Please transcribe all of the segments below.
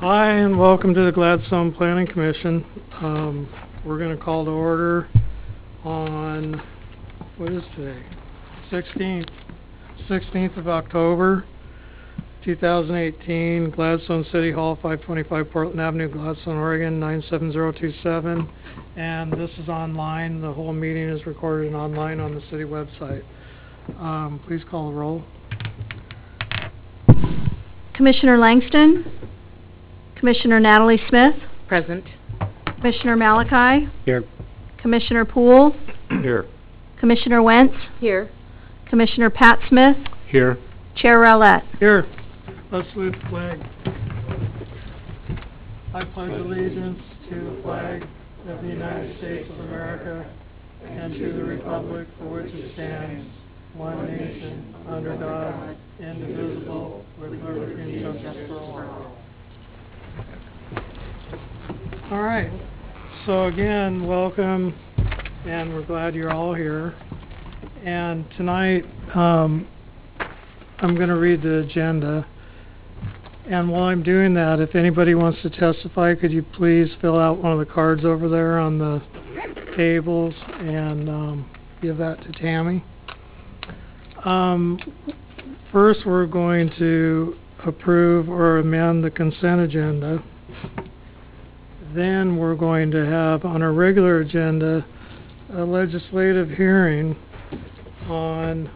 Hi, and welcome to the Gladstone Planning Commission. We're going to call to order on, what is today? 16th of October, 2018, Gladstone City Hall, 525 Portland Avenue, Gladstone, Oregon, 97027. And this is online. The whole meeting is recorded and online on the city website. Please call the roll. Commissioner Langston, Commissioner Natalie Smith, Present. Commissioner Malachi, Here. Commissioner Poole, Here. Commissioner Wentz, Here. Commissioner Pat Smith, Here. Chair Rowlett. Here, let's salute the flag. I pledge allegiance to the flag of the United States of America and to the republic for which it stands, one nation, under God, indivisible, with liberty and justice for all. All right, so again, welcome, and we're glad you're all here. And tonight, I'm going to read the agenda. And while I'm doing that, if anybody wants to testify, could you please fill out one of the cards over there on the tables and give that to Tammy. First, we're going to approve or amend the consent agenda. Then we're going to have on our regular agenda a legislative hearing on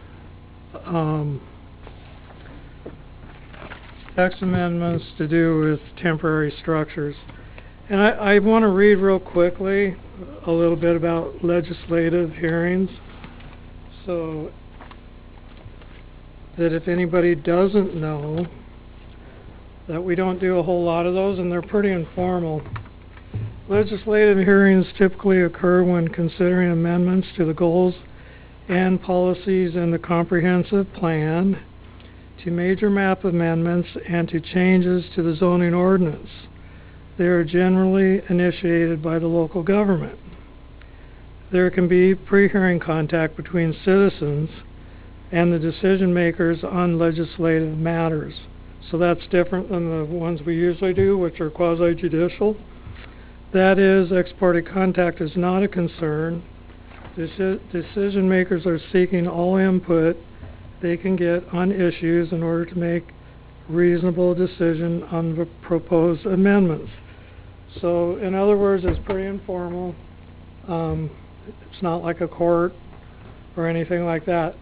text amendments to do with temporary structures. And I want to read real quickly a little bit about legislative hearings, so that if anybody doesn't know, that we don't do a whole lot of those, and they're pretty informal. Legislative hearings typically occur when considering amendments to the goals and policies in the comprehensive plan, to major map amendments, and to changes to the zoning ordinance. They are generally initiated by the local government. There can be pre-hearing contact between citizens and the decision makers on legislative matters. So that's different than the ones we usually do, which are quasi-judicial. That is, ex parte contact is not a concern. Decision makers are seeking all input they can get on issues in order to make reasonable decision on the proposed amendments. So, in other words, it's pretty informal. It's not like a court or anything like that.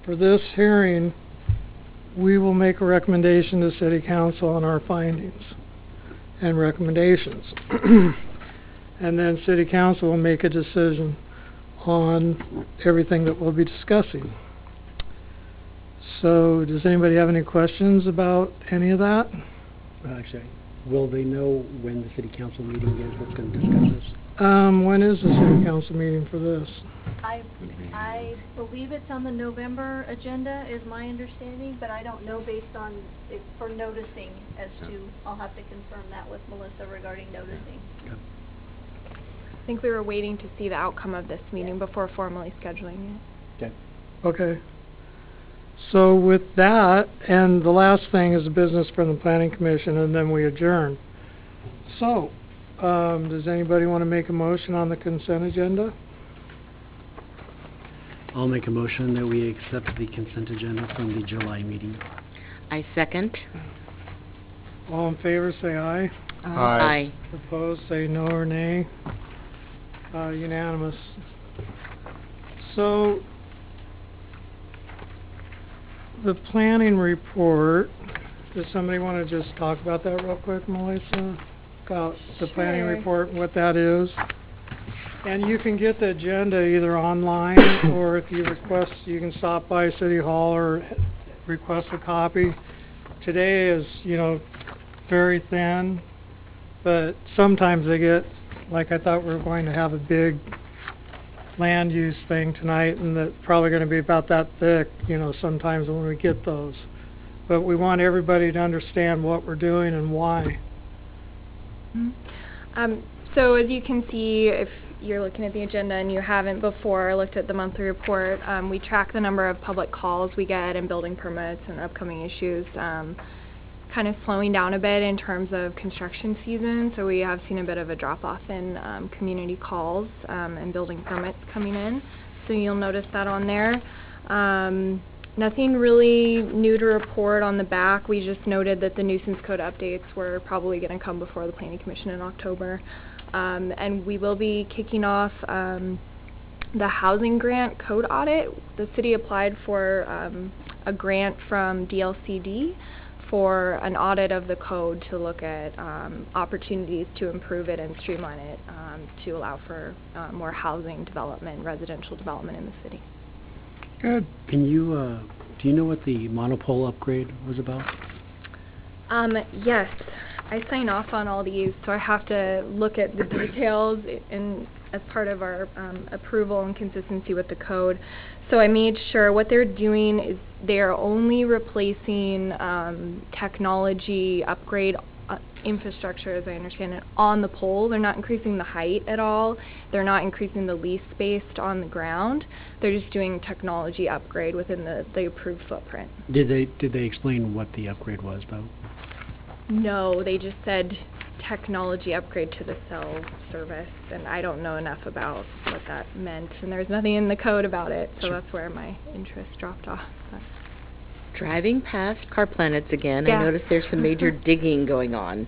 For this hearing, we will make a recommendation to City Council on our findings and recommendations. And then City Council will make a decision on everything that we'll be discussing. So, does anybody have any questions about any of that? Actually, will they know when the city council meeting is that's going to discuss this? When is the City Council meeting for this? I believe it's on the November agenda, is my understanding, but I don't know based on it for noticing as to, I'll have to confirm that with Melissa regarding noticing. Okay. I think we were waiting to see the outcome of this meeting before formally scheduling it. Okay. Okay. So with that, and the last thing is the business from the Planning Commission, and then we adjourn. So, does anybody want to make a motion on the consent agenda? I'll make a motion that we accept the consent agenda from the July meeting. I second. All in favor, say aye. Aye. Opposed, say no or nay. Unanimous. So, the planning report, does somebody want to just talk about that real quick, Melissa? About the planning report and what that is? And you can get the agenda either online or if you request, you can stop by City Hall or request a copy. Today is, very thin, but sometimes they get, like I thought we were going to have a big land use thing tonight, and that's probably going to be about that thick, sometimes when we get those. But we want everybody to understand what we're doing and why. So as you can see, if you're looking at the agenda and you haven't before looked at the monthly report, we track the number of public calls we get and building permits and upcoming issues. kind of slowing down a bit in terms of construction season, so we have seen a bit of a drop-off in community calls and building permits coming in. So you'll notice that on there. Nothing really new to report on the back. We just noted that the nuisance code updates were probably going to come before the Planning Commission in October. And we will be kicking off the housing grant code audit. The city applied for a grant from DLCD for an audit of the code to look at opportunities to improve it and streamline it to allow for more housing development, residential development in the city. Good. Can you, do you know what the monopole upgrade was about? Yes, I sign off on all these, so I have to look at the details as part of our approval and consistency with the code. So I made sure what they're doing is they're only replacing technology upgrade infrastructure, as I understand it, on the pole. They're not increasing the height at all. They're not increasing the lease space on the ground. They're just doing technology upgrade within the approved footprint. Did they explain what the upgrade was, though? No, they just said technology upgrade to the cell service, and I don't know enough about what that meant, and there's nothing in the code about it, so Sure. that's where my interest dropped off. But Driving past Car Planets again, Yeah. I noticed there's some major digging going on,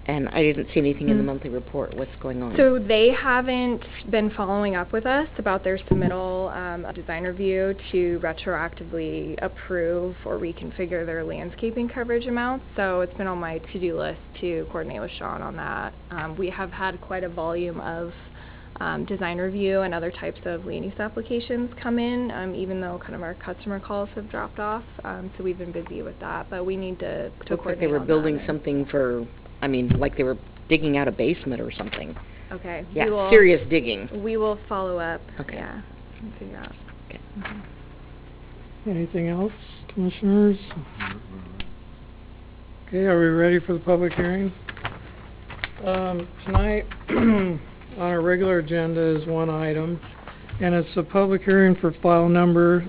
and I didn't see anything in the monthly report. What's going on? So they haven't been following up with us about their submittal of design review to retroactively approve or reconfigure their landscaping coverage amounts. So it's been on my to-do list to coordinate with Sean on that. We have had quite a volume of design review and other types of land use applications come in, even though kind of our customer calls have dropped off. So we've been busy with that, but we need to Looked coordinate like they were on building that. something for, I mean, like they were digging out a basement or something. Okay. Yeah, we will, serious digging. We will follow up. Okay. Yeah, and figure out. Okay. Anything else, commissioners? Okay, are we ready for the public hearing? Tonight, on our regular agenda is one item, and it's a public hearing for file number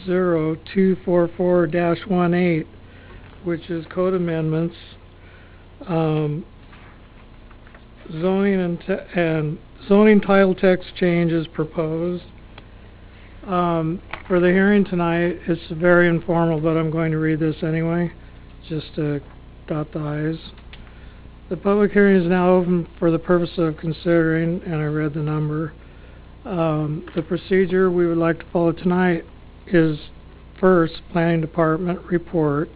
Z0244-18, which is code amendments, zoning and zoning title text changes proposed. For the hearing tonight, it's very informal, but I'm going to read this anyway, just to dot the i's. The public hearing is now open for the purpose of considering, and I read the number. The procedure we would like to follow tonight is first, Planning Department report,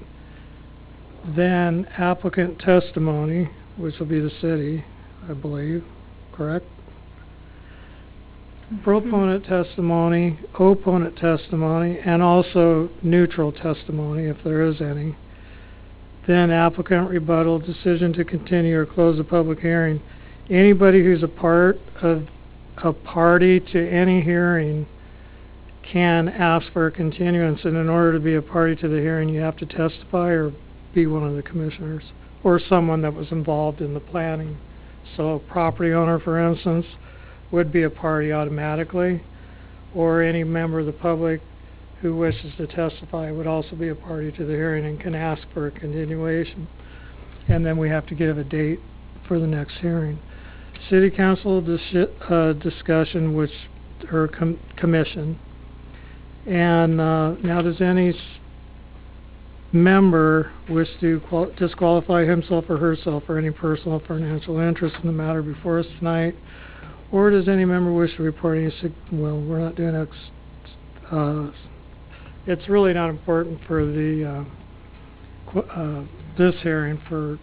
then applicant testimony, which will be the city, I believe, correct? Proponent testimony, opponent testimony, and also neutral testimony, if there is any. Then applicant rebuttal, decision to continue or close the public hearing. Anybody who's a party to any hearing can ask for a continuance, and in order to be a party to the hearing, you have to testify or be one of the commissioners, or someone that was involved in the planning. So a property owner, for instance, would be a party automatically, or any member of the public who wishes to testify would also be a party to the hearing and can ask for a continuation. And then we have to give a date for the next hearing. City Council discussion, commission. And now does any member wish to disqualify himself or herself for any personal or financial interest in the matter before us tonight? Or does any member wish to report any well, we're not doing it's really not important for the this hearing for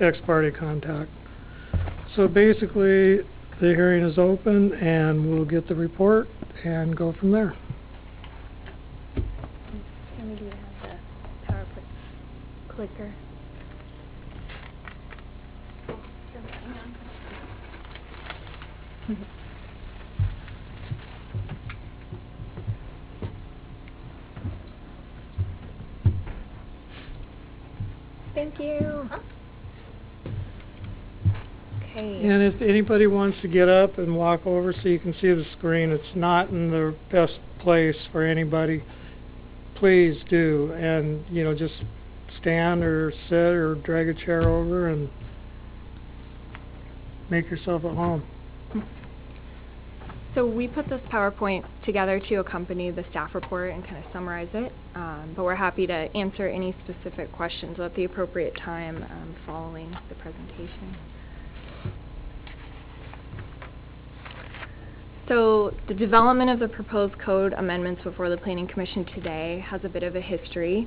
ex parte contact. So basically, the hearing is open, and we'll get the report and go from there. Can we do have the PowerPoint clicker? Thank you. Okay. And if anybody wants to get up and walk over so you can see the screen, it's not in the best place for anybody, please do. And, you know, just stand or sit or drag a chair over and make yourself at home. So we put this PowerPoint together to accompany the staff report and kind of summarize it, but we're happy to answer any specific questions at the appropriate time following the presentation. So the development of the proposed code amendments before the Planning Commission today has a bit of a history.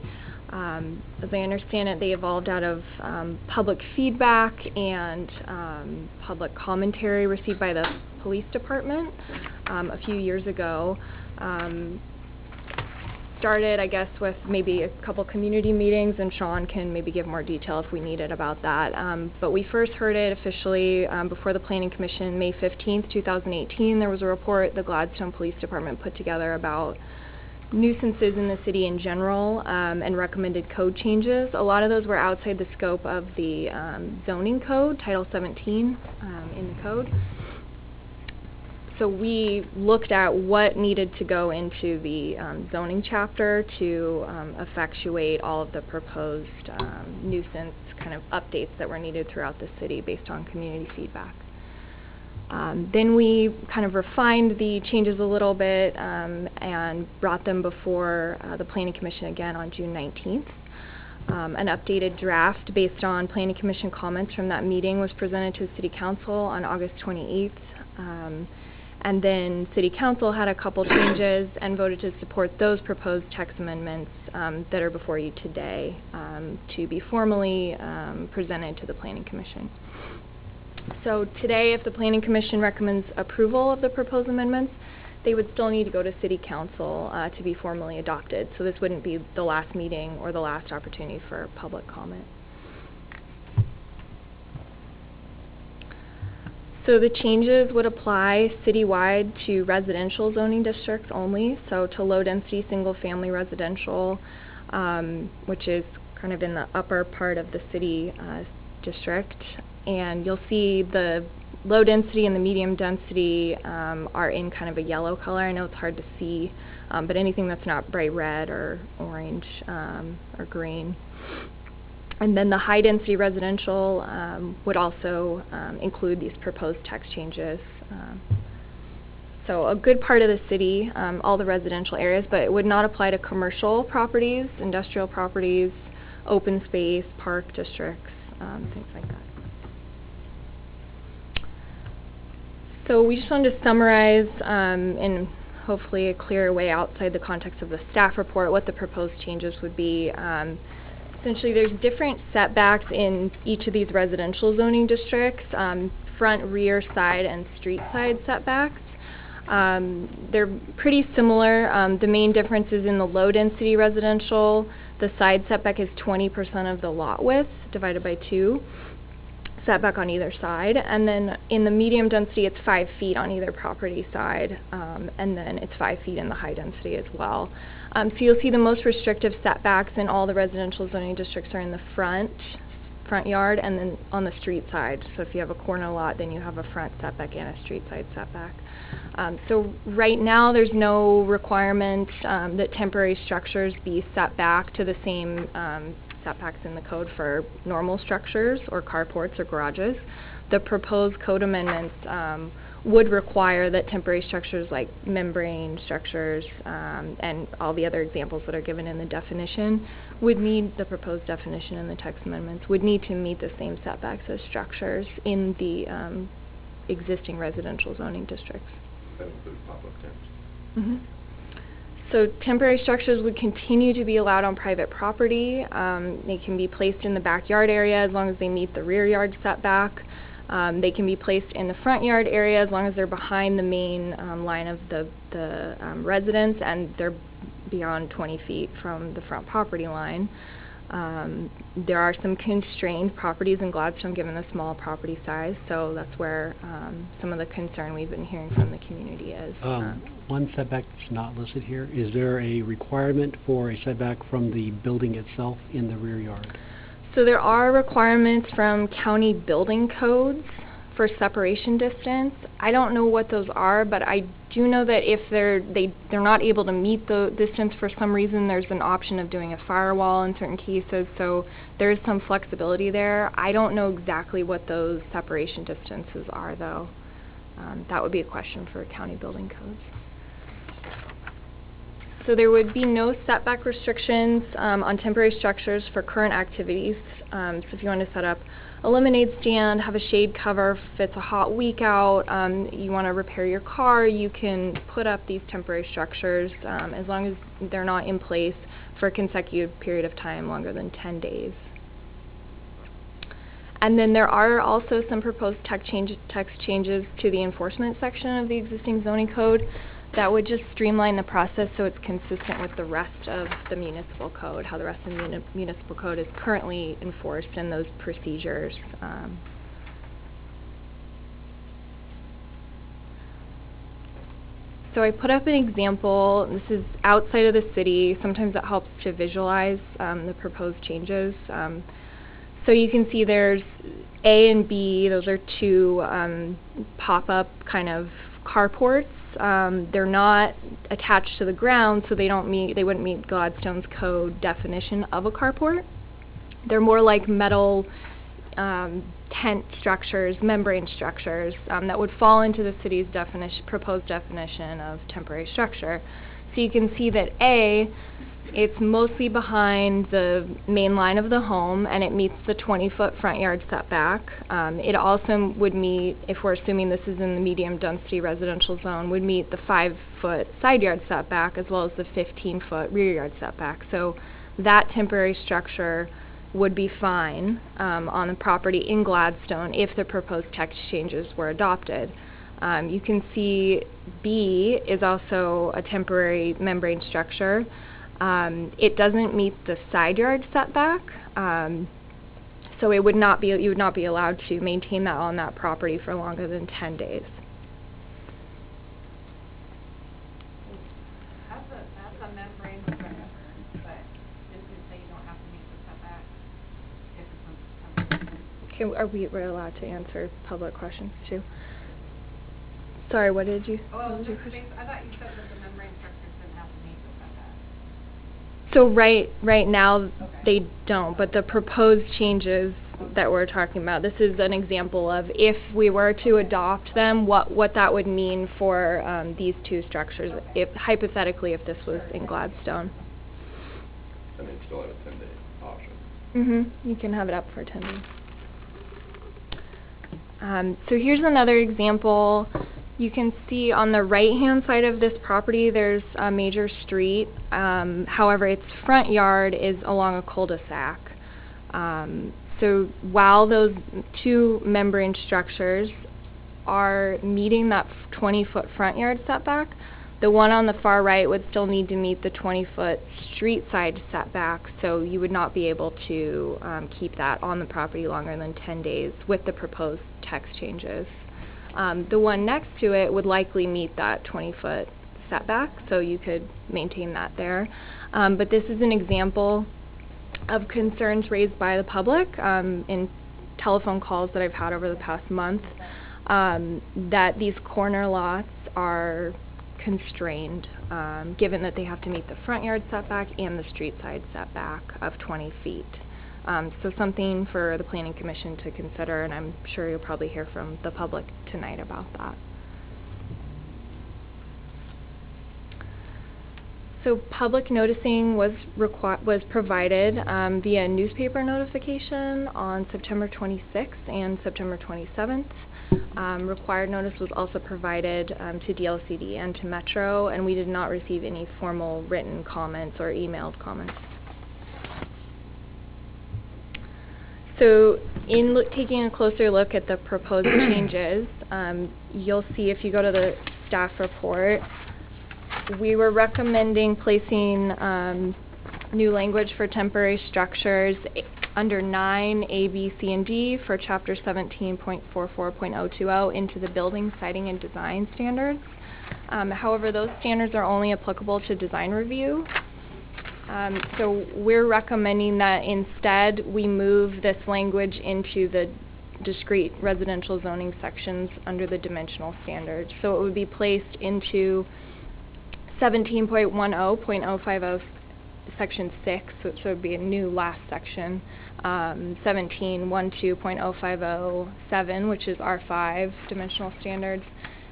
As I understand it, they evolved out of public feedback and public commentary received by the police department a few years ago. Started, I guess, with maybe a couple community meetings, and Sean can maybe give more detail if we need it about that. But we first heard it officially before the Planning Commission May 15th, 2018. There was a report the Gladstone Police Department put together about nuisances in the city in general and recommended code changes. A lot of those were outside the scope of the zoning code, Title 17 in the code. So we looked at what needed to go into the zoning chapter to effectuate all of the proposed nuisance kind of updates that were needed throughout the city based on community feedback. Then we kind of refined the changes a little bit and brought them before the Planning Commission again on June 19th. An updated draft based on Planning Commission comments from that meeting was presented to the City Council on August 28th. And then City Council had a couple changes and voted to support those proposed text amendments that are before you today to be formally presented to the Planning Commission. So today, if the Planning Commission recommends approval of the proposed amendments, they would still need to go to City Council to be formally adopted. So this wouldn't be the last meeting or the last opportunity for public comment. So the changes would apply citywide to residential zoning districts only, so to low-density single-family residential, which is kind of in the upper part of the city district. And you'll see the low-density and the medium-density are in kind of a yellow color. I know it's hard to see, but anything that's not bright red or orange or green. And then the high-density residential would also include these proposed text changes. So a good part of the city, all the residential areas, but it would not apply to commercial properties, industrial properties, open space, park districts, things like that. So we just wanted to summarize in hopefully a clearer way outside the context of the staff report what the proposed changes would be. Essentially, there's different setbacks in each of these residential zoning districts, front, rear, side, and street side setbacks. They're pretty similar. The main difference is in the low-density residential, the side setback is 20% of the lot width divided by 2, setback on either side. And then in the medium density, it's 5 feet on either property side, and then it's 5 feet in the high density as well. So you'll see the most restrictive setbacks in all the residential zoning districts are in the front yard and then on the street side. So if you have a corner lot, then you have a front setback and a street side setback. So right now there's no requirement that temporary structures be set back to the same setbacks in the code for normal structures or carports or garages. The proposed code amendments would require that temporary structures like membrane structures and all the other examples that are given in the definition would need, the proposed definition in the text amendments, would need to meet the same setbacks as structures in the existing residential zoning districts. That includes pop-up tents. Mm-hmm. So temporary structures would continue to be allowed on private property. They can be placed in the backyard area as long as they meet the rear yard setback. They can be placed in the front yard area as long as they're behind the main line of the residence and they're beyond 20 feet from the front property line. There are some constrained properties in Gladstone given the small property size, so that's where some of the concern we've been hearing from the community is. One setback that's not listed here, is there a requirement for a setback from the building itself in the rear yard? So there are requirements from county building codes for separation distance. I don't know what those are, but I do know that if they're not able to meet the distance for some reason, there's an option of doing a firewall in certain cases, so there's some flexibility there. I don't know exactly what those separation distances are, though. That would be a question for county building codes. So there would be no setback restrictions on temporary structures for current activities. So if you want to set up a lemonade stand, have a shade cover if it's a hot week out, you want to repair your car, you can put up these temporary structures as long as they're not in place for a consecutive period of time longer than 10 days. And then there are also some proposed text changes to the enforcement section of the existing zoning code that would just streamline the process so it's consistent with the rest of the municipal code, how the rest of the municipal code is currently enforced in those procedures. So I put up an example. This is outside of the city. Sometimes it helps to visualize the proposed changes. So you can see there's A and B. Those are two pop-up kind of carports. They're not attached to the ground, so they wouldn't meet Gladstone's code definition of a carport. They're more like metal tent structures, membrane structures that would fall into the city's proposed definition of temporary structure. So you can see that A, it's mostly behind the main line of the home, and it meets the 20-foot front yard setback. It also would meet, if we're assuming this is in the medium density residential zone, would meet the 5-foot side yard setback as well as the 15-foot rear yard setback. So that temporary structure would be fine on the property in Gladstone if the proposed text changes were adopted. You can see B is also a temporary membrane structure. It doesn't meet the side yard setback, so you would not be allowed to maintain that on that property for longer than 10 days. That's a membrane structure, but this would say you don't have to meet the setback if it's on. Okay, we're allowed to answer public questions too? Sorry, what did you? Well, what was your question? I thought you said that the membrane structures didn't have to meet the setback. So right now they don't, but the proposed changes that we're talking about, this is an example of if we were to adopt them, what that would mean for these two structures, if hypothetically if this was in Gladstone. And then still have a 10-day option. You can have it up for 10 days. So here's another example. You can see on the right-hand side of this property there's a major street. However, its front yard is along a cul-de-sac. So while those two membrane structures are meeting that 20-foot front yard setback, the one on the far right would still need to meet the 20-foot street side setback, so you would not be able to keep that on the property longer than 10 days with the proposed text changes. The one next to it would likely meet that 20-foot setback, so you could maintain that there. But this is an example of concerns raised by the public in telephone calls that I've had over the past month, that these corner lots are constrained, given that they have to meet the front yard setback and the street side setback of 20 feet. So something for the Planning Commission to consider, and I'm sure you'll probably hear from the public tonight about that. So public noticing was provided via newspaper notification on September 26th and September 27th. Required notice was also provided to DLCD and to Metro, and we did not receive any formal written comments or emailed comments. So in taking a closer look at the proposed changes, you'll see if you go to the staff report, we were recommending placing new language for temporary structures under 9 A, B, C, and D for Chapter 17.44.020 into the Building, Siting, and Design Standards. However, those standards are only applicable to design review. So we're recommending that instead we move this language into the discrete residential zoning sections under the dimensional standards. So it would be placed into 17.10.050 section 6, which would be a new last section, 17.12.050.7, which is R5 dimensional standards,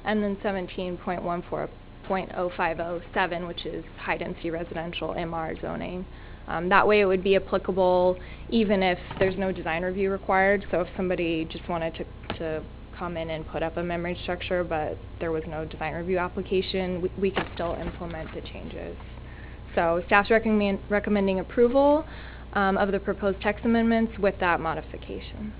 and then 17.14.050.7, which is high density residential MR zoning. That way it would be applicable even if there's no design review required. So if somebody just wanted to come in and put up a memory structure but there was no design review application, we could still implement the changes. So staff's recommending approval of the proposed text amendments with that modification.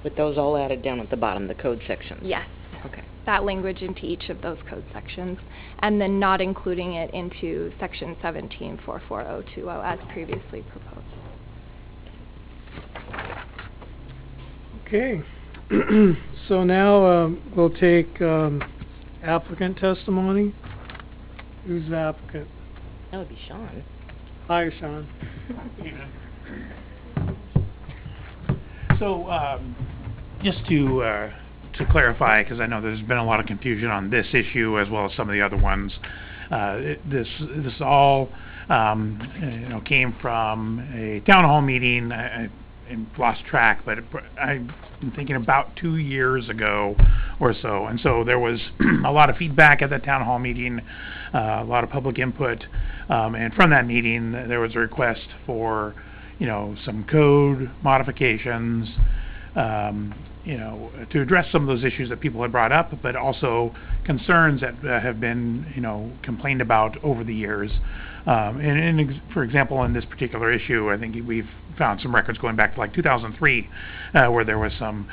With those all added down at the bottom, the code sections? Yes. Okay. That language into each of those code sections, and then not including it into section 17.44020 as previously proposed. Okay. So now we'll take applicant testimony. Who's the applicant? That would be Sean. Hi, Sean. So, just to clarify, because I know there's been a lot of confusion on this issue as well as some of the other ones, this all came from a town hall meeting. I lost track, but I've been thinking about 2 years ago or so, and so there was a lot of feedback at that town hall meeting, a lot of public input, and from that meeting there was a request for some code modifications, to address some of those issues that people had brought up, but also concerns that have been, complained about over the years. For example, in this particular issue, I think we've found some records going back to like 2003, where there was some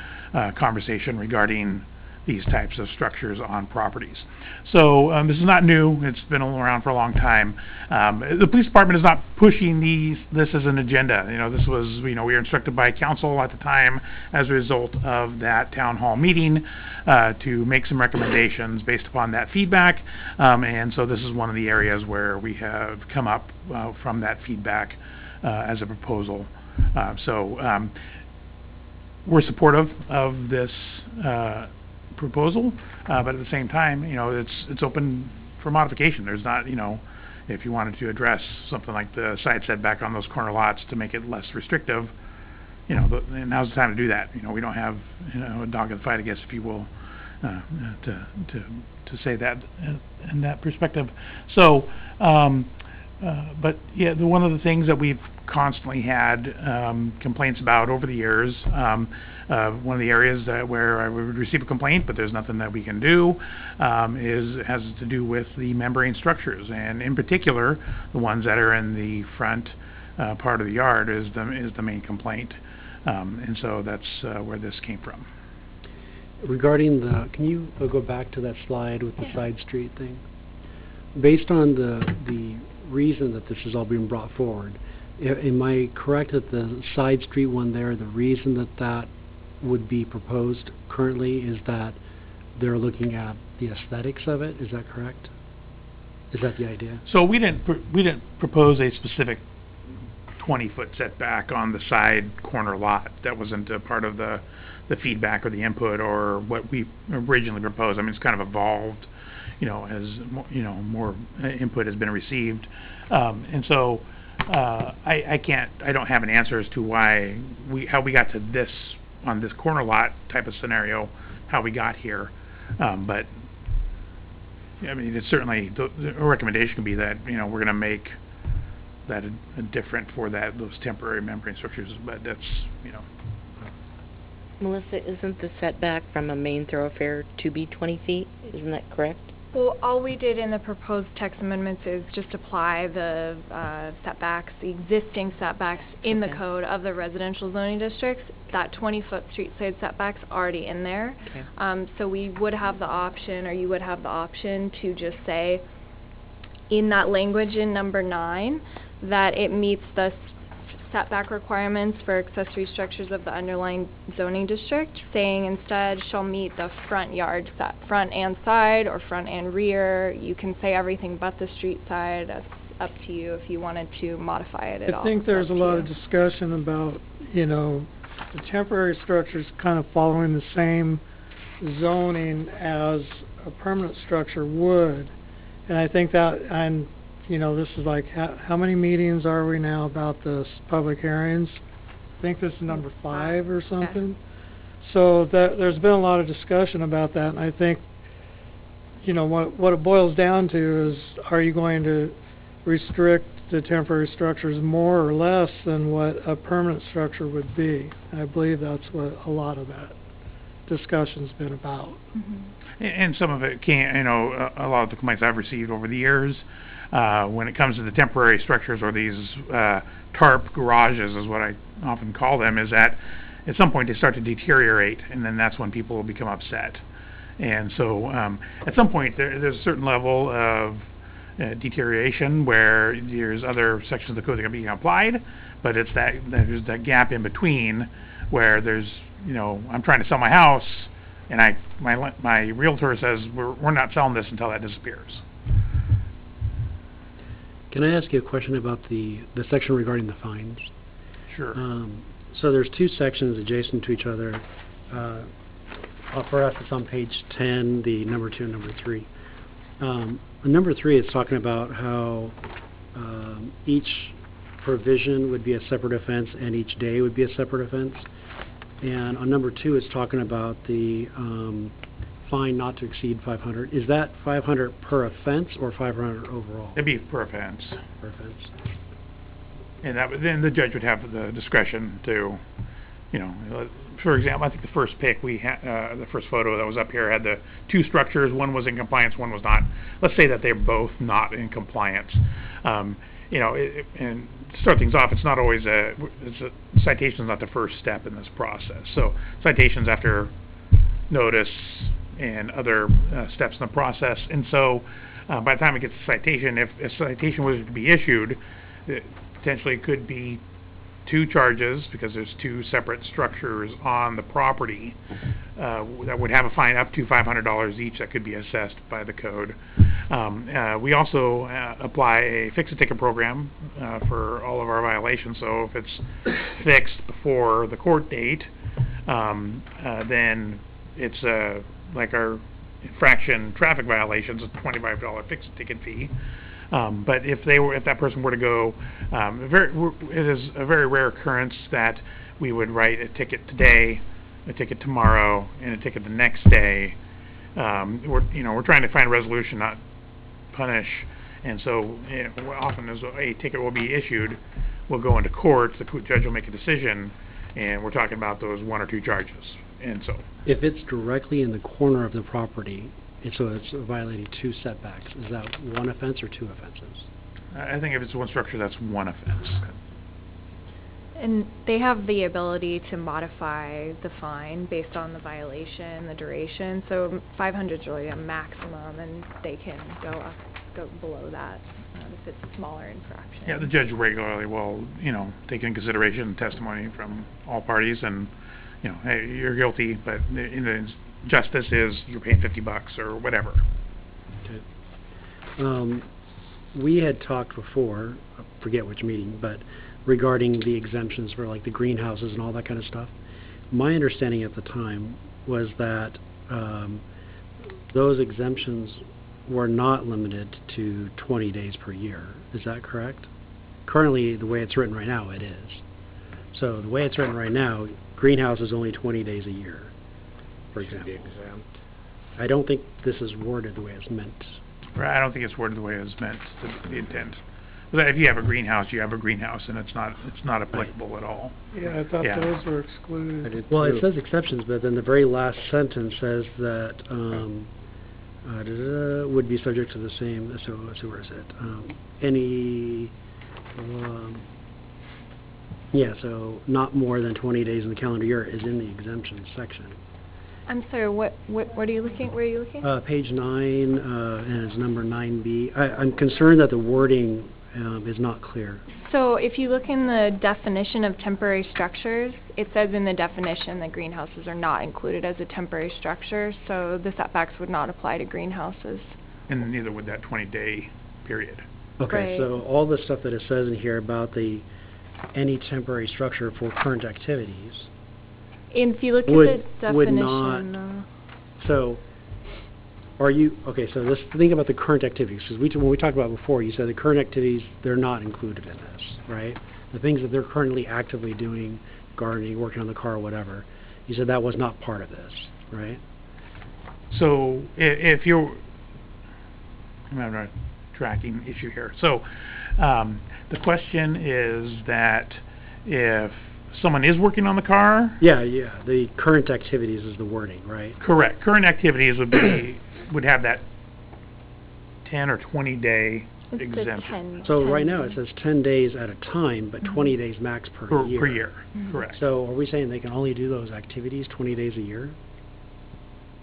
conversation regarding these types of structures on properties. So this is not new. It's been around for a long time. The police department is not pushing this as an agenda. This was, we were instructed by council at the time as a result of that town hall meeting to make some recommendations based upon that feedback. And so this is one of the areas where we have come up from that feedback as a proposal. We're supportive of this proposal, but at the same time, it's open for modification. There's not, if you wanted to address something like the side setback on those corner lots to make it less restrictive, now's the time to do that. We don't have, a dog in the fight, I guess, if you will, to say that in that perspective. So, but yeah, one of the things that we've constantly had complaints about over the years, one of the areas where I would receive a complaint, but there's nothing that we can do, has to do with the membrane structures, and in particular, the ones that are in the front part of the yard is the main complaint, and so that's where this came from. Regarding can you go back to that slide with the side street thing? Based on the reason that this is all being brought forward, am I correct that the side street one there, the reason that would be proposed currently is that they're looking at the aesthetics of it? Is that correct? Is that the idea? So we didn't propose a specific 20-foot setback on the side corner lot. That wasn't a part of the feedback or the input or what we originally proposed. I mean, it's kind of evolved, as more input has been received, and so I don't have an answer as to how we got to this on this corner lot type of scenario, how we got here, but I mean, it's certainly a recommendation could be that we're going to make that a different for those temporary membrane structures, but that's Melissa, isn't the setback from a main thoroughfare to be 20 feet? Isn't that correct? Well, all we did in the proposed text amendments is just apply the setbacks, the existing setbacks in the code of the residential zoning districts. That 20-foot street side setback's already in there. Okay. So we would have the option, or you would have the option to just say in that language in number 9 that it meets the setback requirements for accessory structures of the underlying zoning district, saying instead shall meet the front yard front and side or front and rear. You can say everything but the street side. That's up to you if you wanted to modify it at all. I think there's a lot of discussion about, the temporary structure's kind of following the same zoning as a permanent structure would. And I think that, and, you know, this is like, how many meetings are we now about this public hearings? I think this is number 5 or something. So there's been a lot of discussion about that, and I think, you know, what it boils down to is, are you going to restrict the temporary structures more or less than what a permanent structure would be? I believe that's what a lot of that discussion's been about. And some of it can, you know, a lot of the complaints I've received over the years, when it comes to the temporary structures or these tarp garages is what I often call them, is that at some point they start to deteriorate, and then that's when people will become upset. And so at some point there's a certain level of deterioration where there's other sections of the code that are being applied, but it's there's that gap in between where there's, you know, I'm trying to sell my house, and my realtor says we're not selling this until that disappears. Can I ask you a question about the section regarding the fines? Sure. So there's 2 sections adjacent to each other. For us, it's on page 10, the number 2 and number 3. On number 3, it's talking about how each provision would be a separate offense and each day would be a separate offense. And on number 2, it's talking about the fine not to exceed 500. Is that 500 per offense or 500 overall? It'd be per offense. Per offense. And then the judge would have the discretion to, you know, for example, I think the first pick we had, the first photo that was up here had the 2 structures. One was in compliance, one was not. Let's say that they're both not in compliance. You know, and to start things off, it's not always citation is not the first step in this process. So citations after notice and other steps in the process. And so by the time it gets to citation, if a citation was to be issued, it potentially could be 2 charges, because there's 2 separate structures on the property that would have a fine up to $500 each that could be assessed by the code. We also apply a fix-a-ticket program for all of our violations. So if it's fixed before the court date, then it's like our infraction traffic violations, a $25 fix-a-ticket fee. But if that person were to go, it is a very rare occurrence that we would write a ticket today, a ticket tomorrow, and a ticket the next day. We're trying to find a resolution, not punish. And so, often as a ticket will be issued, we'll go into court. The judge will make a decision, and we're talking about those 1 or 2 charges. And so, if it's directly in the corner of the property, and so it's violating 2 setbacks, is that 1 offense or 2 offenses? I think if it's 1 structure, that's 1 offense. And they have the ability to modify the fine based on the violation, the duration. So 500 is really a maximum, and they can go below that if it's a smaller infraction. Yeah, the judge regularly will, take into consideration testimony from all parties, and hey, you're guilty, but the justice is you're paying $50 or whatever. Okay. We had talked before, I forget which meeting, but regarding the exemptions for like the greenhouses and all that kind of stuff. My understanding at the time was that those exemptions were not limited to 20 days per year. Is that correct? Currently, the way it's written right now, it is. So the way it's written right now, greenhouse is only 20 days a year, for example. I don't think this is worded the way it's meant. Right, I don't think it's worded the way it's meant, the intent. But if you have a greenhouse, you have a greenhouse, and it's not applicable at all. Yeah, I thought those were excluded. Well, it says exceptions, but then the very last sentence says that would be subject to the same. So where is it? So not more than 20 days in the calendar year is in the exemptions section. I'm sorry, what are you looking, where are you looking? Page 9, and it's number 9B. I'm concerned that the wording is not clear. So if you look in the definition of temporary structures, it says in the definition that greenhouses are not included as a temporary structure, so the setbacks would not apply to greenhouses. And neither would that 20-day period. Okay, Right. so all the stuff that it says in here about any temporary structure for current activities, And if you look would at the would definition, not. So, are you okay? So let's think about the current activities. Because when we talked about before, you said the current activities, they're not included in this, right? The things that they're currently actively doing, gardening, working on the car, whatever. You said that was not part of this, right? So if you're, I'm having a tracking issue here. So the question is that if someone is working on the car. Yeah. The current activities is the wording, right? Correct. Current activities would be would have that 10 or 20 day it's exemption. So right now it says 10 days at a time, but 20 days max per year. Per year, correct. So are we saying they can only do those activities 20 days a year?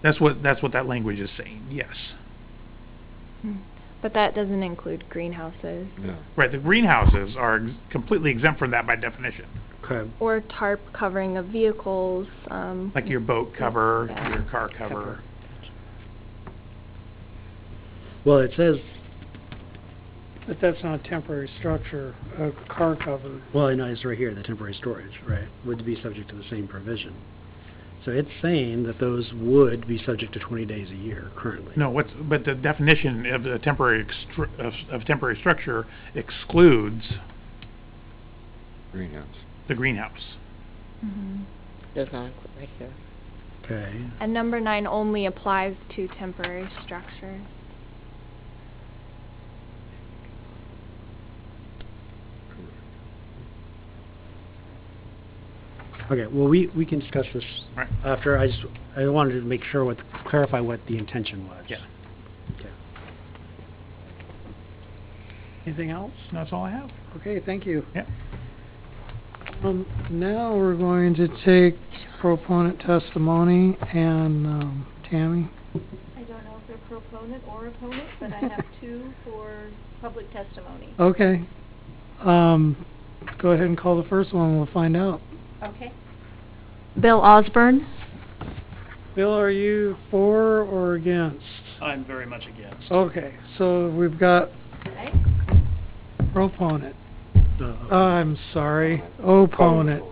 That's what that language is saying. Yes. But that doesn't include greenhouses. No. Right. The greenhouses are completely exempt from that by definition. Okay. Or tarp covering of vehicles. Like your boat cover, Yeah. your car cover. Well, it says, But that's not a temporary structure, a car cover. well, I know it's right here, the temporary storage, right, would be subject to the same provision. So it's saying that those would be subject to 20 days a year currently. No, but the definition of the temporary of temporary structure excludes Greenhouse. the greenhouse. Does not include right here. Okay. And number 9 only applies to temporary structures. Okay, well, we can discuss this Right. after. I wanted to make sure clarify what the intention was. Yeah. Okay. Anything else? That's all I have. Okay, thank you. Yeah. Now we're going to take proponent testimony, and Tammy? I don't know if they're proponent or opponent, but I have 2 for public testimony. Okay. Go ahead and call the first one, we'll find out. Okay. Bill Osborne. Bill, are you for or against? I'm very much against. Okay, so we've got Okay. proponent. I'm sorry, opponent.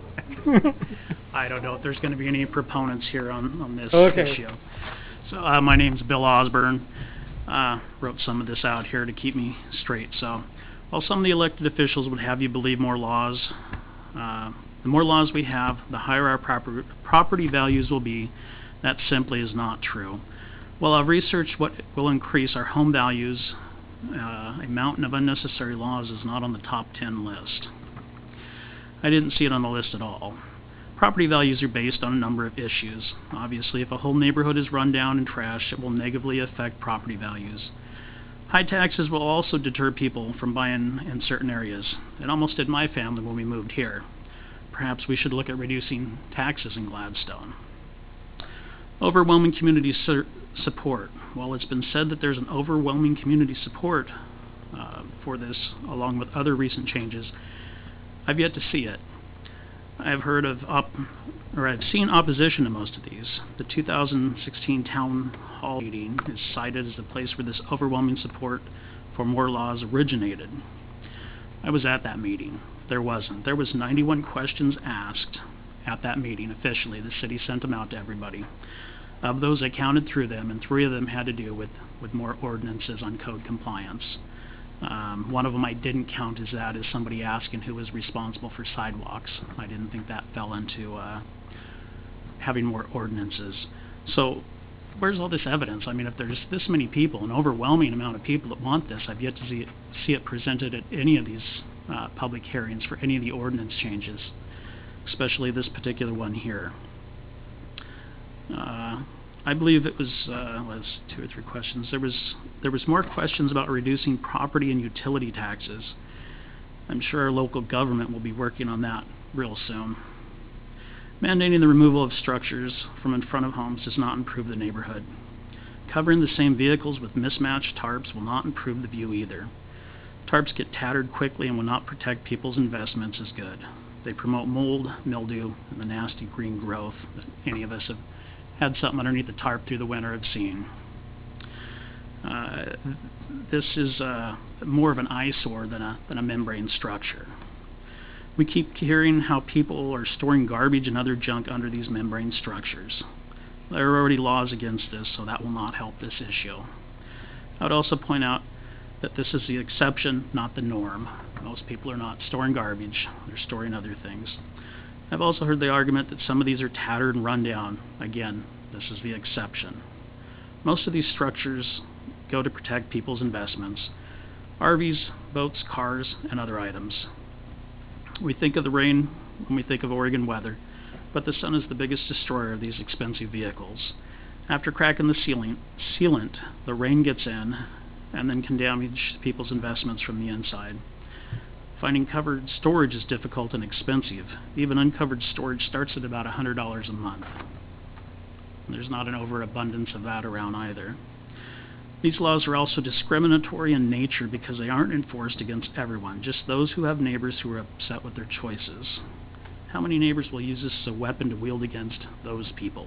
I don't know if there's going to be any proponents here on this Okay. issue. So my name's Bill Osborne. Wrote some of this out here to keep me straight. So while some of the elected officials would have you believe more laws, the more laws we have, the higher our property values will be. That simply is not true. While I've researched what will increase our home values, a mountain of unnecessary laws is not on the top 10 list. I didn't see it on the list at all. Property values are based on a number of issues. Obviously, if a whole neighborhood is run down and trashed, it will negatively affect property values. High taxes will also deter people from buying in certain areas. It almost did my family when we moved here. Perhaps we should look at reducing taxes in Gladstone. Overwhelming community support. While it's been said that there's an overwhelming community support for this, along with other recent changes, I've yet to see it. I've seen opposition to most of these. The 2016 town hall meeting is cited as the place where this overwhelming support for more laws originated. I was at that meeting. There wasn't. There was 91 questions asked at that meeting officially. The city sent them out to everybody. Of those, I counted through them, and 3 of them had to do with more ordinances on code compliance. One of them I didn't count as somebody asking who was responsible for sidewalks. I didn't think that fell into having more ordinances. So where's all this evidence? I mean, if there's this many people, an overwhelming amount of people that want this, I've yet to see it presented at any of these public hearings for any of the ordinance changes, especially this particular one here. I believe it was 2 or 3 questions. There was more questions about reducing property and utility taxes. I'm sure our local government will be working on that real soon. Mandating the removal of structures from in front of homes does not improve the neighborhood. Covering the same vehicles with mismatched tarps will not improve the view either. Tarps get tattered quickly and will not protect people's investments as good. They promote mold, mildew, and the nasty green growth that any of us have had something underneath the tarp through the winter have seen. This is more of an eyesore than a membrane structure. We keep hearing how people are storing garbage and other junk under these membrane structures. There are already laws against this, so that will not help this issue. I would also point out that this is the exception, not the norm. Most people are not storing garbage, they're storing other things. I've also heard the argument that some of these are tattered and run down. Again, this is the exception. Most of these structures go to protect people's investments, RVs, boats, cars, and other items. We think of the rain when we think of Oregon weather, but the sun is the biggest destroyer of these expensive vehicles. After cracking the sealant, the rain gets in and then can damage people's investments from the inside. Finding covered storage is difficult and expensive. Even uncovered storage starts at about $100 a month. There's not an overabundance of that around either. These laws are also discriminatory in nature because they aren't enforced against everyone, just those who have neighbors who are upset with their choices. How many neighbors will use this as a weapon to wield against those people?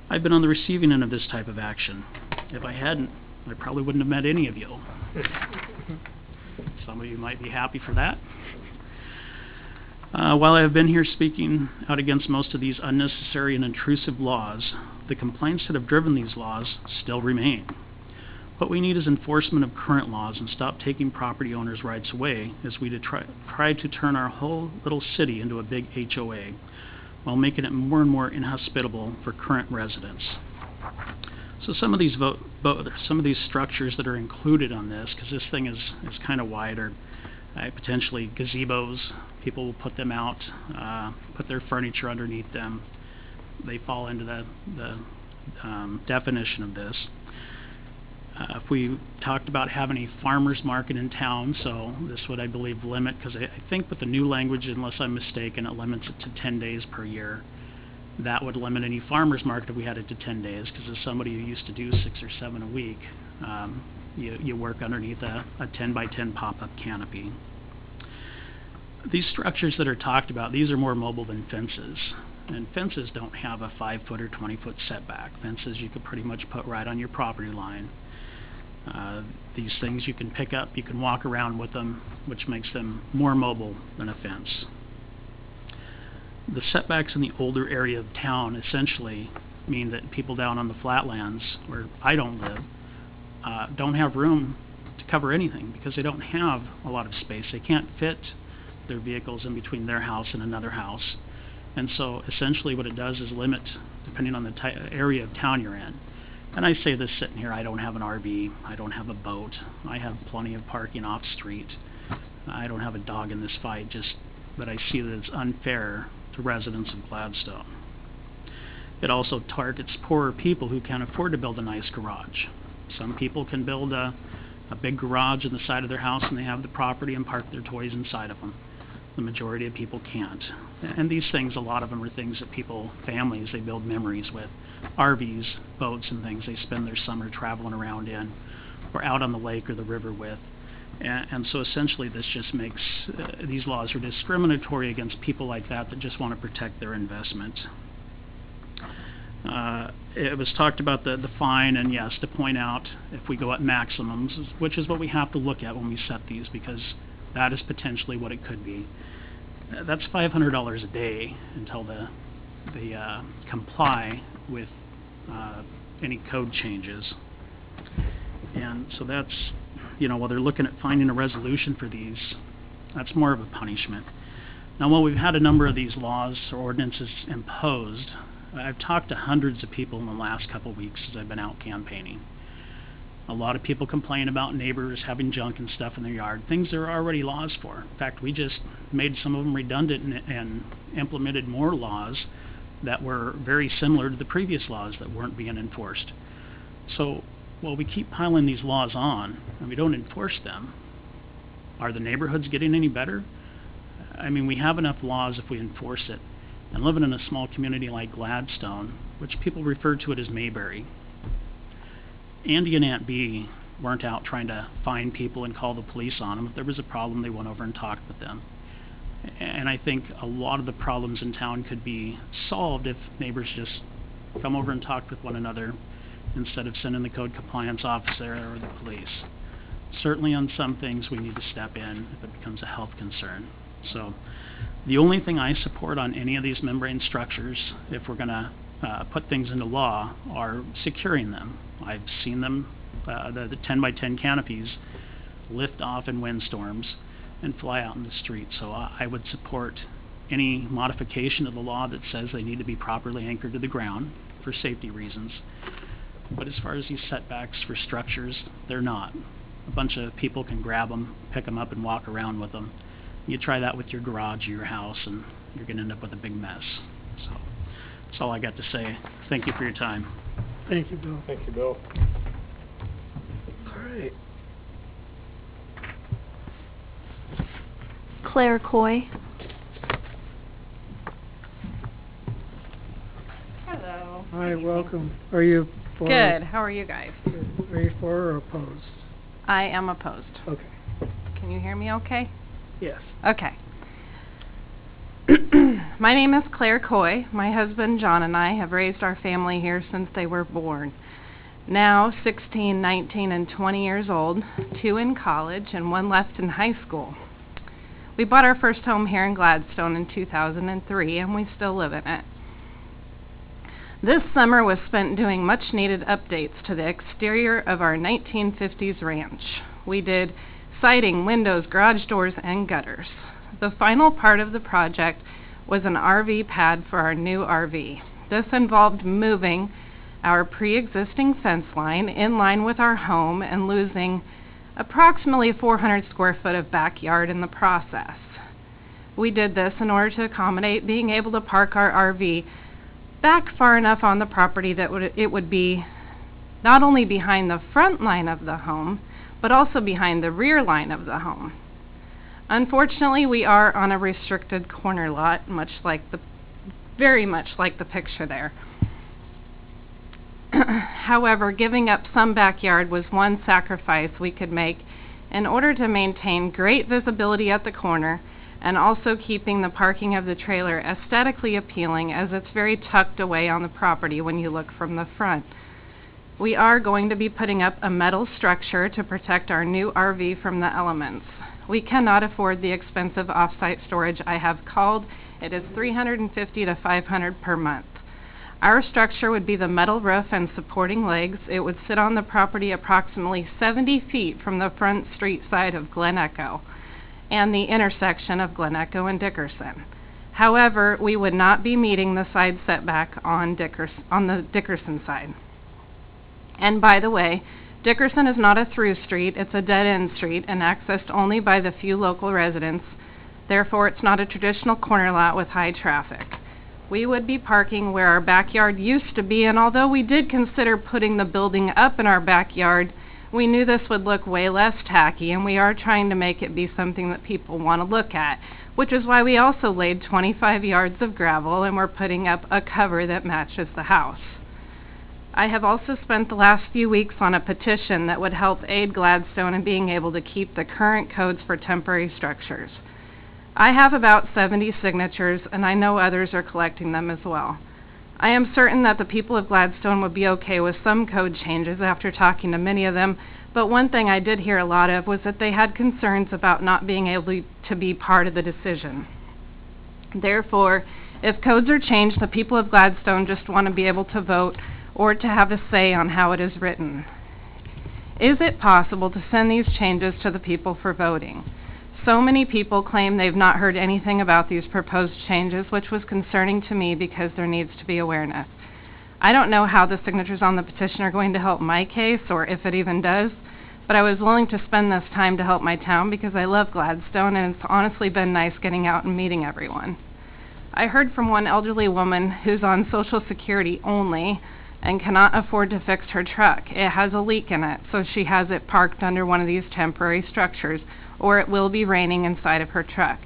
I've been on the receiving end of this type of action. If I hadn't, I probably wouldn't have met any of you. Some of you might be happy for that. While I have been here speaking out against most of these unnecessary and intrusive laws, the complaints that have driven these laws still remain. What we need is enforcement of current laws and stop taking property owners' rights away as we try to turn our whole little city into a big HOA while making it more and more inhospitable for current residents. So some of these structures that are included on this, because this thing is kind of wide, are potentially gazebos. People will put them out, put their furniture underneath them. They fall into the definition of this. If we talked about having a farmer's market in town, so this would, I believe, limit, because I think with the new language, unless I'm mistaken, it limits it to 10 days per year. That would limit any farmer's market if we had it to 10 days, because as somebody who used to do 6 or 7 a week, you work underneath a 10 by 10 pop-up canopy. These structures that are talked about, these are more mobile than fences. And fences don't have a 5-foot or 20-foot setback. Fences you could pretty much put right on your property line. These things you can pick up, you can walk around with them, which makes them more mobile than a fence. The setbacks in the older area of town essentially mean that people down on the flatlands, where I don't live, don't have room to cover anything because they don't have a lot of space. They can't fit their vehicles in between their house and another house. And so essentially what it does is limit, depending on the area of town you're in. And I say this sitting here, I don't have an RV, I don't have a boat, I have plenty of parking off street. I don't have a dog in this fight, but I see that it's unfair to residents of Gladstone. It also targets poorer people who can't afford to build a nice garage. Some people can build a big garage on the side of their house and they have the property and park their toys inside of them. The majority of people can't. And these things, a lot of them are things that families, they build memories with. RVs, boats and things they spend their summer traveling around in or out on the lake or the river with. And so essentially this just makes, these laws are discriminatory against people like that just want to protect their investment. It was talked about the fine, and yes, to point out if we go at maximums, which is what we have to look at when we set these, because that is potentially what it could be. That's $500 a day until they comply with any code changes. And so that's, while they're looking at finding a resolution for these, that's more of a punishment. Now, while we've had a number of these laws or ordinances imposed, I've talked to hundreds of people in the last couple of weeks as I've been out campaigning. A lot of people complain about neighbors having junk and stuff in their yard, things there are already laws for. In fact, we just made some of them redundant and implemented more laws that were very similar to the previous laws that weren't being enforced. So, while we keep piling these laws on and we don't enforce them, are the neighborhoods getting any better? I mean, we have enough laws if we enforce it. And living in a small community like Gladstone, which people refer to it as Mayberry, Andy and Aunt Bee weren't out trying to find people and call the police on them. If there was a problem, they went over and talked with them. And I think a lot of the problems in town could be solved if neighbors just come over and talk with one another instead of sending the code compliance officer or the police. Certainly on some things we need to step in if it becomes a health concern. So the only thing I support on any of these membrane structures, if we're going to put things into law, are securing them. I've seen them, the 10 by 10 canopies, lift off in windstorms and fly out in the street. So I would support any modification of the law that says they need to be properly anchored to the ground for safety reasons. But as far as these setbacks for structures, they're not. A bunch of people can grab them, pick them up, and walk around with them. You try that with your garage or your house, and you're going to end up with a big mess. So that's all I got to say. Thank you for your time. Thank you, Bill. Thank you, Bill. All right. Claire Coy. Hello. Hi, welcome. Are you for? Good. How are you guys? Good. Are you for or opposed? I am opposed. Okay. Can you hear me okay? Yes. Okay. My name is Claire Coy. My husband John and I have raised our family here since they were born. Now 16, 19, and 20 years old, 2 in college and 1 left in high school. We bought our first home here in Gladstone in 2003, and we still live in it. This summer was spent doing much needed updates to the exterior of our 1950s ranch. We did siding, windows, garage doors, and gutters. The final part of the project was an RV pad for our new RV. This involved moving our pre-existing fence line in line with our home and losing approximately 400 square foot of backyard in the process. We did this in order to accommodate being able to park our RV back far enough on the property that it would be not only behind the front line of the home, but also behind the rear line of the home. Unfortunately, we are on a restricted corner lot, very much like the picture there. However, giving up some backyard was one sacrifice we could make in order to maintain great visibility at the corner and also keeping the parking of the trailer aesthetically appealing, as it's very tucked away on the property when you look from the front. We are going to be putting up a metal structure to protect our new RV from the elements. We cannot afford the expensive off-site storage I have called. It is $350 to $500 per month. Our structure would be the metal roof and supporting legs. It would sit on the property approximately 70 feet from the front street side of Glen Echo and the intersection of Glen Echo and Dickerson. However, we would not be meeting the side setback on the Dickerson side. And by the way, Dickerson is not a through street, it's a dead-end street and accessed only by the few local residents. Therefore, it's not a traditional corner lot with high traffic. We would be parking where our backyard used to be, and although we did consider putting the building up in our backyard, we knew this would look way less tacky, and we are trying to make it be something that people want to look at, which is why we also laid 25 yards of gravel and we're putting up a cover that matches the house. I have also spent the last few weeks on a petition that would help aid Gladstone in being able to keep the current codes for temporary structures. I have about 70 signatures, and I know others are collecting them as well. I am certain that the people of Gladstone would be okay with some code changes after talking to many of them, but one thing I did hear a lot of was that they had concerns about not being able to be part of the decision. Therefore, if codes are changed, the people of Gladstone just want to be able to vote or to have a say on how it is written. Is it possible to send these changes to the people for voting? So many people claim they've not heard anything about these proposed changes, which was concerning to me because there needs to be awareness. I don't know how the signatures on the petition are going to help my case, or if it even does, but I was willing to spend this time to help my town because I love Gladstone, and it's honestly been nice getting out and meeting everyone. I heard from one elderly woman who's on Social Security only and cannot afford to fix her truck. It has a leak in it, so she has it parked under one of these temporary structures, or it will be raining inside of her truck.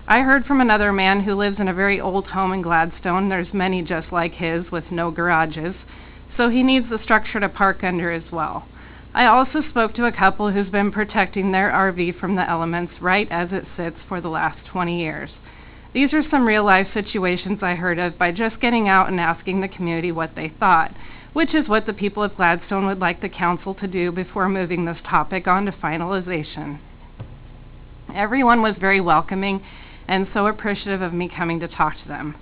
I heard from another man who lives in a very old home in Gladstone. There's many just like his with no garages, so he needs the structure to park under as well. I also spoke to a couple who's been protecting their RV from the elements right as it sits for the last 20 years. These are some real-life situations I heard of by just getting out and asking the community what they thought, which is what the people of Gladstone would like the council to do before moving this topic on to finalization. Everyone was very welcoming and so appreciative of me coming to talk to them.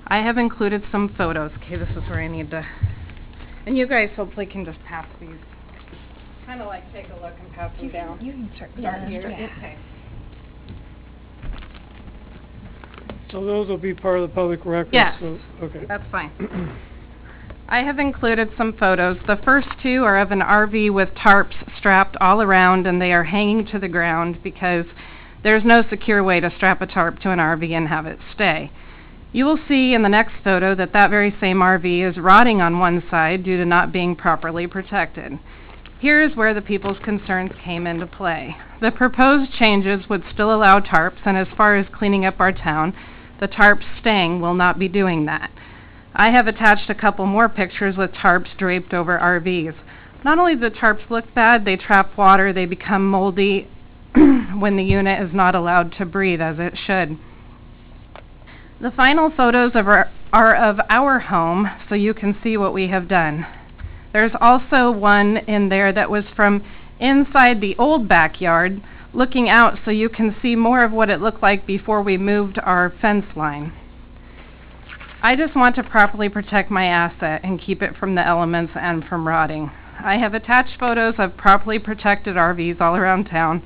I have included some photos. Okay, this is where I need to, and you guys hopefully can just pass these. Kind of like take a look and pass them down. You can start Here? Okay. So those will be part of the public record? Yes. So, okay. That's fine. I have included some photos. The first two are of an RV with tarps strapped all around, and they are hanging to the ground because there's no secure way to strap a tarp to an RV and have it stay. You will see in the next photo that that very same RV is rotting on one side due to not being properly protected. Here is where the people's concerns came into play. The proposed changes would still allow tarps, and as far as cleaning up our town, the tarps staying will not be doing that. I have attached a couple more pictures with tarps draped over RVs. Not only do the tarps look bad, they trap water, they become moldy when the unit is not allowed to breathe as it should. The final photos are of our home, so you can see what we have done. There's also one in there that was from inside the old backyard, looking out so you can see more of what it looked like before we moved our fence line. I just want to properly protect my asset and keep it from the elements and from rotting. I have attached photos of properly protected RVs all around town.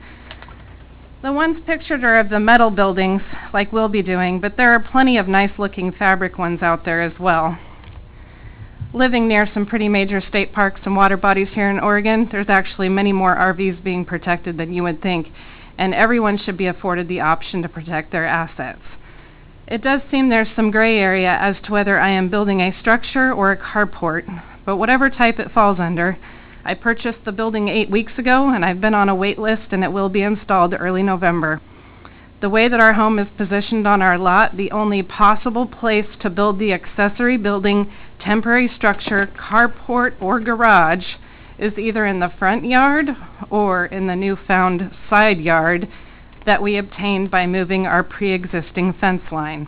The ones pictured are of the metal buildings, like we'll be doing, but there are plenty of nice-looking fabric ones out there as well. Living near some pretty major state parks and water bodies here in Oregon, there's actually many more RVs being protected than you would think, and everyone should be afforded the option to protect their assets. It does seem there's some gray area as to whether I am building a structure or a carport, but whatever type it falls under, I purchased the building 8 weeks ago, and I've been on a wait list, and it will be installed early November. The way that our home is positioned on our lot, the only possible place to build the accessory building, temporary structure, carport, or garage is either in the front yard or in the newfound side yard that we obtained by moving our pre-existing fence line.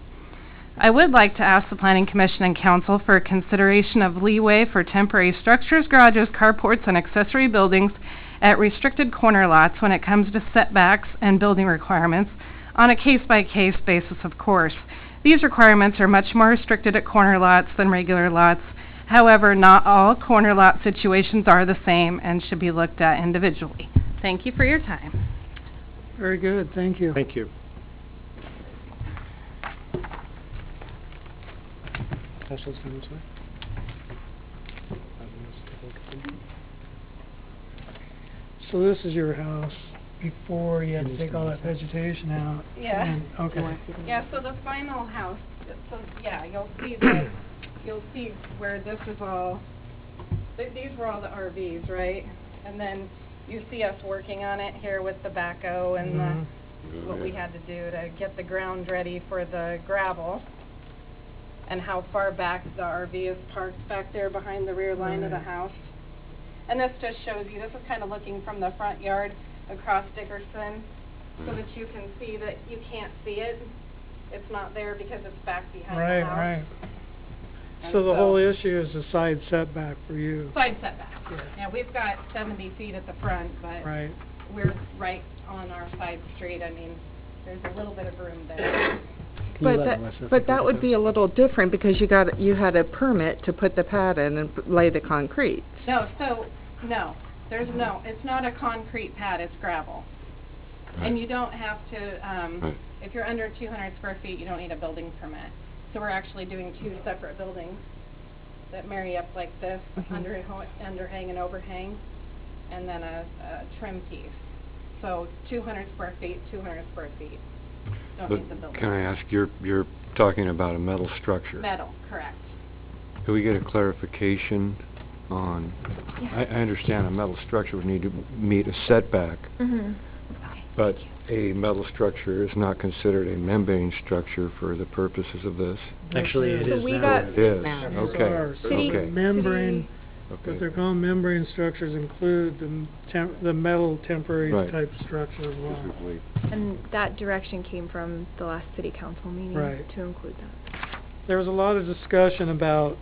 I would like to ask the Planning Commission and Council for consideration of leeway for temporary structures, garages, carports, and accessory buildings at restricted corner lots when it comes to setbacks and building requirements, on a case-by-case basis, of course. These requirements are much more restricted at corner lots than regular lots. However, not all corner lot situations are the same and should be looked at individually. Thank you for your time. Very good, thank you. Thank you. Pass those down this way. So this is your house before you had to take all that vegetation out? Yeah. And, okay. Yeah, so the final house, so yeah, you'll see that, you'll see where this is all, these were all the RVs, right? And then you see us working on it here with the backhoe and what we had to do to get the ground ready for the gravel, and how far back the RV is parked back there behind the rear line of the house. And this just shows you, this is kind of looking from the front yard across Dickerson, so that you can see that you can't see it. It's not there because it's back behind the house. Right. And So the whole issue is the side setback for you? Side setback. Yeah. Yeah, we've got 70 feet at the front, but Right. we're right on our side street. I mean, there's a little bit of room there. But that would be a little different because you had a permit to put the pad in and lay the concrete. No, it's not a concrete pad, it's gravel. Right. And you don't have to, Right. if you're under 200 square feet, you don't need a building permit. So we're actually doing two separate buildings that marry up like this, underhang and overhang, and then a trim piece. So 200 square feet, 200 square feet. Don't need the But building. can I ask, you're talking about a metal structure? Metal, correct. Can we get a clarification on, I understand a metal structure would need to meet a setback, but a metal structure is not considered a membrane structure for the purposes of this? Actually, it So is we now. got- It is, Now. okay, City- okay, Membrane, what okay. they're called membrane structures include the metal temporary Right. type structure as well. And that direction came from the last city council meeting Right. to include that. There was a lot of discussion about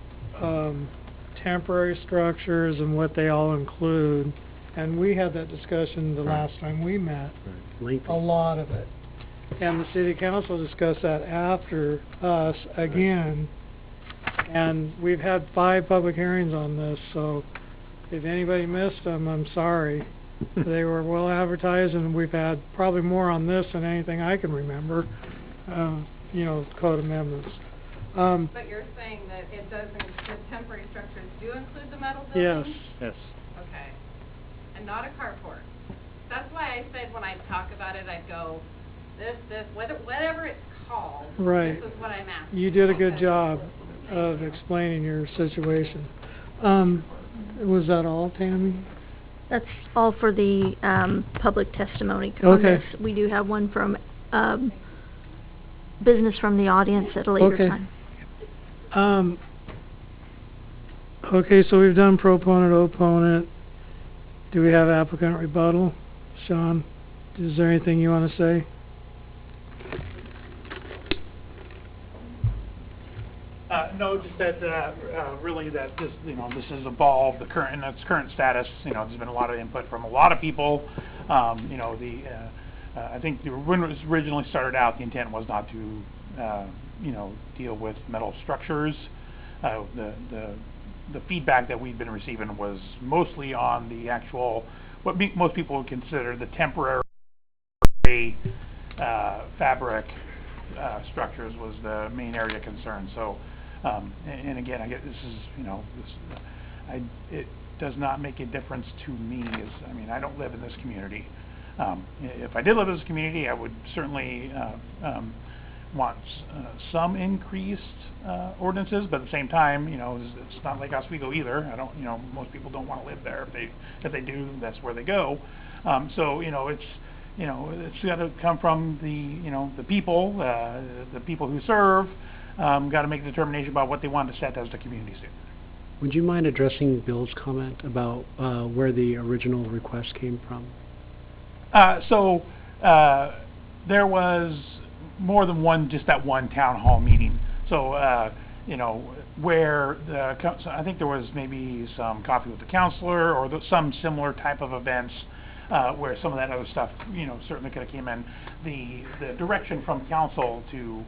temporary structures and what they all include, and we had that discussion the last time we met. Lengthy. A lot of it. and the city council discussed that after us again. And we've had 5 public hearings on this, so if anybody missed them, I'm sorry. They were well advertised, and we've had probably more on this than anything I can remember, you know, code amendments. But you're saying that it doesn't, the temporary structures do include the metal buildings? Yes. Yes. Okay. And not a carport. That's why I said when I talk about it, I'd go, whatever it's called, Right. this is what I'm asking. You did a good job of explaining your situation. Was that all, Tammy? That's all for the, public testimony on Okay. this. We do have one from, business from the audience at a later Okay. time. Okay, so we've done proponent, opponent. Do we have applicant rebuttal? Sean, is there anything you want to say? No, just that, really that this, you know, this has evolved, in its current status, you know, there's been a lot of input from a lot of people. You know, I think when it was originally started out, the intent was not to, you know, deal with metal structures. The feedback that we've been receiving was mostly on the actual, what most people would consider the temporary fabric structures was the main area of concern. So, and again, I get this is, you know, it does not make a difference to me. I mean, I don't live in this community. If I did live in this community, I would certainly want some increased ordinances, but at the same time, you know, it's not like Oswego either. I don't, you know, most people don't want to live there. If they do, that's where they go. So, you know, it's got to come from the, you know, the people who serve. Got to make a determination about what they want to set as the community standard. Would you mind addressing Bill's comment about where the original request came from? So there was more than just that one town hall meeting. So, you know, where so I think there was maybe some coffee with the counselor or some similar type of events where some of that other stuff, you know, certainly could have came in. The direction from council to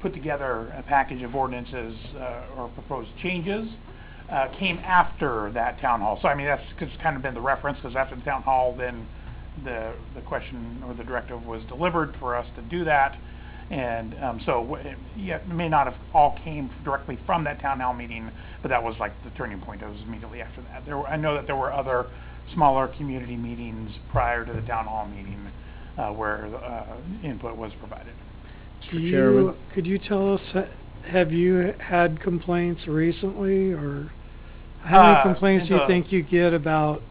put together a package of ordinances or proposed changes came after that town hall. So I mean, that's kind of been the reference, because after the town hall, then the question or the directive was delivered for us to do that. And so yeah, it may not have all came directly from that town hall meeting, but that was like the turning point. It was immediately after that. I know that there were other smaller community meetings prior to the town hall meeting where input was provided. Could you tell us, have you had complaints recently, or how many complaints do you think you get about,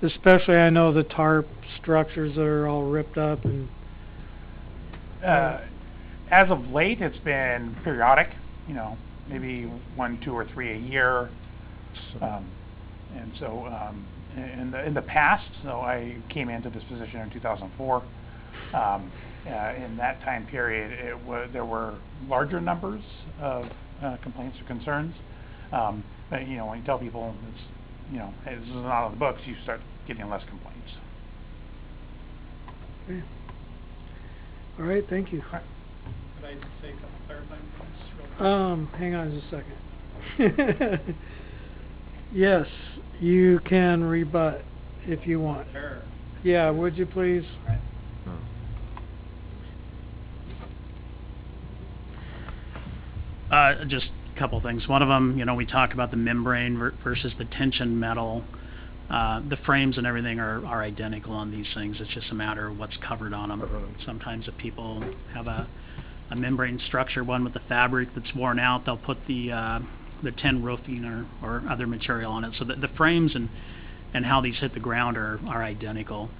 especially I know the tarp structures that are all ripped up and... as of late, it's been periodic, you know, maybe 1, 2, or 3 a year. And so in the past, so I came into this position in 2004. In that time period, there were larger numbers of complaints or concerns. But you know, when you tell people it's, you know, hey, this is not on the books, you start getting less complaints. Okay. All right, thank you. Could I say a couple clarifying points? Hang on just a second. Yes, you can rebut if you want. Sure. Yeah, would you please? Right. Just a couple things. One of them, you know, we talk about the membrane versus the tension metal. The frames and everything are identical on these things. It's just a matter of what's covered on them. Sometimes if people have a membrane structure, one with the fabric that's worn out, they'll put the tin roofing or other material on it. So the frames and how these hit the ground are identical.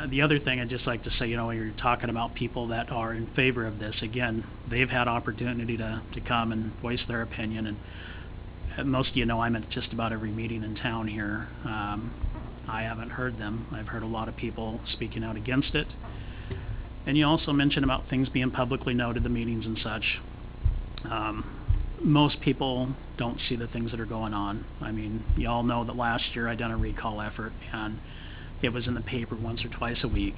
The other thing I'd just like to say, you know, when you're talking about people that are in favor of this, again, they've had opportunity to come and voice their opinion, and most of you know I'm at just about every meeting in town here. I haven't heard them. I've heard a lot of people speaking out against it. And you also mentioned about things being publicly noted, the meetings and such. Most people don't see the things that are going on. I mean, you all know that last year I done a recall effort, and it was in the paper once or twice a week.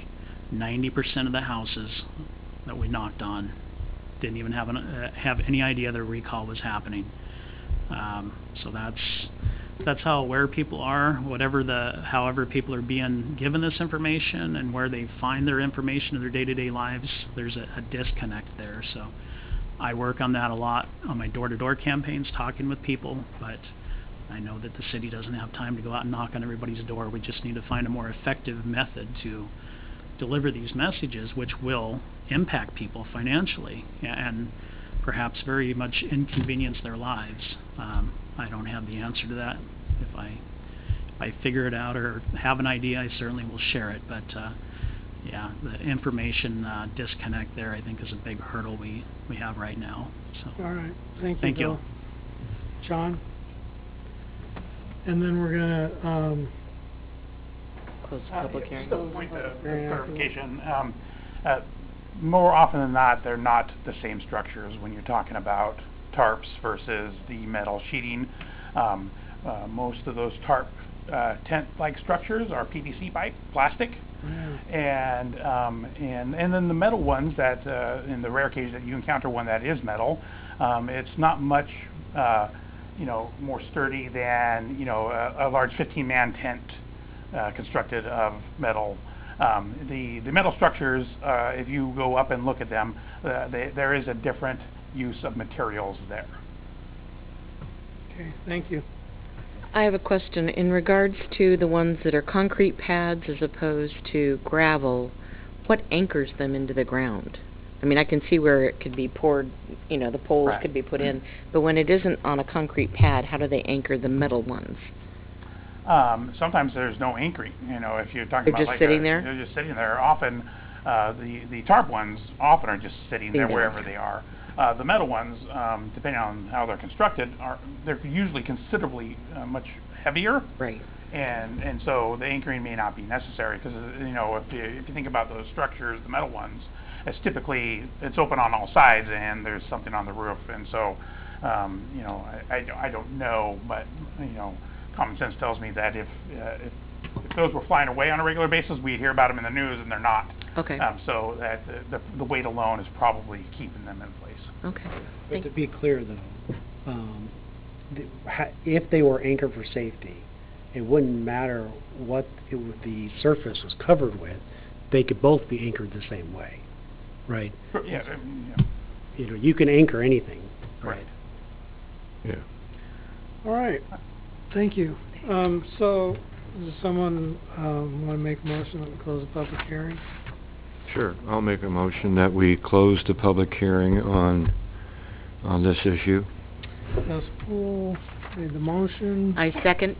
90% of the houses that we knocked on didn't even have any idea the recall was happening. So that's how aware people are. However people are being given this information and where they find their information in their day-to-day lives, there's a disconnect there. So I work on that a lot on my door-to-door campaigns, talking with people, but I know that the city doesn't have time to go out and knock on everybody's door. We just need to find a more effective method to deliver these messages, which will impact people financially and perhaps very much inconvenience their lives. I don't have the answer to that. If I figure it out or have an idea, I certainly will share it. But yeah, the information disconnect there, I think, is a big hurdle we have right now. So. All right. Thank you, Thank Bill. you. John? And then we're gonna, Close the public hearing. Just a point of clarification. More often than not, they're not the same structures when you're talking about tarps versus the metal sheeting. Most of those tarp tent-like structures are PVC pipe, plastic, and then the metal ones that, in the rare case that you encounter one that is metal, it's not much, more sturdy than a large 15-man tent constructed of metal. The metal structures, if you go up and look at them, there is a different use of materials there. okay, thank you. I have a question. In regards to the ones that are concrete pads as opposed to gravel, what anchors them into the ground? I mean, I can see where it could be poured, the poles Right. could be put in, but when it isn't on a concrete pad, how do they anchor the metal ones? Sometimes there's no anchoring. If you're talking They're about just like sitting there? they're just sitting there. Often, the tarp ones often are just sitting there wherever they are. The metal ones, depending on how they're constructed, they're usually considerably much heavier. Right. And so the anchoring may not be necessary because if you think about those structures, the metal ones, it's open on all sides and there's something on the roof, and so I don't know, but common sense tells me that if those were flying away on a regular basis, we'd hear about them in the news, and they're not. Okay. So that the weight alone is probably keeping them in place. Okay. But to be clear, though, if they were anchored for safety, it wouldn't matter what the surface was covered with. They could both be anchored the same way, right? Yeah. You can anchor anything, right? Yeah. All right, thank you. So, does someone want to make a motion to close the public hearing? Sure. I'll make a motion that we close the public hearing on this issue. Les Poole made the motion. I second.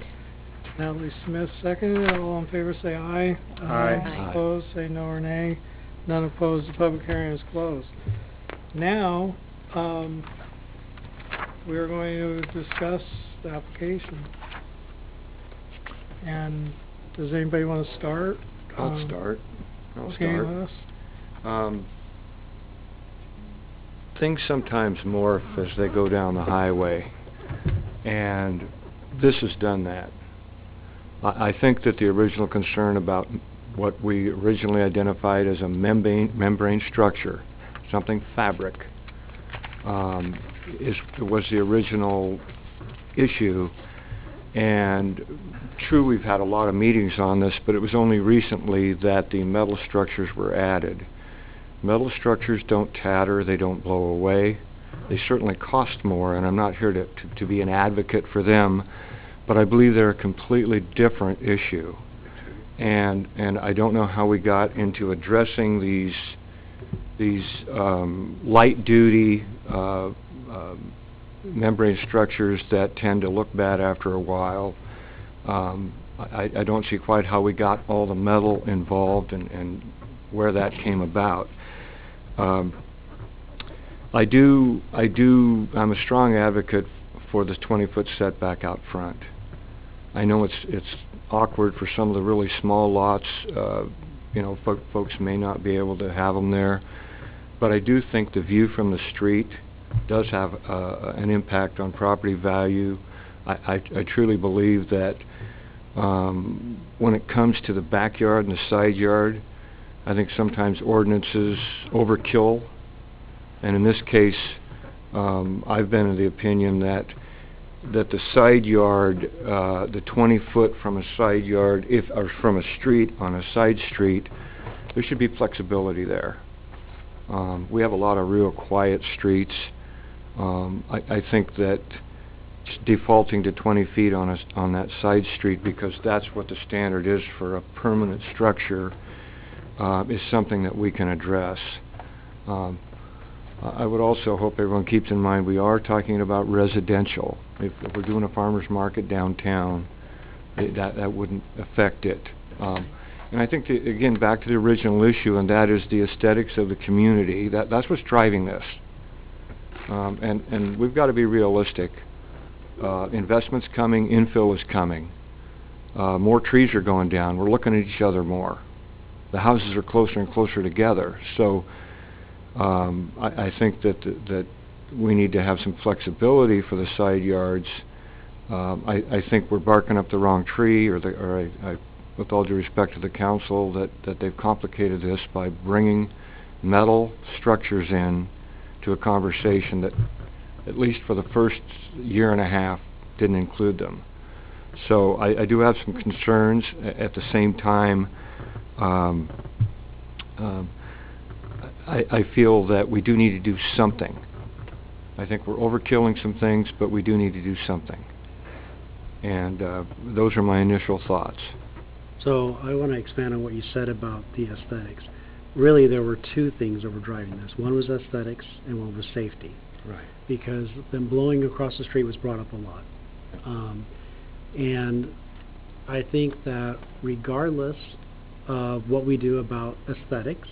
Natalie Smith seconded it. All in favor say aye. Aye. Opposed say no or nay. None opposed. The public hearing is closed. Now, we are going to discuss the application. And does anybody want to start? I'll start. Okay, Les. Things sometimes morph as they go down the highway, and this has done that. I think that the original concern about what we originally identified as a membrane structure, something fabric, was the original issue. And true, we've had a lot of meetings on this, but it was only recently that the metal structures were added. Metal structures don't tatter, they don't blow away. They certainly cost more, and I'm not here to be an advocate for them, but I believe they're a completely different issue. And I don't know how we got into addressing these light-duty membrane structures that tend to look bad after a while. I don't see quite how we got all the metal involved and where that came about. I'm a strong advocate for the 20-foot setback out front. I know it's awkward for some of the really small lots. Folks may not be able to have them there, but I do think the view from the street does have an impact on property value. I truly believe that when it comes to the backyard and the side yard, I think sometimes ordinances overkill, and in this case, I've been of the opinion that the side yard, the 20 foot from a side yard, or from a street on a side street, there should be flexibility there. We have a lot of real quiet streets. I think that just defaulting to 20 feet on that side street, because that's what the standard is for a permanent structure, is something that we can address. I would also hope everyone keeps in mind we are talking about residential. If we're doing a farmer's market downtown, that wouldn't affect it. And I think, again, back to the original issue, and that is the aesthetics of the community. That's what's driving this. And we've got to be realistic. Investment's coming, infill is coming. More trees are going down. We're looking at each other more. The houses are closer and closer together. So I think that we need to have some flexibility for the side yards. I think we're barking up the wrong tree, with all due respect to the council, that they've complicated this by bringing metal structures in to a conversation that, at least for the first year and a half, didn't include them. So I do have some concerns. At the same time, I feel that we do need to do something. I think we're overkilling some things, but we do need to do something. And those are my initial thoughts. So I want to expand on what you said about the aesthetics. Really, there were two things that were driving this. One was aesthetics, and one was safety. Right. Because them blowing across the street was brought up a lot. And I think that regardless of what we do about aesthetics,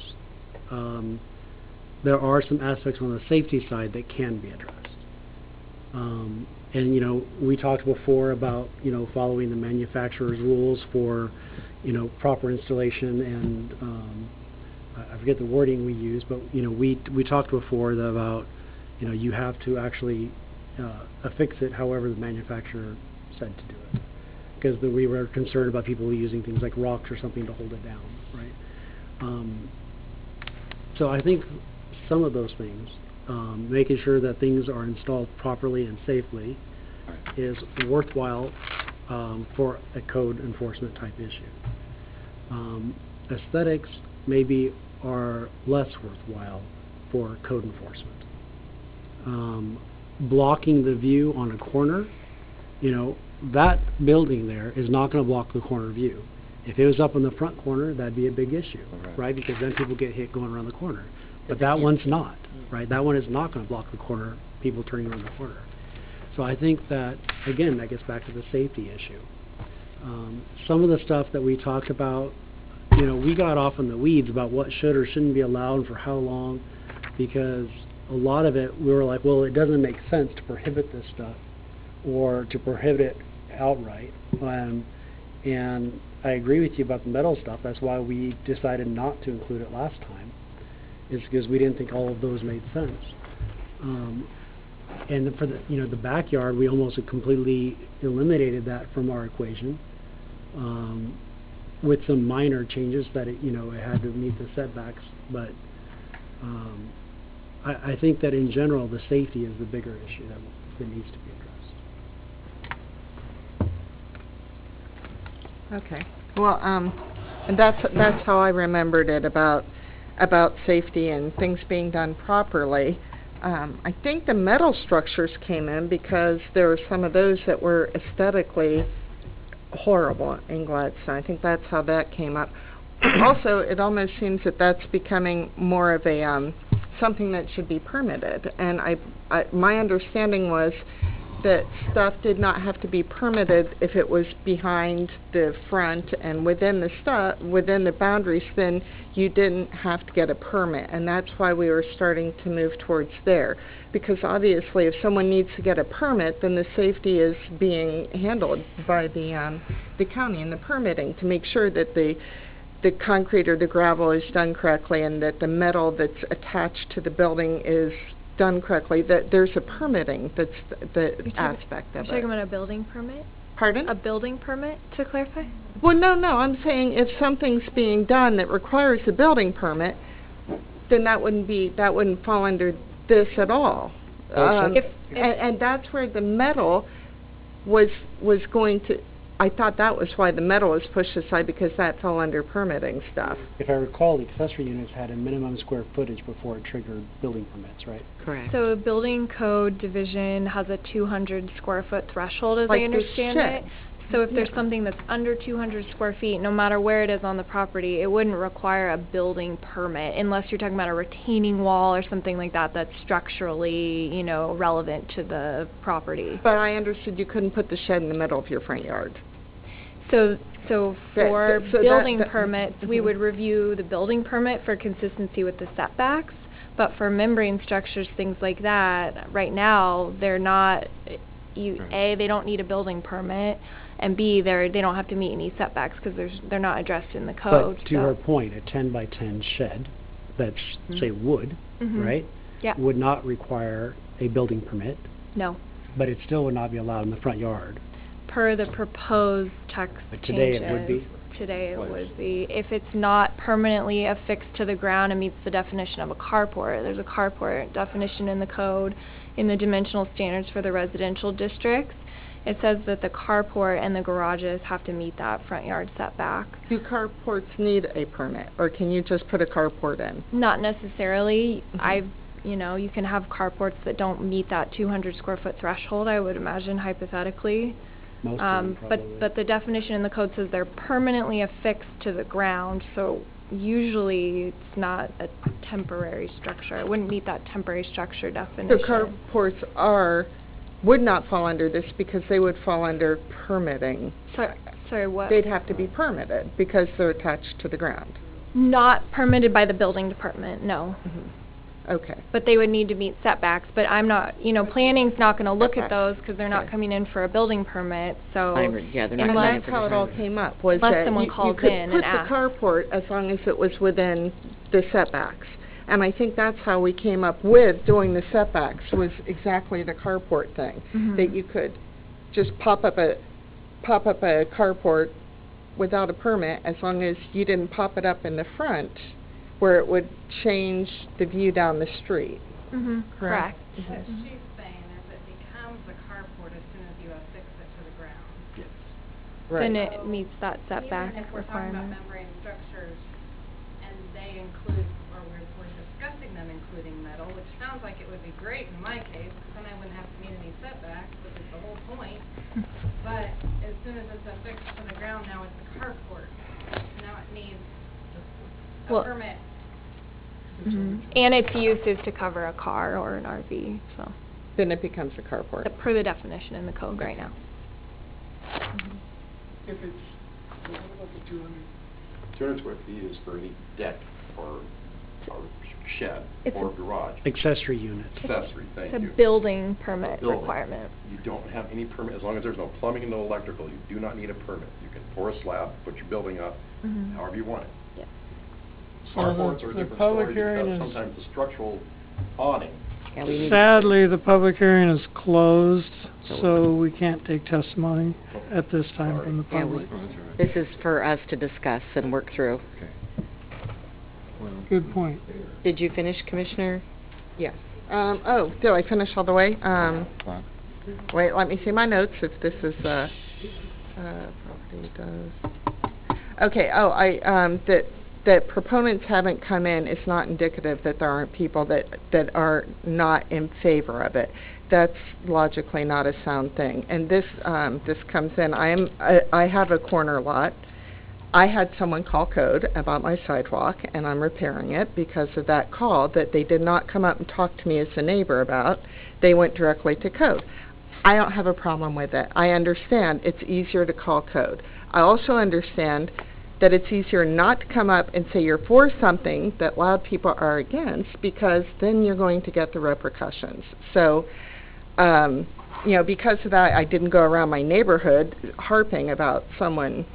there are some aspects on the safety side that can be addressed. And, you know, we talked before about, you know, following the manufacturer's rules for, you know, proper installation, and I forget the wording we use, but, you know, we talked before about, you know, you have to actually affix it however the manufacturer said to do it. Because we were concerned about people using things like rocks or something to hold it down, right? So I think some of those things, making sure that things are installed properly and safely, is worthwhile for a code enforcement type issue. Aesthetics maybe are less worthwhile for code enforcement. Blocking the view on a corner, you know, that building there is not going to block the corner view. If it was up in the front corner, that'd be a big issue, right? Because then people get hit going around the corner. But that one's not, right? That one is not going to block the corner, people turning around the corner. So I think that, again, that gets back to the safety issue. Some of the stuff that we talked about, you know, we got off in the weeds about what should or shouldn't be allowed and for how long, because a lot of it, we were like, well, it doesn't make sense to prohibit this stuff or to prohibit it outright. And I agree with you about the metal stuff. That's why we decided not to include it last time, is because we didn't think all of those made sense. And for the, you know, the backyard, we almost completely eliminated that from our equation, with some minor changes that it, you know, it had to meet the setbacks. But I think that in general, the safety is the bigger issue that needs to be addressed. Okay. Well, and that's how I remembered it about safety and things being done properly. I think the metal structures came in because there were some of those that were aesthetically horrible in Gladstone. I think that's how that came up. Also, it almost seems that that's becoming more of a something that should be permitted. And my understanding was that stuff did not have to be permitted if it was behind the front and within the boundaries, then you didn't have to get a permit. And that's why we were starting to move towards there. Because obviously if someone needs to get a permit, then the safety is being handled by the county and the permitting to make sure that the concrete or the gravel is done correctly and that the metal that's attached to the building is done correctly, that there's a permitting that's the aspect of it. You're talking about a building permit? Pardon? A building permit, to clarify? Well, no, I'm saying if something's being done that requires a building permit, then that wouldn't fall under this at all. And that's where the metal was going to, I thought that was why the metal was pushed aside, because that's all under permitting stuff. If I recall, the accessory units had a minimum square footage before it triggered building permits, right? Correct. So building code division has a 200 square foot threshold, as Like I the understand it. shed. So if there's something that's under 200 square feet, no matter where it is on the property, it wouldn't require a building permit unless you're talking about a retaining wall or something like that that's structurally, relevant to the property. But I understood you couldn't put the shed in the middle of your front yard. So for building that- permits, we would review the building permit for consistency with the setbacks. But for membrane structures, things like that, right now, they're not, A, they don't need a building permit, and B, they don't have to meet any setbacks because they're not addressed in the code. But to her point, a 10 by 10 shed that's, say, wood, right? Yeah. Would not require a building permit, No. but it still would not be allowed in the front yard. Per the proposed text But today changes. it would be? Today it would be. If it's not permanently affixed to the ground and meets the definition of a carport, there's a carport definition in the code, in the dimensional standards for the residential districts. It says that the carport and the garages have to meet that front yard setback. Do carports need a permit, or can you just put a carport in? Not necessarily. You can have carports that don't meet that 200 square foot threshold, I would imagine, hypothetically. Most of them probably. But the definition in the code says they're permanently affixed to the ground, so usually it's not a temporary structure. It wouldn't meet that temporary structure definition. So carports would not fall under this because they would fall under permitting. Sorry, what? They'd have to be permitted because they're attached to the ground. Not permitted by the building department, no. Okay. But they would need to meet setbacks, but I'm not, planning's not gonna look at those because they're not coming in for a building permit, so. They're not And coming in that's for how it all design. came up, was Unless that someone you calls could in put and the asks. carport as long as it was within the setbacks. And I think that's how we came up with doing the setbacks, was exactly the carport thing. That you could just pop up a carport without a permit, as long as you didn't pop it up in the front where it would change the view down the street. Correct. What she's saying is it becomes a carport as soon as you affix it to the ground. Right. Then it meets that setback Even if we're talking about requirement. membrane structures, and they include, or we're discussing them including metal, which sounds like it would be great in my case, because then I wouldn't have to meet any setbacks, which is the whole point. But as soon as it's affixed to the ground, now it's a carport. Now it needs a permit. And its use is to cover a car or an RV, so. Then it becomes a carport. Per the definition in the code right now. If it's, what about the 200 square feet is for any deck or shed or garage. Accessory units. Accessory, thank you. It's a building permit Building. requirement. You don't have any permit, as long as there's no plumbing and no electrical, you do not need a permit. You can pour a slab, put your building up, however you want it. Yeah. Carports are a the different public story hearing because is- sometimes the structural awning. Sadly, the public hearing is closed, so we can't take testimony at this time from the Yeah, public. This is for us to discuss and work through. Good point. Did you finish, Commissioner? Yes. Did I finish all the way? Wait, let me see my notes, if this is, property does. Okay, that proponents haven't come in is not indicative that there aren't people that are not in favor of it. That's logically not a sound thing. And this comes in, I have a corner lot. I had someone call code about my sidewalk, and I'm repairing it because of that call that they did not come up and talk to me as a neighbor about. They went directly to code. I don't have a problem with it. I understand it's easier to call code. I also understand that it's easier not to come up and say you're for something that loud people are against, because then you're going to get the repercussions. So, because of that, I didn't go around my neighborhood harping about someone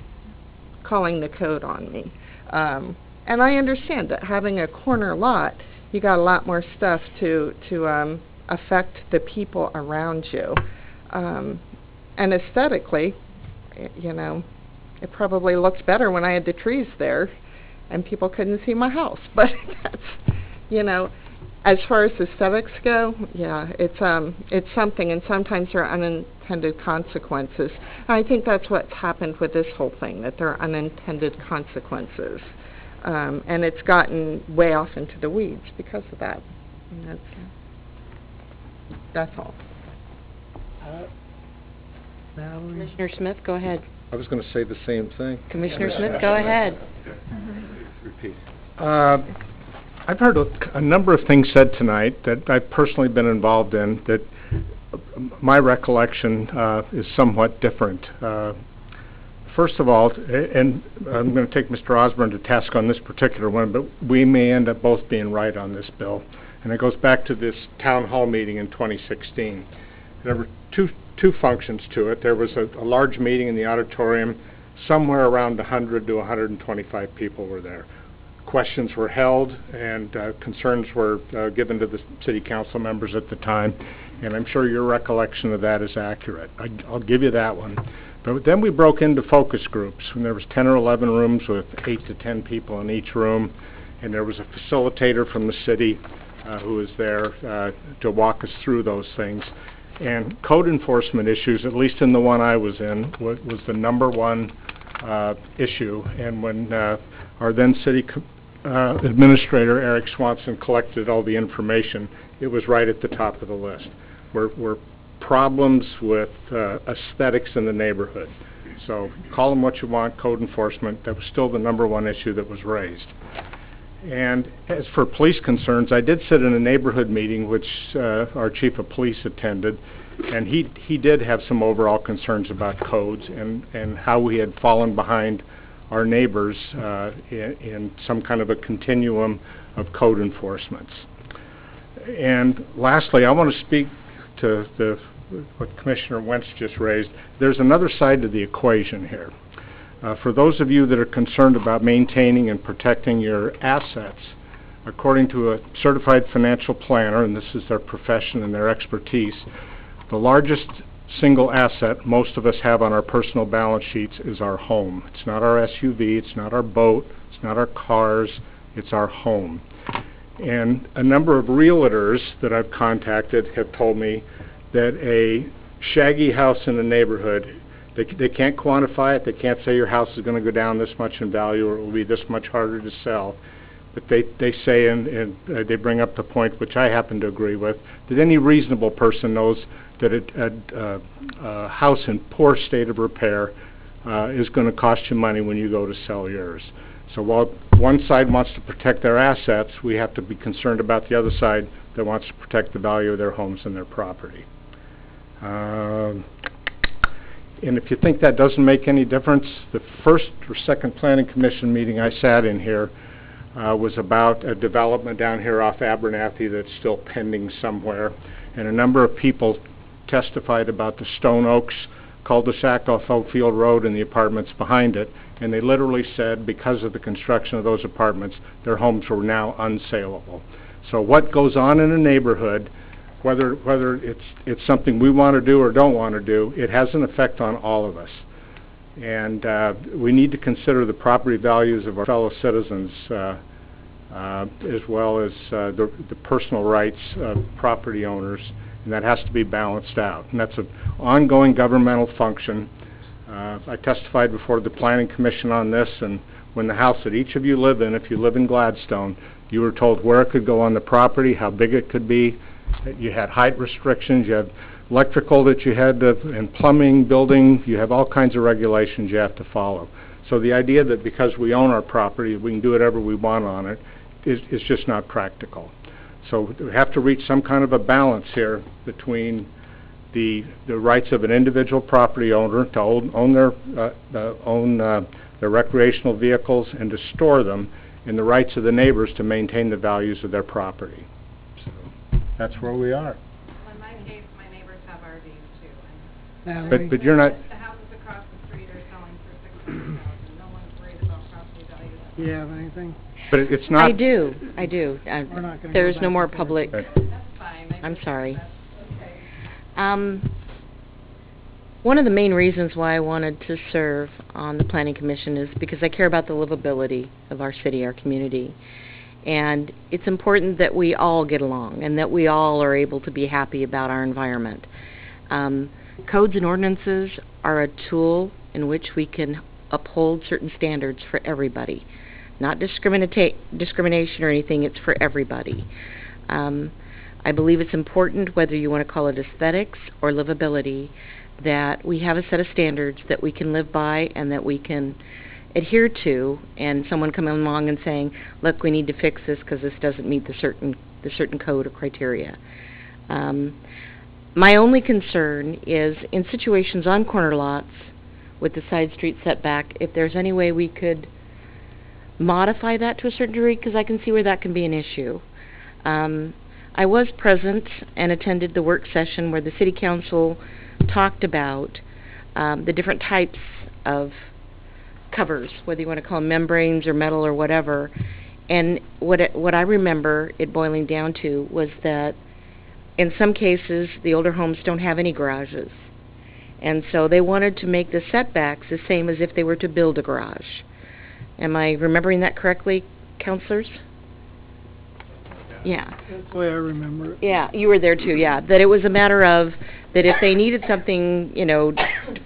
calling the code on me. And I understand that having a corner lot, you got a lot more stuff to affect the people around you. And aesthetically, you know, it probably looked better when I had the trees there and people couldn't see my house. But that's, you know, as far as aesthetics go, yeah, it's something, and sometimes there are unintended consequences. And I think that's what's happened with this whole thing, that there are unintended consequences. And it's gotten way off into the weeds because of that. And that's all. Commissioner Smith, go ahead. I was going to say the same thing. Commissioner Smith, go ahead. Repeat. I've heard a number of things said tonight that I've personally been involved in that my recollection is somewhat different. First of all, and I'm going to take Mr. Osborne to task on this particular one, but we may end up both being right on this bill. And it goes back to this town hall meeting in 2016. There were two functions to it. There was a large meeting in the auditorium. Somewhere around 100 to 125 people were there. Questions were held and concerns were given to the city council members at the time. And I'm sure your recollection of that is accurate. I'll give you that one. But then we broke into focus groups, and there was 10 or 11 rooms with 8 to 10 people in each room, and there was a facilitator from the city who was there to walk us through those things. And code enforcement issues, at least in the one I was in, was the number one issue. And when our then city administrator, Eric Swanson, collected all the information, it was right at the top of the list. We're problems with aesthetics in the neighborhood. So call them what you want, code enforcement. That was still the number one issue that was raised. And as for police concerns, I did sit in a neighborhood meeting which our chief of police attended, and he did have some overall concerns about codes and how we had fallen behind our neighbors in some kind of a continuum of code enforcements. And lastly, I want to speak to what Commissioner Wentz just raised. There's another side to the equation here. For those of you that are concerned about maintaining and protecting your assets, according to a certified financial planner, and this is their profession and their expertise, the largest single asset most of us have on our personal balance sheets is our home. It's not our SUV, it's not our boat, it's not our cars, it's our home. And a number of realtors that I've contacted have told me that a shaggy house in a neighborhood, they can't quantify it, they can't say your house is going to go down this much in value or it will be this much harder to sell. But they say, and they bring up the point, which I happen to agree with, that any reasonable person knows that a house in poor state of repair is going to cost you money when you go to sell yours. So while one side wants to protect their assets, we have to be concerned about the other side that wants to protect the value of their homes and their property. And if you think that doesn't make any difference, the first or second Planning Commission meeting I sat in here was about a development down here off Abernathy that's still pending somewhere. And a number of people testified about the Stone Oaks cul-de-sac off Oakfield Road and the apartments behind it. And they literally said because of the construction of those apartments, their homes were now unsaleable. So what goes on in a neighborhood, whether it's something we want to do or don't want to do, it has an effect on all of us. And we need to consider the property values of our fellow citizens as well as the personal rights of property owners, and that has to be balanced out. And that's an ongoing governmental function. I testified before the Planning Commission on this, and when the house that each of you live in, if you live in Gladstone, you were told where it could go on the property, how big it could be. You had height restrictions, you had electrical that you had to, and plumbing, building, you have all kinds of regulations you have to follow. So the idea that because we own our property, we can do whatever we want on it is just not practical. So we have to reach some kind of a balance here between the rights of an individual property owner to own their recreational vehicles and to store them, and the rights of the neighbors to maintain the values of their property. So that's where we are. Well, in my case, my neighbors have RVs too. And But you're not. The houses across the street are selling for $600,000. No one's worried about property values. Do you have anything? But it's not. I do. We're not gonna There's go no back more and forth. public. That's fine. I'm sorry. That's okay. One of the main reasons why I wanted to serve on the Planning Commission is because I care about the livability of our city, our community. And it's important that we all get along and that we all are able to be happy about our environment. Codes and ordinances are a tool in which we can uphold certain standards for everybody. Not discrimination or anything, it's for everybody. I believe it's important, whether you want to call it aesthetics or livability, that we have a set of standards that we can live by and that we can adhere to, and someone coming along and saying, look, we need to fix this because this doesn't meet the certain code or criteria. My only concern is in situations on corner lots with the side street setback, if there's any way we could modify that to a certain degree, because I can see where that can be an issue. I was present and attended the work session where the City Council talked about the different types of covers, whether you want to call them membranes or metal or whatever. And what I remember it boiling down to was that in some cases the older homes don't have any garages. And so they wanted to make the setbacks the same as if they were to build a garage. Am I remembering that correctly, councilors? Yeah. That's the way I remember it. Yeah, you were there too, yeah. That it was a matter of that if they needed something, you know,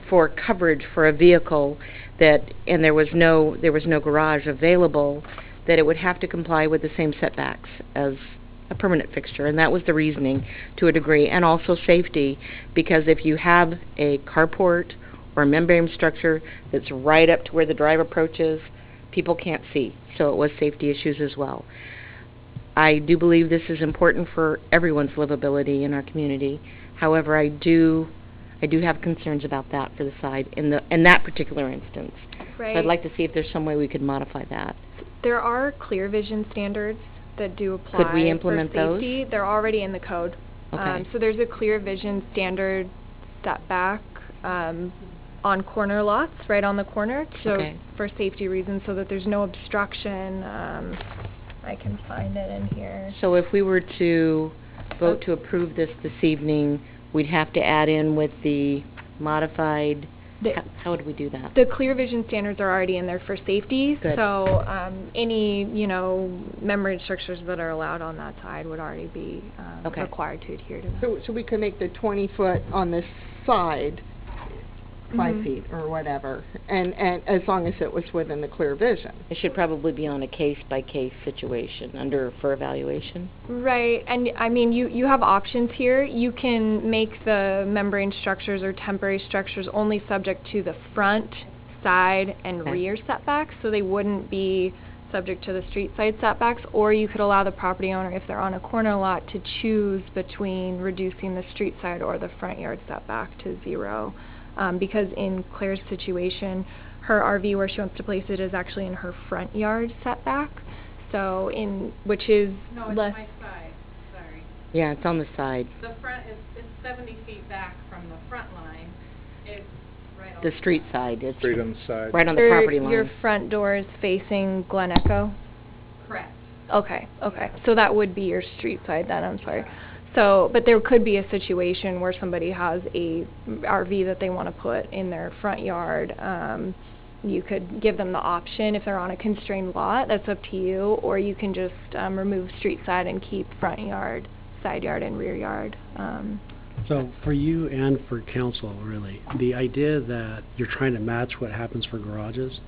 for coverage for a vehicle, that and there was no garage available, that it would have to comply with the same setbacks as a permanent fixture, and that was the reasoning to a degree, and also safety, because if you have a carport or a membrane structure that's right up to where the drive approaches, people can't see, so it was safety issues as well. I do believe this is important for everyone's livability in our community. However, I do have concerns about that for the side in that particular instance. Right. So I'd like to see if there's some way we could modify that. There are clear vision standards that do apply. Could we implement for safety. those? They're already in the code. Okay. So there's a clear vision standard setback on corner lots, right on the corner, so Okay. for safety reasons, so that there's no obstruction. I can find it in here. So if we were to vote to approve this evening, we'd have to add in with the modified, how would we do that? The clear vision standards are already in there for safety, Good. so any, membrane structures that are allowed on that side would already be Okay. required to adhere to that. So we could make the 20-foot on this side 5 Mhm. feet or whatever, and as long as it was within the clear vision. It should probably be on a case-by-case situation for evaluation. Right, and I mean, you have options here. You can make the membrane structures or temporary structures only subject to the front, side, and Okay. rear setbacks, so they wouldn't be subject to the street side setbacks, or you could allow the property owner, if they're on a corner lot, to choose between reducing the street side or the front yard setback to 0. Because in Claire's situation, her RV where she wants to place it is actually in her front yard setback, so which is No, it's less. my side, sorry. Yeah, it's on the side. The front is 70 feet back from the front line. It's right on The street side. It's Straight on the side. right on the Or property line. Your front door is facing Glen Echo? Correct. Okay, so that would be your street side then, I'm sorry. So, but there could be a situation where somebody has a RV that they want to put in their front yard. You could give them the option if they're on a constrained lot, that's up to you, or you can just remove street side and keep front yard, side yard, and rear yard. So for you and for council, really, the idea that you're trying to match what happens for garages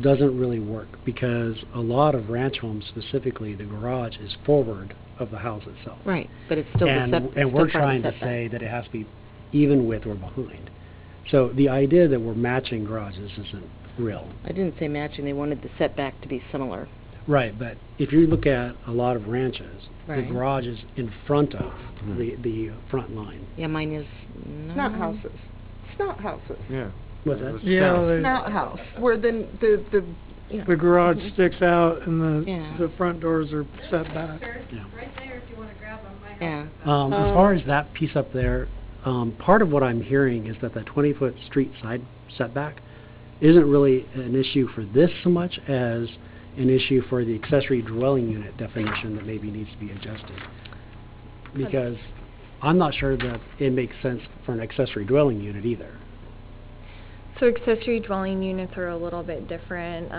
doesn't really work, because a lot of ranch homes, specifically, the garage is forward of the house itself. Right, but it's still And the and we're trying to say that it has to be even with or behind. So the idea that we're matching garages isn't real. I didn't say matching, they wanted the setback to be similar. Right, but if you look at a lot of ranches, the Right. garage is in front of the front line. Yeah, mine is Not houses. It's not houses. Yeah. What's that? Yeah, Not house. Where the the garage sticks out and Yeah. the front doors are set back. Yeah. Right there if you want to grab them. My Yeah. house is As far as that piece up there, part of what I'm hearing is that the 20-foot street side setback isn't really an issue for this so much as an issue for the accessory dwelling unit definition that maybe needs to be adjusted. Because I'm not sure that it makes sense for an accessory dwelling unit either. So accessory dwelling units are a little bit different.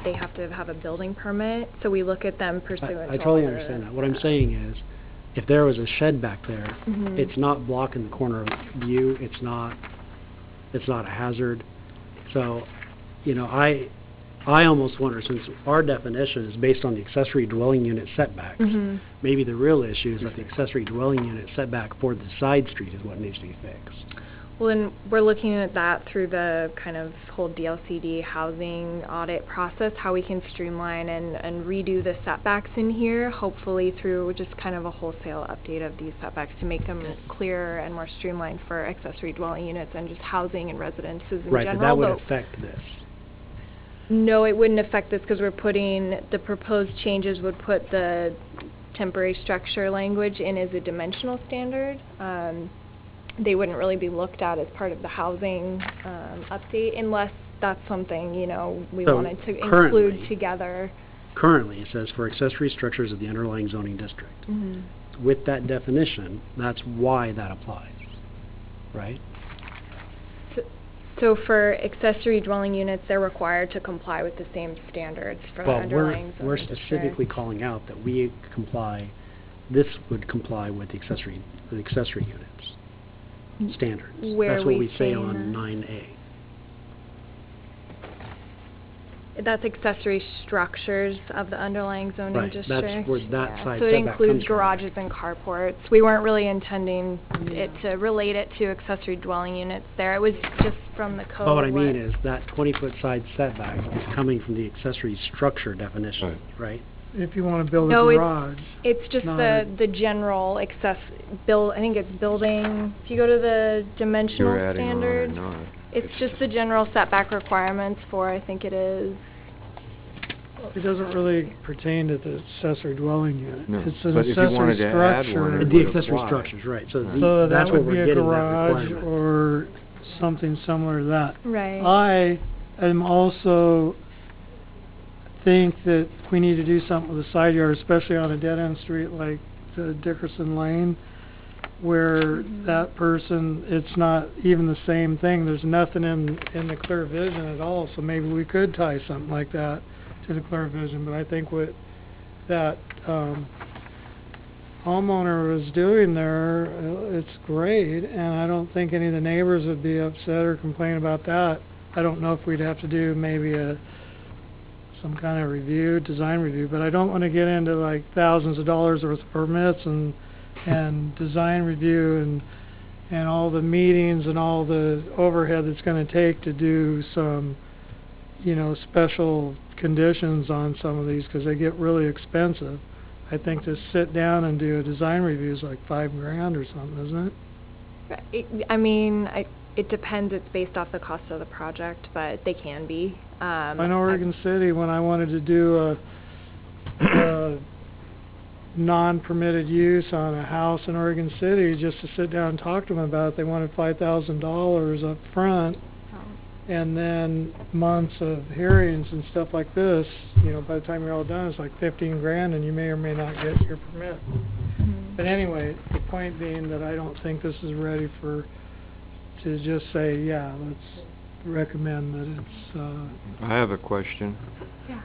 They have to have a building permit, so we look at them pursuant I to totally all the, understand that. What I'm saying is, if there was a shed back there, Mhm. it's not blocking the corner of view, it's not a hazard. So, you know, I almost wonder, since our definition is based on the accessory dwelling unit setbacks, Mhm. maybe the real issue is that the accessory dwelling unit setback for the side street is what needs to be fixed. Well, and we're looking at that through the kind of whole DLCD housing audit process, how we can streamline and redo the setbacks in here, hopefully through just kind of a wholesale update of these setbacks to make them clearer and more streamlined for accessory dwelling units and just housing and residences in Right, general. but that would affect this. No, it wouldn't affect this because we're putting, the proposed changes would put the temporary structure language in as a dimensional standard. They wouldn't really be looked at as part of the housing update unless that's something, you know, we So wanted to currently- include together. Currently, it says for accessory structures of the underlying zoning district. Mhm. With that definition, that's why that applies, right? So for accessory dwelling units, they're required to comply with the same standards for the Well, underlying zoning we're district. specifically calling out that we comply, this would comply with the accessory units standards. Where That's what we we say saying on that? 9A. That's accessory structures of the underlying zoning Right, district. that's where that Yeah, side so it setback includes comes from. garages and carports. We weren't really intending it to relate it to accessory dwelling units there. It was just from the code. But what I mean is that 20-foot side setback is coming from the accessory structure definition, right? If you wanna build a No, garage. it's just not the general I think it's building, if you go to the dimensional You're adding on or standards, not. it's just the general setback requirements for, I think it is. It doesn't really pertain to the accessory dwelling unit. No, It's an but if you accessory wanted to add structure. one, it The would accessory apply. structures, right, so Right. the- So that's that what would we're be a getting, that garage requirement. or something similar to that. Right. I am also think that we need to do something with the side yard, especially on a dead-end street like Dickerson Lane, where that person, it's not even the same thing. There's nothing in the clear vision at all, so maybe we could tie something like that to the clear vision. But I think what that homeowner was doing there, it's great, and I don't think any of the neighbors would be upset or complain about that. I don't know if we'd have to do maybe some kind of review, design review, but I don't want to get into like thousands of dollars worth of permits and design review and all the meetings and all the overhead that's going to take to do some, you know, special conditions on some of these, because they get really expensive. I think to sit down and do a design review is like $5,000 or something, isn't it? It depends. It's based off the cost of the project, but they can be. In Oregon City, when I wanted to do a non-permitted use on a house in Oregon City, just to sit down and talk to them about it, they wanted $5,000 up front, and then months of hearings and stuff like this. You know, by the time you're all done, it's like $15,000, and you may or may not get your permit. But anyway, the point being that I don't think this is ready to just say, yeah, let's recommend that it's, I have a question. Yeah.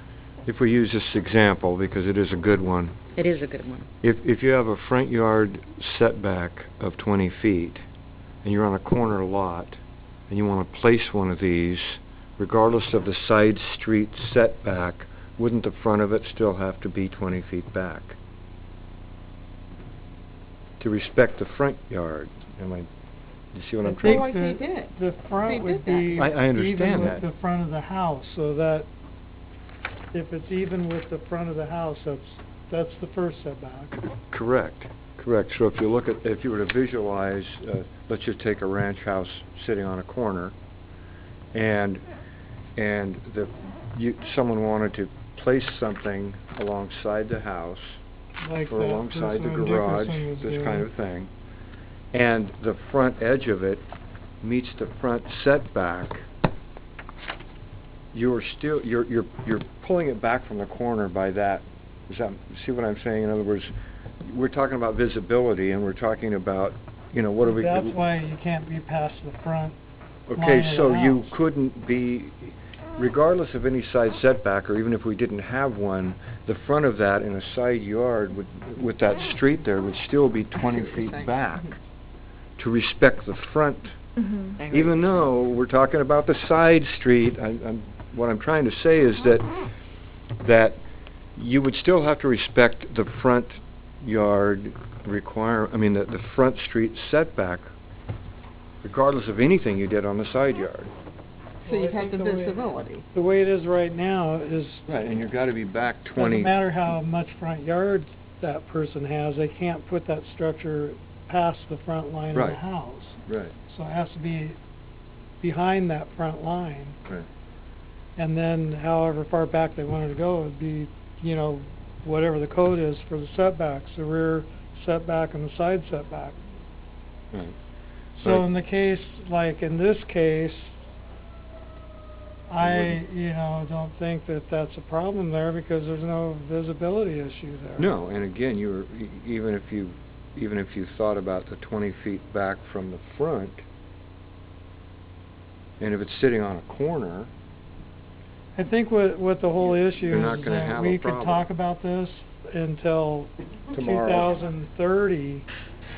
If we use this example, because it is a good one. It is a good one. If you have a front yard setback of 20 feet, and you're on a corner lot, and you want to place one of these, regardless of the side street setback, wouldn't the front of it still have to be 20 feet back? To respect the front yard, you see what I'm trying to... I think the front would be I understand even that. with the front of the house, so that if it's even with the front of the house, that's the first setback. Correct. So if you were to visualize, let's just take a ranch house sitting on a corner, and someone wanted to place something alongside the house, Like or that alongside the person in garage, Dickerson was this doing. kind of thing, and the front edge of it meets the front setback, you're pulling it back from the corner by that. See what I'm saying? In other words, we're talking about visibility, and we're talking about, you know, what are we... That's why you can't be past the front line Okay, of so the you house. couldn't be, regardless of any side setback, or even if we didn't have one, the front of that in a side yard with that street there would still be 20 feet back to respect the front. Even though we're talking about the side street, what I'm trying to say is that you would still have to respect the front yard the front street setback, regardless of anything you did on the side yard. So you have the visibility. The way it is right now is... Right, and you've got to be back 20... Doesn't matter how much front yard that person has, they can't put that structure past the front line of the house. Right. So it has to be behind that front line. Right. And then however far back they wanted to go, it would be, you know, whatever the code is for the setbacks, the rear setback and the side setback. Right. So in the case, like in this case, I, you know, don't think that that's a problem there because there's no visibility issue there. No, and again, even if you thought about the 20 feet back from the front, and if it's sitting on a corner... I think what the whole issue You're not is gonna that have we a could problem. talk about this until Tomorrow. 2030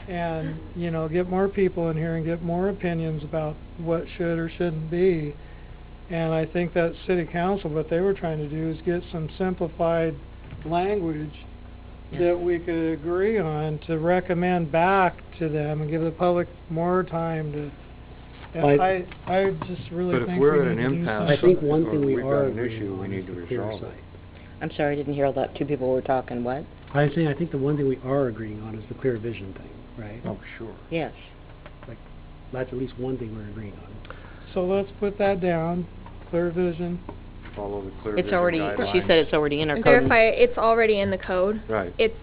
and, you know, get more people in here and get more opinions about what should or shouldn't be. And I think that city council, what they were trying to do is get some simplified language that we could agree on to recommend back to them and give the public more time to... And I just really But think if we're we at need an to do impasse, something. I think one thing we we've are got an agreeing issue, we on need is to the clear resolve it. site. I'm sorry, I didn't hear all that. Two people were talking, what? I think the one thing we are agreeing on is the clear vision thing, right? Oh, sure. Yes. Like, that's at least one thing we're agreeing on. So let's put that down, clear vision. Follow the clear It's vision already, guidelines. she said it's already in our code. Verify, it's already in the code. Right. It's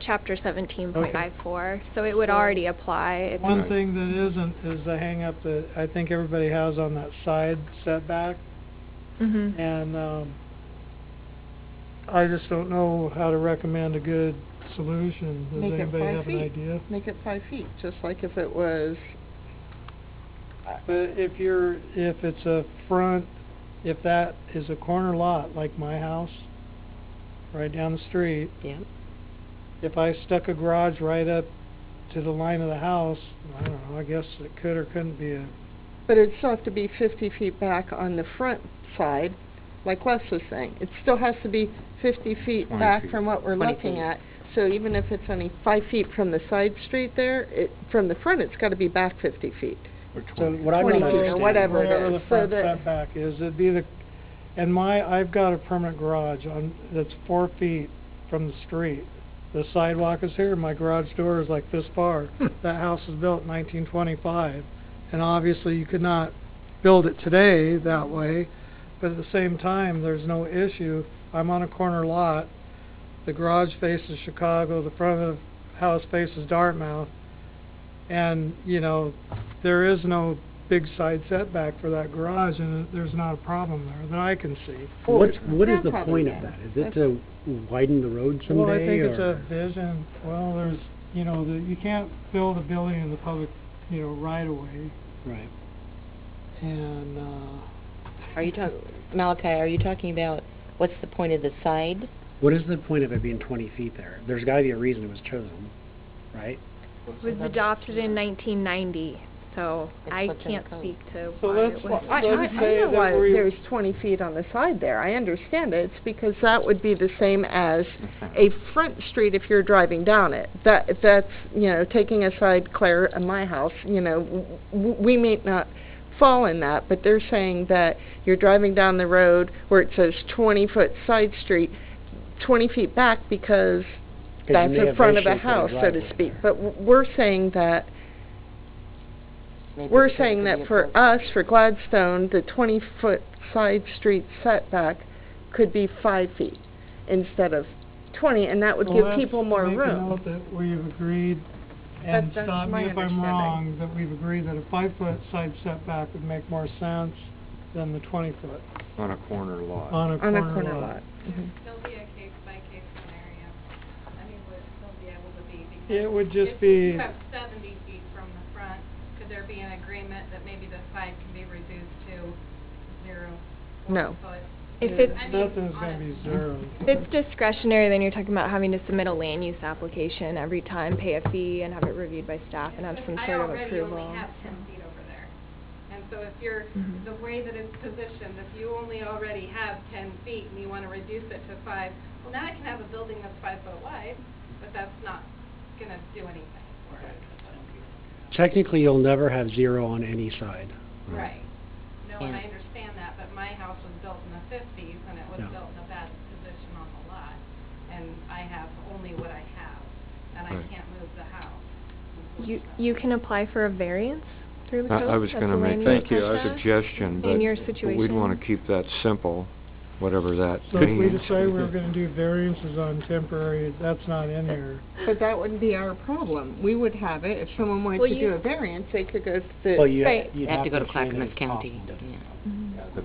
chapter 17.54, so it would already apply. It's One Right. thing that isn't is the hang up that I think everybody has on that side setback. And I just don't know how to recommend a good solution. Does Make it anybody 5 have an feet. idea? Make it 5 feet, just like if it was... But if it's a front, if that is a corner lot like my house, right down the street, Yeah. if I stuck a garage right up to the line of the house, I don't know, I guess it could or couldn't be a... But it'd still have to be 50 feet back on the front side, like Wes was saying. It still has to be 50 feet 20 back feet. from what we're 20 looking feet. at. So even if it's only 5 feet from the side street there, from the front, it's got to be back 50 feet. Or So 20. what I'm 20 not feet or understanding... whatever it Whatever is, the so front that- setback is, it'd be the, and I've got a permanent garage that's 4 feet from the street. The sidewalk is here, my garage door is like this far. That house was built in 1925, and obviously you could not build it today that way, but at the same time, there's no issue. I'm on a corner lot, the garage faces Chicago, the front of the house faces Dartmouth, and, you know, there is no big side setback for that garage, and there's not a problem there that I can see. What is the Grandfather point of then. that? Is it to widen the road someday, Well, I think it's or- a vision, well, there's, you know, you can't build a building in the public, you know, right away, Right. and, Are you Malachi, are you talking about what's the point of the side? What is the point of it being 20 feet there? There's got to be a reason it was chosen, right? It was adopted in 1990, so It's I what's in can't the code. speak to So why let's- it was. well, I Let's say know that why we- there's 20 feet on the side there. I understand it. It's because that would be the same as a front street if you're driving down it. That's, you know, taking aside Claire and my house, you know, we may not fall in that, but they're saying that you're driving down the road where it says 20-foot side street, 20 feet back because that's may in have front of a ratio for the house, so to driveway. speak. But we're saying that Maybe we're because saying of that the for vehicle. us, for Gladstone, the 20-foot side street setback could be 5 feet instead of 20, and that would well, give let's people more make a room. note that we've agreed, and That's stop my me if I'm understanding. wrong, that we've agreed that a 5-foot side setback would make more sense than the 20-foot On a corner lot. on a On corner a corner lot. lot. Mhm. Still be a case-by-case scenario. I mean, would still be able to be It would just If be, you have 70 feet from the front, could there be an agreement that maybe the side can be reduced to 0 No. foot? If yeah, it's, nothing's gonna be 0. if it's discretionary, then you're talking about having to submit a land use application every time, pay a fee, and have it reviewed by staff, and have some sort of I approval. already only have 10 feet over there. And so if you're, Mhm. the way that it's positioned, if you only already have 10 feet and you want to reduce it to 5, well, now I can have a building that's 5 foot wide, but that's not going to do anything for it. Technically, you'll never have 0 on any side. Right. No, and Yeah. I understand that, but my house was built in the 50s, and it was Yeah. built in a bad position on the lot, and I have only what I have, and I Right. can't move the house. You can apply for a variance through the code. I was That's gonna a make land that use Thank you. I was- suggestion, but In your but we'd situation. wanna keep that simple, whatever that So if we means. decide we're gonna do variances on temporary, that's not in here. But that wouldn't be our problem. We would have it. If someone wanted Well, to you- do a variance, they could go to the... Well, you Right. you'd Have to go to say that Clackamas it's County, possible. yeah. Mhm. Yeah,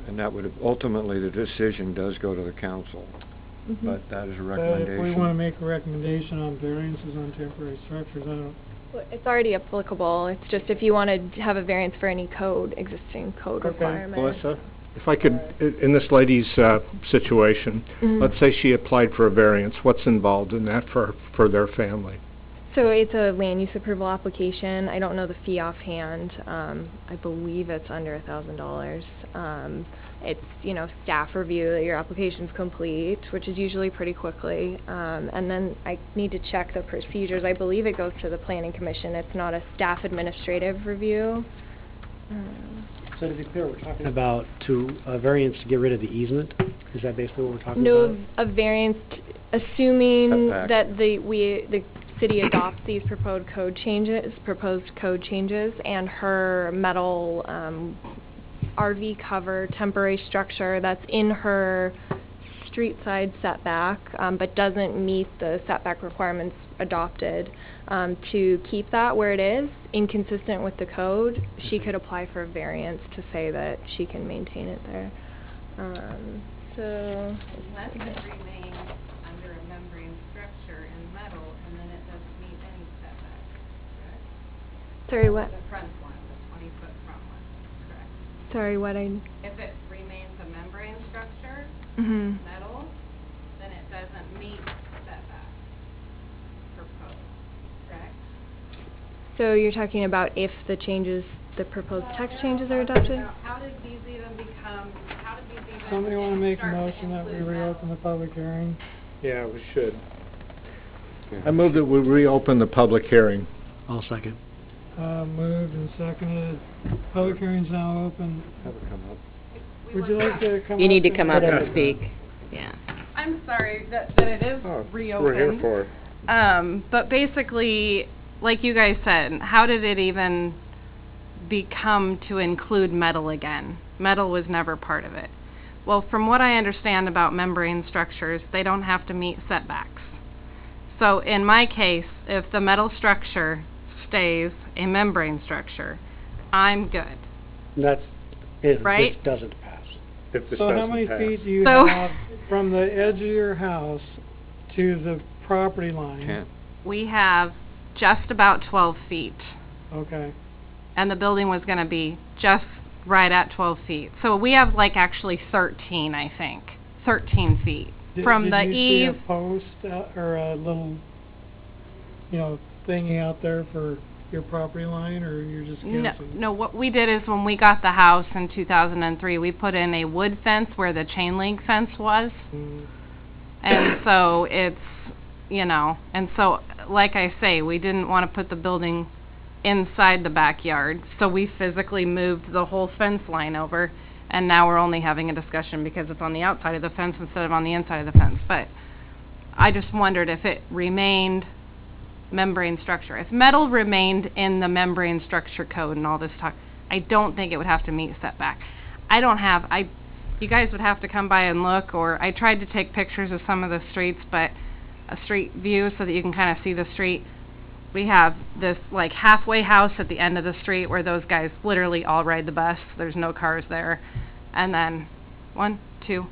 and that would, ultimately, the decision does go to the council, Mhm. but that is a But recommendation. if we wanna make a recommendation on variances on temporary structures, I don't, Well, it's already applicable. It's just if you want to have a variance for any code, existing code Okay. requirement. Melissa, if I could, in this lady's situation, Mhm. let's say she applied for a variance, what's involved in that for their family? So it's a land use approval application. I don't know the fee offhand. I believe it's under $1,000. It's, staff review that your application's complete, which is usually pretty quickly. And then I need to check the procedures. I believe it goes to the planning commission. It's not a staff administrative review. So to be clear, we're talking about a variance to get rid of the easement? Is that basically what we're talking No, about? a variance, assuming Setback. that the city adopts these proposed code changes, and her metal, RV cover temporary structure that's in her street side setback, but doesn't meet the setback requirements adopted, to keep that where it is, inconsistent with the code, she could apply for a variance to say that she can maintain it there. Unless it remains under a membrane structure in metal, and then it doesn't meet any setbacks, correct? Sorry, what? The front one, the 20-foot front one, correct? Sorry, what If it remains a membrane structure, mhm. metal, then it doesn't meet setbacks for code, correct? So you're talking about if the proposed text changes are adopted? How did these even somebody wanna make a start to motion that we include reopen the public hearing? Yeah, we should. Okay. I move that we reopen the public hearing. I'll second. Moved and seconded, public hearing's now open. Have it come up. Would you like to come up? You need to come up and- and speak, yeah. I'm sorry that it is reopened. We're here for it. But basically, like you guys said, how did it even become to include metal again? Metal was never part of it. Well, from what I understand about membrane structures, they don't have to meet setbacks. So in my case, if the metal structure stays a membrane structure, I'm good. That's if Right? this doesn't pass. If this So how doesn't many pass. feet do you So- have from the edge of your house to the property line? 10. We have just about 12 feet. Okay. And the building was going to be just right at 12 feet. So we have actually 13, I think. 13 feet. From the Did you see a eave, post or a little, thingy out there for your property line, or you're just guessing? no, what we did is when we got the house in 2003, we put in a wood fence where the chain link fence was. Mm. And so it's, and so, like I say, we didn't want to put the building inside the backyard, so we physically moved the whole fence line over, and now we're only having a discussion because it's on the outside of the fence instead of on the inside of the fence. But I just wondered if it remained membrane structure. If metal remained in the membrane structure code and all this talk, I don't think it would have to meet setback. You guys would have to come by and look, or I tried to take pictures of some of the streets, but a street view so that you can kind of see the street. We have this halfway house at the end of the street where those guys literally all ride the bus. There's no cars there. And then 1, 2,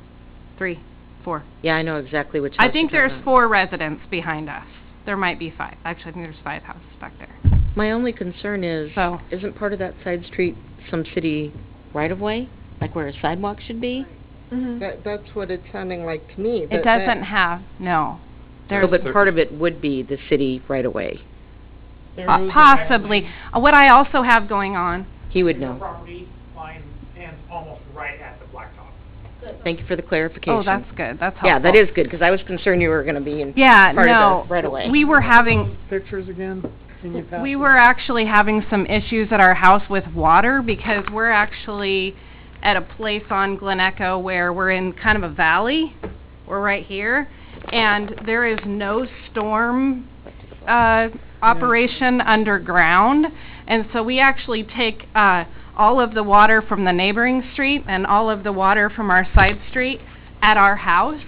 3, 4. Yeah, I know exactly which house I think you're there's talking 4 residents behind us. There might be 5. Actually, I think there's 5 houses back there. My only concern is, So- isn't part of that side street some city right-of-way? Like where a sidewalk should be? That's what it's sounding like to me. It doesn't have, no. No, but part of it would be the city right-of-way. Possibly. What I also have going on, He would The know. property line ends almost right at the blacktop. Thank you for the clarification. oh, that's good, that's helpful. Yeah, that is good, because I was concerned you were gonna be in Yeah, part no, of the right-of-way. we were having, Pictures again? Can you pass we them? were actually having some issues at our house with water because we're actually at a place on Glen Echo where we're in kind of a valley. We're right here, and there is no storm operation underground, and so we actually take all of the water from the neighboring street and all of the water from our side street at our house.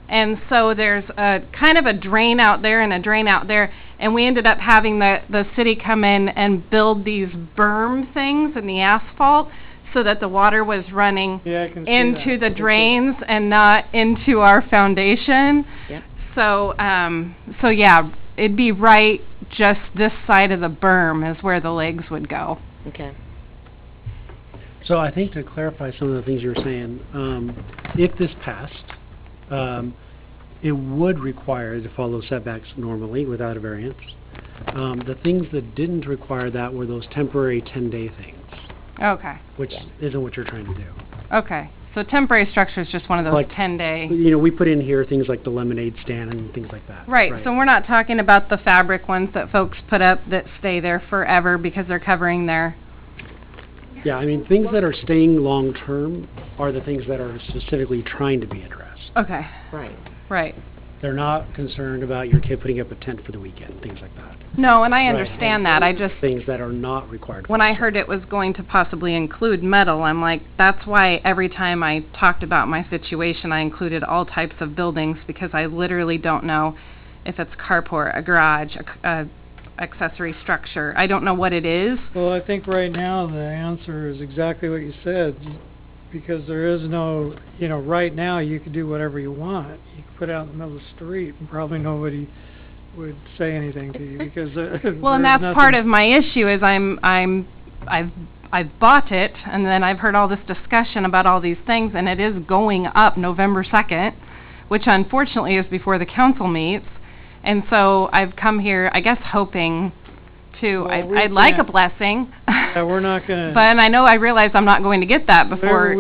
And so there's a kind of a drain out there and a drain out there, and we ended up having the city come in and build these berm things in the asphalt so that the water was running Yeah, I can see into that. the drains and not into our foundation. Yep. So so yeah, it'd be right just this side of the berm is where the legs would go. Okay. So I think to clarify some of the things you were saying, if this passed, it would require to follow setbacks normally without a variance. The things that didn't require that were those temporary 10-day things, Okay. which isn't what you're trying to do. Okay. So temporary structure is just one of those Like, 10-day. You know, we put in here things like the lemonade stand and things like that. Right, so we're not talking about the fabric ones that folks put up that stay there forever because they're covering their... Yeah, I mean, things that are staying long-term are the things that are specifically trying to be addressed. Okay, Right. right. They're not concerned about your kid putting up a tent for the weekend, things like that. No, and I Right. understand that, I just... Things that are not required. When I heard it was going to possibly include metal, I'm like, that's why every time I talked about my situation, I included all types of buildings, because I literally don't know if it's carport, a garage, a accessory structure. I don't know what it is. Well, I think right now the answer is exactly what you said, because there is no, you know, right now you could do whatever you want. You could put it out in the middle of the street and probably nobody would say anything to you because Well, and that's part of my issue is I've bought it, and then I've heard all this discussion about all these things, and it is going up November 2nd, which unfortunately is before the council meets. And so I've come here, I guess, hoping to, Well, we I'd like a can't- blessing. Yeah, we're not gonna. But I realize I'm not going to get that before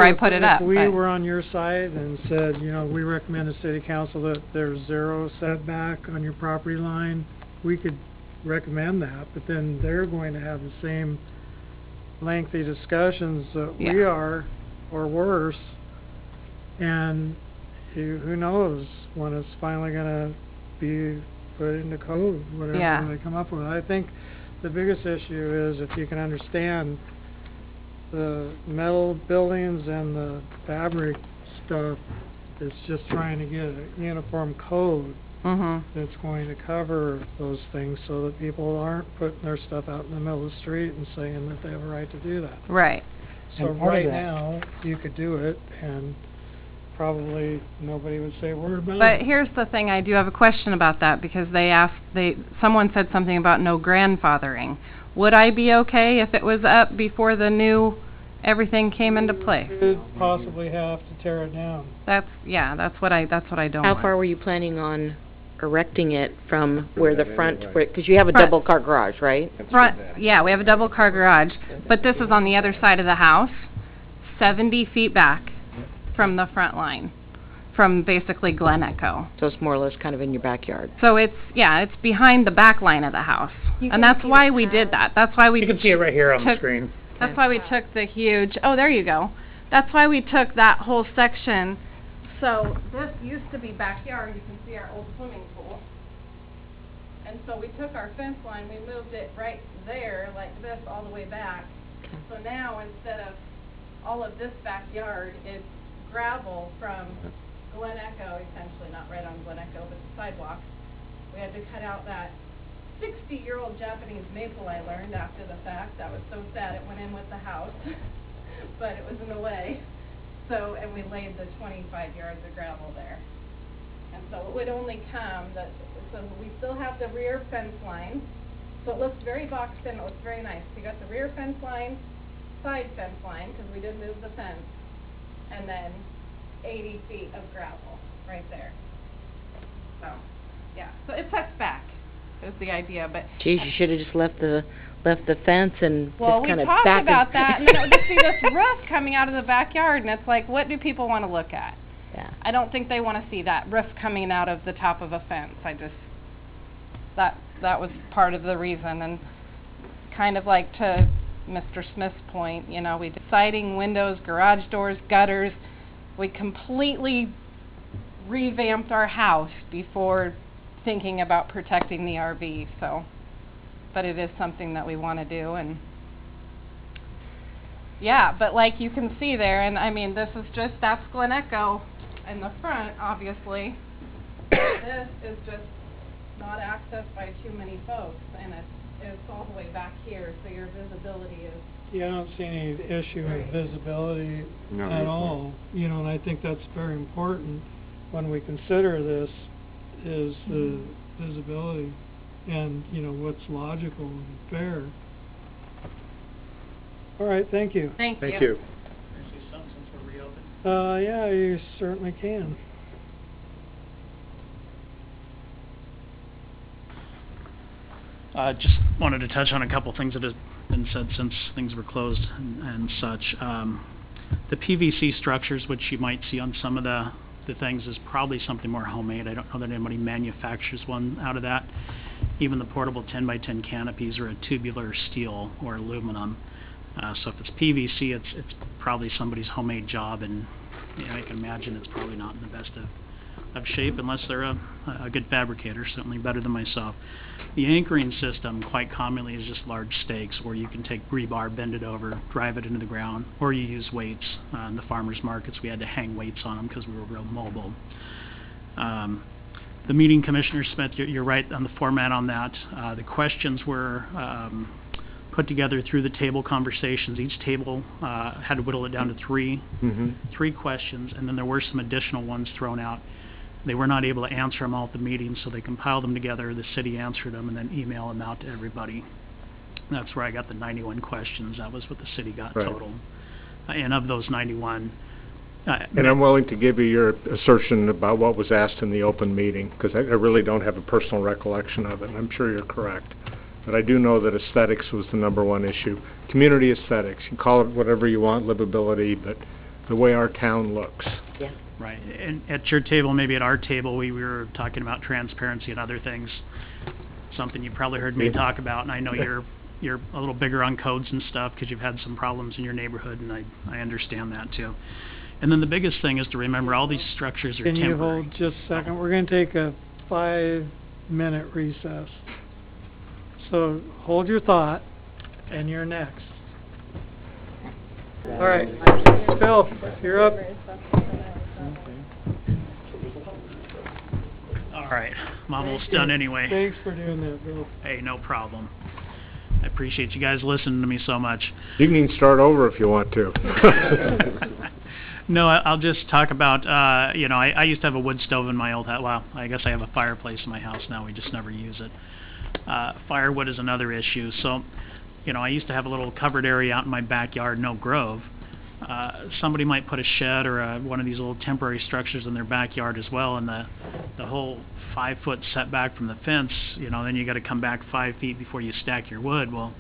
I put it up. If we but- were on your side and said, you know, we recommend to city council that there's 0 setback on your property line, we could recommend that, but then they're going to have the same lengthy discussions that we Yeah. are, or worse, and who knows when it's finally gonna be put into code, whatever Yeah. they come up with. I think the biggest issue is if you can understand the metal buildings and the fabric stuff, it's just trying to get a uniform code Mhm. that's going to cover those things so that people aren't putting their stuff out in the middle of the street and saying that they have a right to do that. Right. So And part of right that- now, you could do it and probably nobody would say a word about But it. here's the thing, I do have a question about that, because someone said something about no grandfathering. Would I be okay if it was up before the new, everything came into play? You could possibly have to tear it down. That's what I don't How want. far were you planning on erecting it from where the front, anyway. because you have a Front. double-car garage, right? Front, yeah, we have a double car garage, but this is on the other side of the house, 70 feet back from the front line, from basically Glen Echo. So it's more or less kind of in your backyard. So it's behind the back line of the house. And that's why we did that. That's why we You can see it right here on the took- screen. That's why we took the huge, oh, there you go. That's why we took that whole section. So this used to be backyard, you can see our old swimming pool. And so we took our fence line, we moved it right there, like this, all the way back. So now, instead of all of this backyard, it's gravel from Glen Echo, essentially, not right on Glen Echo, but the sidewalk. We had to cut out that 60-year-old Japanese maple I learned after the fact. That was so sad, it went in with the house, but it was in the way. So, and we laid the 25 yards of gravel there. And so it would only come, so we still have the rear fence line, so it looks very boxed in, it looks very nice. You got the rear fence line, side fence line, because we did move the fence, and then 80 feet of gravel right there. So, yeah, so it sets back, is the idea, but... Geez, you should have just left the fence and Well, just we kind of talked back about that, and then it would just be this roof coming out of the backyard, and it's like, what do people want to look at? Yeah. I don't think they want to see that roof coming out of the top of a fence. I just, that was part of the reason, and kind of like to Mr. Smith's point, you know, we did siding, windows, garage doors, gutters. We completely revamped our house before thinking about protecting the RV, so, but it is something that we want to do, and yeah, but like you can see there, and I mean, this is just, that's Glen Echo in the front, obviously. This is just not accessed by too many folks, and it's all the way back here, so your visibility is... Yeah, I don't see any issue with visibility No, at you're all, you know, and I think that's very important when we consider this, is the visibility and, you know, what's logical and fair. All right, thank you. Thank you. Can I say something since we're reopened? Yeah, you certainly can. Just wanted to touch on a couple things that have been said since things were closed and such. The PVC structures, which you might see on some of the things, is probably something more homemade. I don't know that anybody manufactures one out of that. Even the portable 10 by 10 canopies are a tubular steel or aluminum. So if it's PVC, it's probably somebody's homemade job, and you know, I can imagine it's probably not in the best of shape unless they're a good fabricator, certainly better than myself. The anchoring system quite commonly is just large stakes where you can take rebar, bend it over, drive it into the ground, or you use weights. In the farmers markets we had to hang weights on them because we were real mobile. The meeting, Commissioner Smith, you're right on the format on that. The questions were put together through the table conversations. Each table had to whittle it down to three questions, and then there were some additional ones thrown out. They were not able to answer them all at the meeting, so they compiled them together. The city answered them and then emailed them out to everybody. That's where I got the 91 questions. That was what the city got total. And of those 91... and I'm willing to give you your assertion about what was asked in the open meeting, because I really don't have a personal recollection of it, and I'm sure you're correct. But I do know that aesthetics was the #1 issue. Community aesthetics. You call it whatever you want, livability, but the way our town looks. Yeah. Right. And at your table, maybe at our table, we were talking about transparency and other things. Something you probably heard me talk about, and I know you're a little bigger on codes and stuff because you've had some problems in your neighborhood, and I understand that too. And then the biggest thing is to remember all these structures are temporary. Can you hold just a second? We're going to take a 5-minute recess. So hold your thought, and you're next. All right, Phil, you're up. All right, I'm almost done anyway. Thanks for doing that, Bill. Hey, no problem. I appreciate you guys listening to me so much. You can even start over if you want to. No, I'll just talk about, you know, I used to have a wood stove in my old house. Well, I guess I have a fireplace in my house now. We just never use it. Firewood is another issue. So, you know, I used to have a little covered area out in my backyard, no grove. Somebody might put a shed or one of these little temporary structures in their backyard as well, and the whole 5-foot setback from the fence, you know, then you got to come back 5 feet before you stack your wood. Well,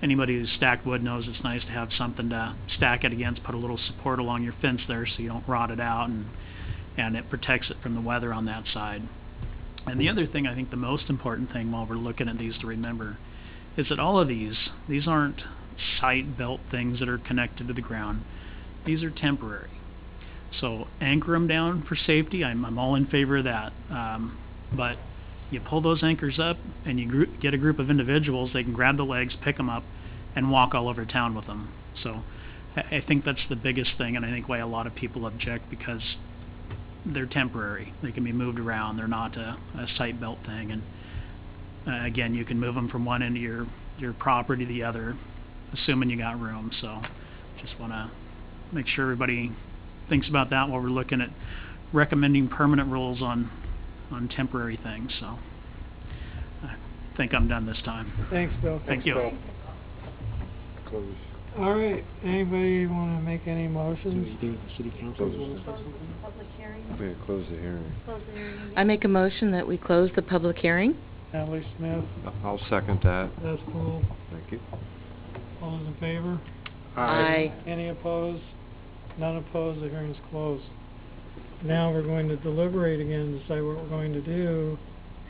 anybody who's stacked wood knows it's nice to have something to stack it against, put a little support along your fence there so you don't rot it out, and it protects it from the weather on that side. And the other thing, I think the most important thing while we're looking at these to remember, is that all of these aren't site-built things that are connected to the ground. These are temporary. So anchor them down for safety. I'm all in favor of that. But you pull those anchors up and you get a group of individuals, they can grab the legs, pick them up, and walk all over town with them. So I think that's the biggest thing, and I think why a lot of people object, because they're temporary. They can be moved around. They're not a site-built thing. And again, you can move them from one end of your property to the other, assuming you got room. So just want to make sure everybody thinks about that while we're looking at recommending permanent rules on on temporary things, so I think I'm done this time. Thanks, Bill. Thank you. Close. All right, anybody wanna make any Do motions? you think the city council Close. will say Close something? the public hearing. Yeah, close the hearing. Close the hearing again. I make a motion that we close the public hearing. Natalie Smith, I'll second that. that's cool. Thank you. All those in favor? Aye. Any opposed? None opposed, the hearing's closed. Now we're going to deliberate again, decide what we're going to do,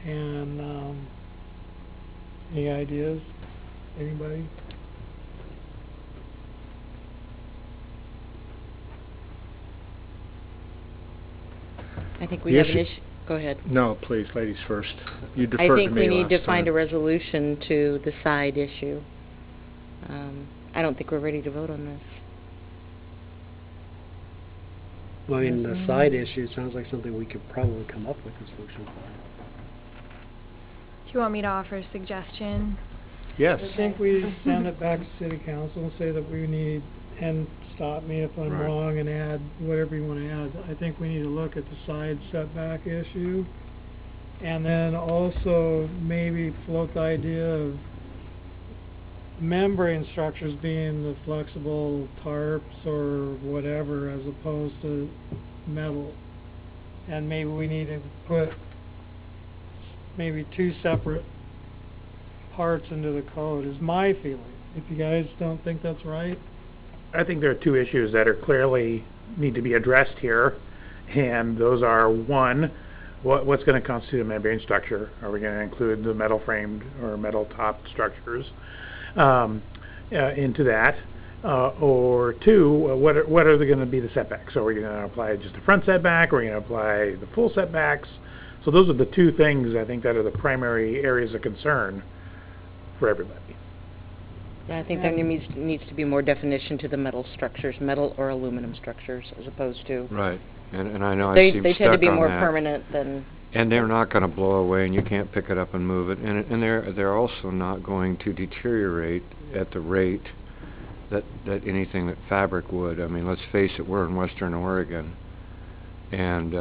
and, any ideas? Anybody? I think we The have an issue- issue. Go ahead. No, please, ladies first. You I deferred to me think we need to last find a time. resolution to the side issue. I don't think we're ready to vote on this. Well, I mean, the side issue sounds like something we could probably come up with a solution for. Do you want me to offer a suggestion? Yes. I think we send it back to city council and say that we need, and stop me if I'm Right. wrong, and add whatever you wanna add. I think we need to look at the side setback issue, and then also maybe float the idea of membrane structures being the flexible tarps or whatever, as opposed to metal. And maybe we need to put maybe two separate parts into the code, is my feeling. If you guys don't think that's right? I think there are two issues that are clearly need to be addressed here, and those are, one, what's going to constitute a membrane structure? Are we going to include the metal framed or metal topped structures into that? Or two, what are going to be the setbacks? So are we going to apply just the front setback, or are we going to apply the full setbacks? So those are the two things I think that are the primary areas of concern for everybody. Yeah, I think there needs to be more definition to the metal structures, metal or aluminum structures, as opposed to... Right. And I know I They seem tend to stuck be on more that. permanent than... And they're not going to blow away, and you can't pick it up and move it. And they're also not going to deteriorate at the rate that anything that fabric would. I mean, let's face it, we're in Western Oregon, and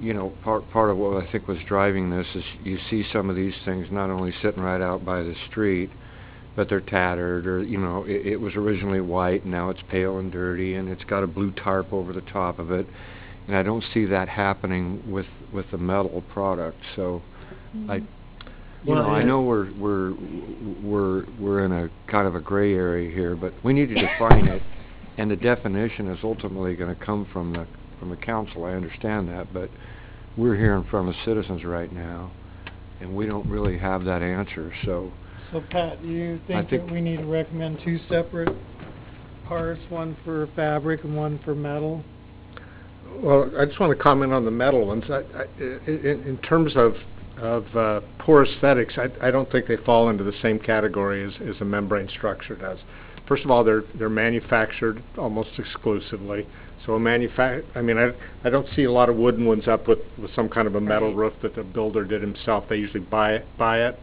you know, part of what I think was driving this is you see some of these things not only sitting right out by the street, but they're tattered, or you know, it was originally white, now it's pale and dirty, and it's got a blue tarp over the top of it. And I don't see that happening with the metal product. So, I know we're in a kind of a gray area here, but we need to define it, and the definition is ultimately going to come from the council. I understand that, but we're hearing from the citizens right now, and we don't really have that answer. So Pat, do you think think- that we need to recommend two separate parts, one for fabric and one for metal? Well, I just want to comment on the metal ones. In terms of poor aesthetics, I don't think they fall into the same category as a membrane structure does. First of all, they're manufactured almost exclusively. So I don't see a lot of wooden ones up with some kind of a metal roof that the builder did himself. They usually buy it.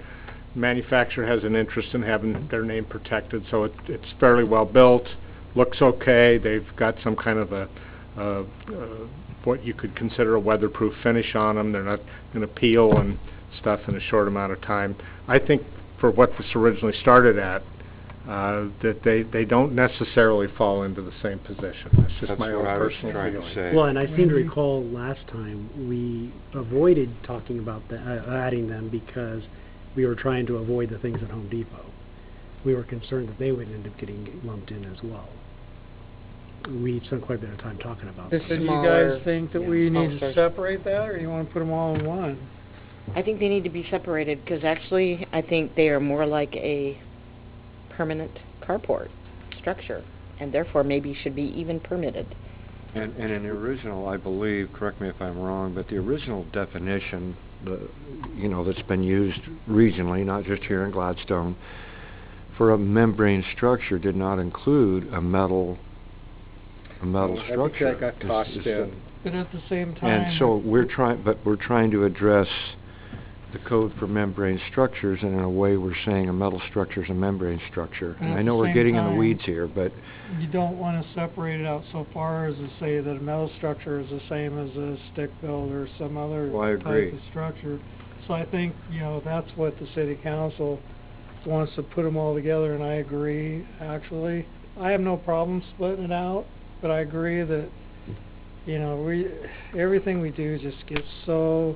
Manufacturer has an interest in having their name protected, so it's fairly well built, looks okay. They've got some kind of what you could consider a weatherproof finish on them. They're not going to peel and stuff in a short amount of time. I think for what this originally started at, that they don't necessarily fall into the same position. That's just my own personal feeling. Well, and I seem to recall last time we avoided talking about adding them because we were trying to avoid the things at Home Depot. We were concerned that they would end up getting lumped in as well. We spent quite a bit of time talking about The So do you smaller- guys think that yeah, we need smaller. to separate that, or you wanna put them all in one? I think they need to be separated, because actually, I think they are more like a permanent carport structure, and therefore maybe should be even permitted. And in the original, I believe, correct me if I'm wrong, but the original definition, that's been used regionally, not just here in Gladstone, for a membrane structure did not include a metal structure. I think that got tossed in. But at the same time... And so we're trying to address the code for membrane structures, and in a way we're saying a metal structure is a membrane structure. And I know we're getting in the weeds here, but you don't want to separate it out so far as to say that a metal structure is the same as a stick built or some other type of structure. So I think, you know, that's what the city council wants to put them all together, and I agree, actually. I have no problem splitting it out, but I agree that, you know, everything we do just gets so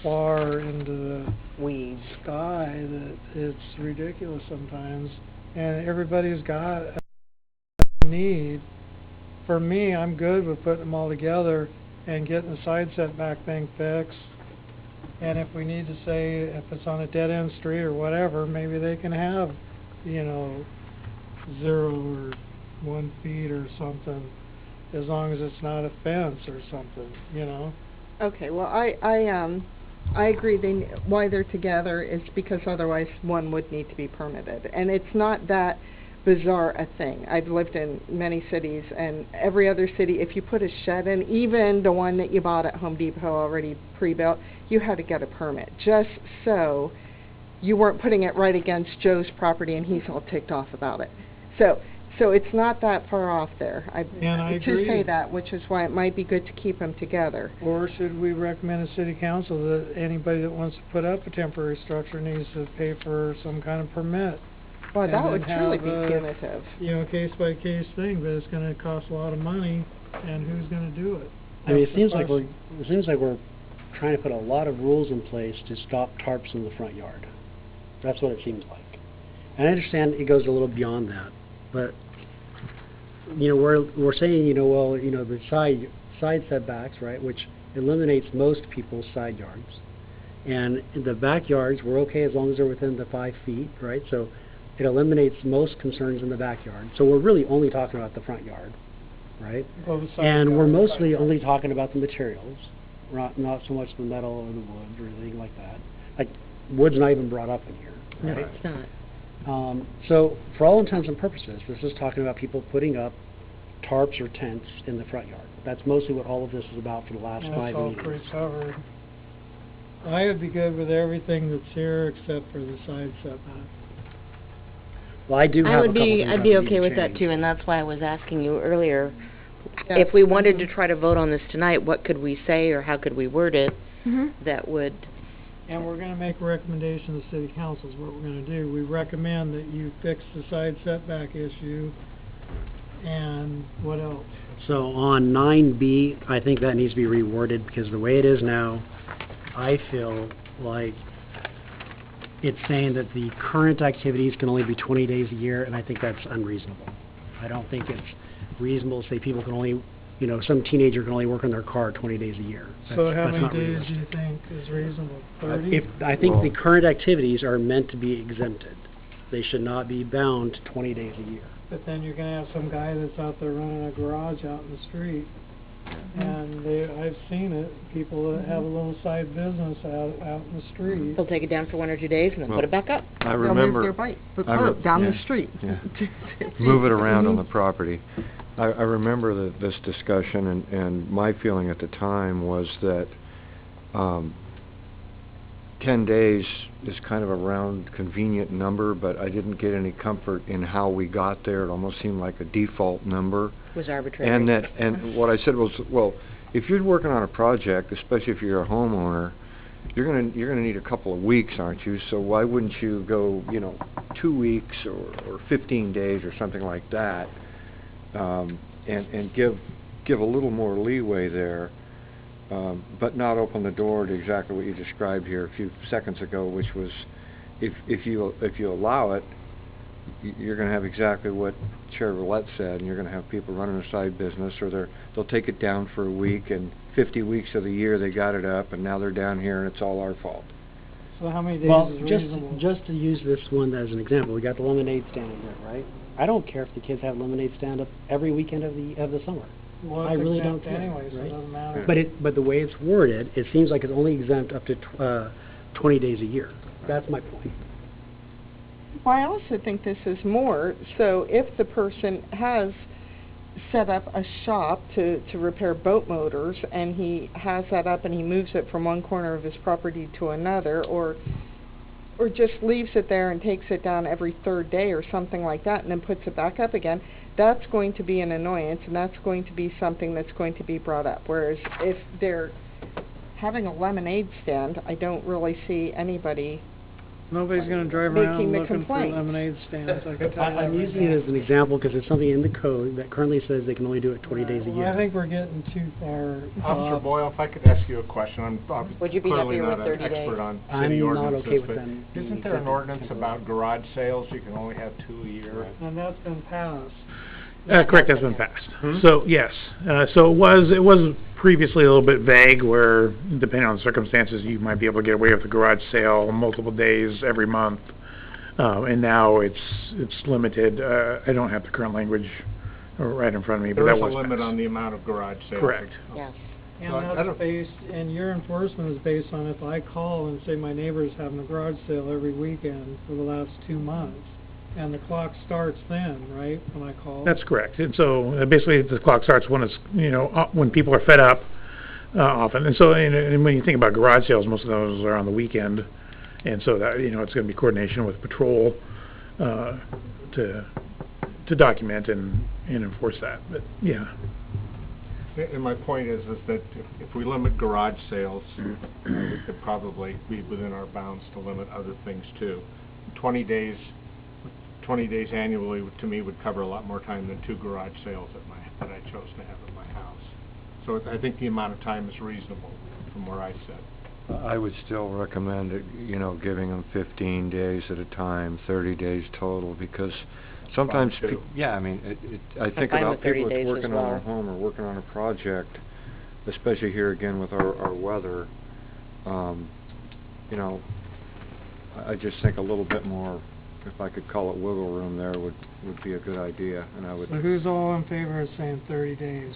far into the weeds sky that it's ridiculous sometimes, and everybody's got a need. For me, I'm good with putting them all together and getting the side setback thing fixed, and if we need to say if it's on a dead-end street or whatever, maybe they can have, you know, 0 or 1 feet or something, as long as it's not a fence or something, you know. Okay, well, I agree why they're together is because otherwise one would need to be permitted. And it's not that bizarre a thing. I've lived in many cities, and every other city, if you put a shed in, even the one that you bought at Home Depot already pre-built, you had to get a permit, just so you weren't putting it right against Joe's property and he's all ticked off about it. So it's not that far off there. I agree. To say that, which is why it might be good to keep them together. Or should we recommend to city council that anybody that wants to put up a temporary structure needs to pay for some kind of permit? Well, that would truly be punitive. You know, case by case thing, but it's going to cost a lot of money, and who's going to do it? I mean, it seems like we're trying to put a lot of rules in place to stop tarps in the front yard. That's what it seems like. And I understand it goes a little beyond that, but you know, we're saying, you know, well, you know, the side setbacks, right, which eliminates most people's side yards, and in the backyards we're okay as long as they're within the 5 feet, right? So it eliminates most concerns in the backyard. So we're really only talking about the front yard, right? And we're mostly only talking about the materials, not so much the metal or the wood or anything like that. Like wood's not even brought up in here, right? No, it's not. So, for all intents and purposes, this is talking about people putting up tarps or tents in the front yard. That's mostly what all of this is about for the last 5 years. That's all pretty covered. I would be good with everything that's here except for the side setback. Well, I do have a couple things I'd be okay with that too, and that's why I was asking you earlier. Yeah. If we wanted to try to vote on this tonight, what could we say or how could we word it that would... And we're going to make a recommendation to city council is what we're going to do. We recommend that you fix the side setback issue, and what else? So on 9B, I think that needs to be reworded, because the way it is now, I feel like it's saying that the current activities can only be 20 days a year, and I think that's unreasonable. I don't think it's reasonable to say people can only, you know, some teenager can only work on their car 20 days a year. So how many days do you think is reasonable? 30? I think the current activities are meant to be exempted. They should not be bound to 20 days a year. But then you're going to have some guy that's out there running a garage out in the street. And I've seen it, people that have a little side business out in the street. They'll take it down for 1 or 2 days and then put it back up. I remember... They'll move their bike down the street. Yeah. Move it around on the property. I remember this discussion, and my feeling at the time was that 10 days is kind of a round, convenient number, but I didn't get any comfort in how we got there. It almost seemed like a default number. It was arbitrary. And what I said was, well, if you're working on a project, especially if you're a homeowner, you're gonna need a couple of weeks, aren't you? So why wouldn't you go, you know, 2 weeks or 15 days or something like that, and give a little more leeway there. But not open the door to exactly what you described here a few seconds ago, which was if you allow it, you're going to have exactly what Chair Roulette said, and you're going to have people running a side business, or they'll take it down for a week, and 50 weeks of the year they got it up, and now they're down here, and it's all our fault. So how many days is reasonable? Just to use this one as an example, we got the lemonade stand here, right? I don't care if the kids have lemonade stand up every weekend of the summer. Well, I really don't care, anyway, so right? it doesn't matter. But the way it's worded, it seems like it's only exempt up to 20 days a year. That's my point. Well, I also think this is more, so if the person has set up a shop to repair boat motors, and he has that up and he moves it from one corner of his property to another, or just leaves it there and takes it down every third day or something like that and then puts it back up again, that's going to be an annoyance, and that's going to be something that's going to be brought up. Whereas if they're having a lemonade stand, I don't really see anybody Nobody's gonna drive around making the looking for complaint. lemonade stands, I can tell you that I'm right using it now. as an example because it's something in the code that currently says they can only do it 20 days a Well, year. I think we're getting too far Officer off. Boyle, if I could ask you a question, I'm Would you be clearly happier not with an 30 days? expert on I'm city not ordinances, okay with but them being isn't there an accepted ordinance temporarily. about garage sales? You can only have 2 a year. And that's been passed. Correct, that's been passed. So, yes, so it was previously a little bit vague where, depending on the circumstances, you might be able to get away with a garage sale multiple days every month. And now it's limited. I don't have the current language right in front of me, but There that is a was limit passed. on the amount of garage sales. Correct. Yes. And So I that's don't- based, and your enforcement is based on if I call and say my neighbor's having a garage sale every weekend for the last 2 months, and the clock starts then, right, when I call? That's correct. And so basically the clock starts when it's, when people are fed up often. And so and when you think about garage sales, most of those are on the weekend. And so that, it's going to be coordination with patrol to document and enforce that. But, yeah. And my point is that if we limit garage sales, we could probably be within our bounds to limit other things too. 20 days annually to me would cover a lot more time than 2 garage sales that I chose to have at my house. So I think the amount of time is reasonable from where I sit. I would still recommend it, giving them 15 days at a time, 30 days total, because sometimes, Fine, too. I think fine about with 30 people days that's as working on well. a home or working on a project, especially here again with our weather. I just think a little bit more, if I could call it wiggle room there, would be a good idea, and I would, So who's all in favor of saying 30 days?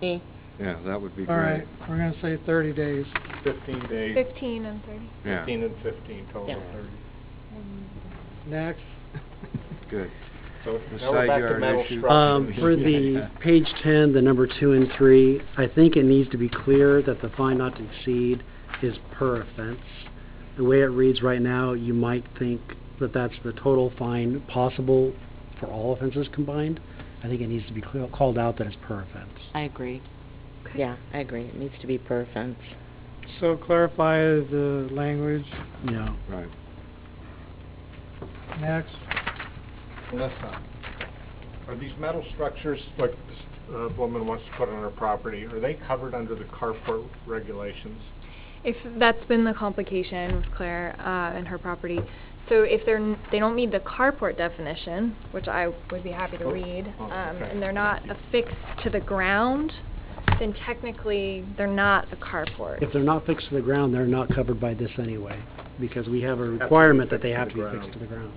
Me. yeah, that would be All great. right, we're gonna say 30 days. 15 days, 15 and 30. Yeah, 15 and 15 total, Yeah. 30. Next. good. So The now we're back side to yard metal issue. structures. For the page 10, the number 2 and 3, I think it needs to be clear that the fine not to exceed is per offense. The way it reads right now, you might think that that's the total fine possible for all offenses combined. I think it needs to be called out that it's per offense. I agree. Yeah, I agree. It needs to be per offense. So clarify the language. Yeah. Right. Next. Melissa, are these metal structures, like this woman wants to put on her property, are they covered under the carport regulations? If that's been the complication with Claire and her property. So if they don't meet the carport definition, which I would be happy to read, okay. and they're not affixed to the ground, then technically they're not a carport. If they're not fixed to the ground, they're not covered by this anyway, because we have a requirement that they have to be fixed to the ground.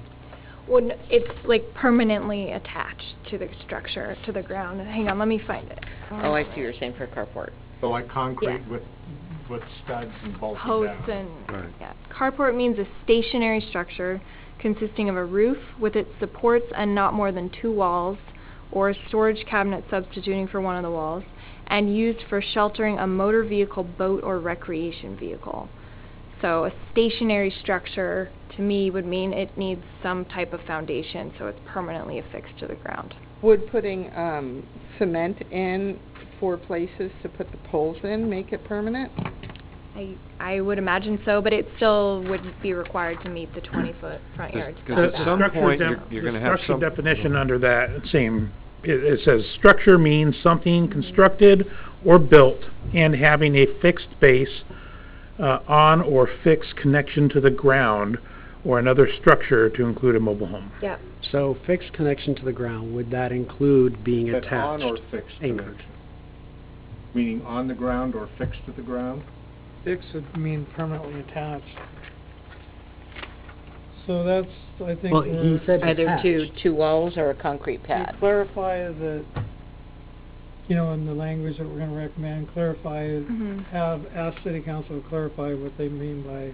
Well, it's like permanently attached to the structure, to the ground. Hang on, let me find it. Oh, I see what you're saying for carport. So like concrete Yeah. with studs and bolted Posts down? and, Right. yeah. Carport means a stationary structure consisting of a roof with its supports and not more than 2 walls, or a storage cabinet substituting for one of the walls, and used for sheltering a motor vehicle, boat, or recreation vehicle. So a stationary structure, to me, would mean it needs some type of foundation, so it's permanently affixed to the ground. Would putting cement in 4 places to put the poles in make it permanent? I would imagine so, but it still would be required to meet the 20-foot front yard Because The at some structure point, def- you're going to have The structure some... definition under that same, it says, structure means something constructed or built and having a fixed base on or fixed connection to the ground or another structure to include a mobile home. Yep. So fixed connection to the ground, would that include being But attached? on or fixed anchored? connection? Meaning on the ground or fixed to the ground? Fixed would mean permanently attached. So that's, I think, Well, he said Either attached. two walls or a concrete You pad. clarify that, in the language that we're gonna recommend, clarify, ask city council to clarify what they mean by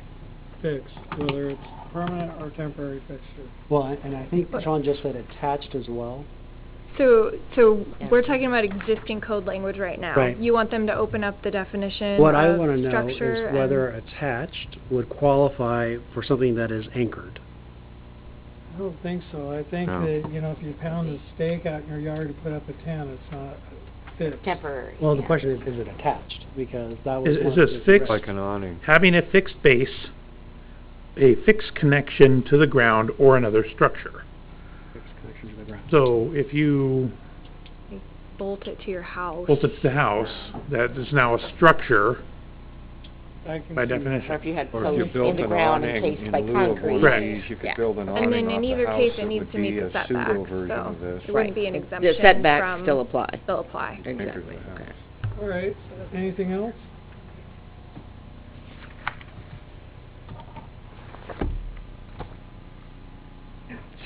fixed, whether it's permanent or temporary fixture. Well, and I think Sean just said attached as well. So Yeah. we're talking about existing code language right now. Right. You want them to open up the definition What I of want to know structure is whether and- attached would qualify for something that is anchored. I don't think so. I think No. that, you know, if you pound a stake out in your yard to put up a tent, it's not fixed. Temporary. Well, the yeah. question is it attached? Because that was Is one this of the- fixed? Like an awning. Having a fixed base, a fixed connection to the ground, or another structure. Fixed connection to the ground. So if you bolt it to your house. bolt it to the house, that is now a structure I can by see that. definition. Or if you had Or if you posts built in the an ground awning encased in by lieu of one concrete. of Right. these, you could Yeah. build an And awning then in off the either house case, it that needs would to meet be the a setback, pseudo version so of this. it wouldn't be an exemption The setbacks from- still apply. Still apply. Exactly, Anchored to the okay. house. All right, anything else?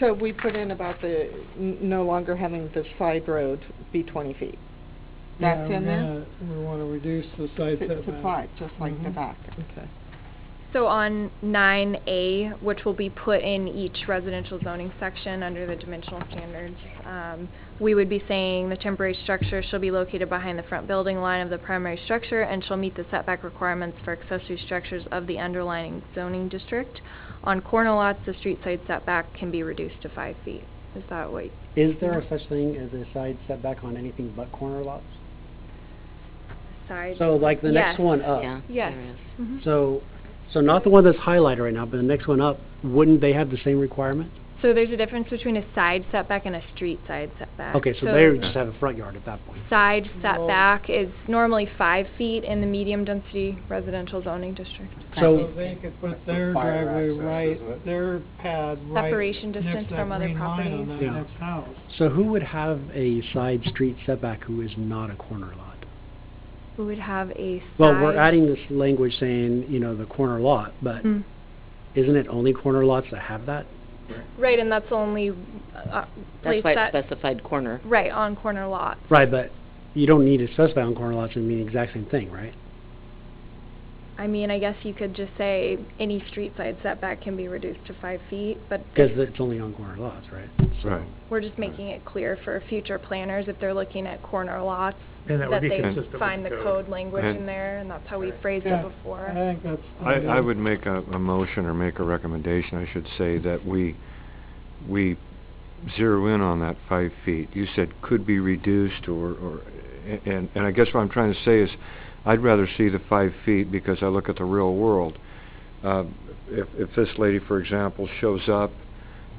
So we put in about the no longer having the side road be 20 feet. That's Yeah, in there? We want to reduce the side To setback. 5, just like the Mhm. back, okay. So on 9A, which will be put in each residential zoning section under the dimensional standards, we would be saying the temporary structure shall be located behind the front building line of the primary structure and shall meet the setback requirements for accessory structures of the underlying zoning district. On corner lots, the street side setback can be reduced to 5 feet. Is that what? Is there a such thing as a side setback on anything but corner lots? Side? So like the next Yes. one up. Yeah, Yes. there is. Mhm. So not the one that's highlighted right now, but the next one up, wouldn't they have the same requirement? So there's a difference between a side setback and a street side setback. Okay, so they would just have a front yard at that point. Side setback is normally 5 feet in the medium density residential zoning district. So they could put their Fire driveway access, right, isn't it? their pad right Separation next distance to from that other green line on properties. that Yeah. next house. So who would have a side street setback who is not a corner lot? We would have a side. Well, we're adding this language saying, you know, the corner lot, but Mm. isn't it only corner lots that have that? Right, and that's the only That's place why it's that, specified corner. right, on corner lots. Right, but you don't need to specify on corner lots and mean the exact same thing, right? I mean, I guess you could just say any street side setback can be reduced to 5 feet, but Because it's only on corner lots, right? So- Right. we're just making it clear for future planners if they're looking at corner lots, And that would that be they consistent with find the the code. code language And- in there, and that's how we phrased Yeah, it before. I think that's. I would make a motion or make a recommendation, I should say, that we zero in on that 5 feet. You said could be reduced and I guess what I'm trying to say is I'd rather see the 5 feet because I look at the real world. If this lady, for example, shows up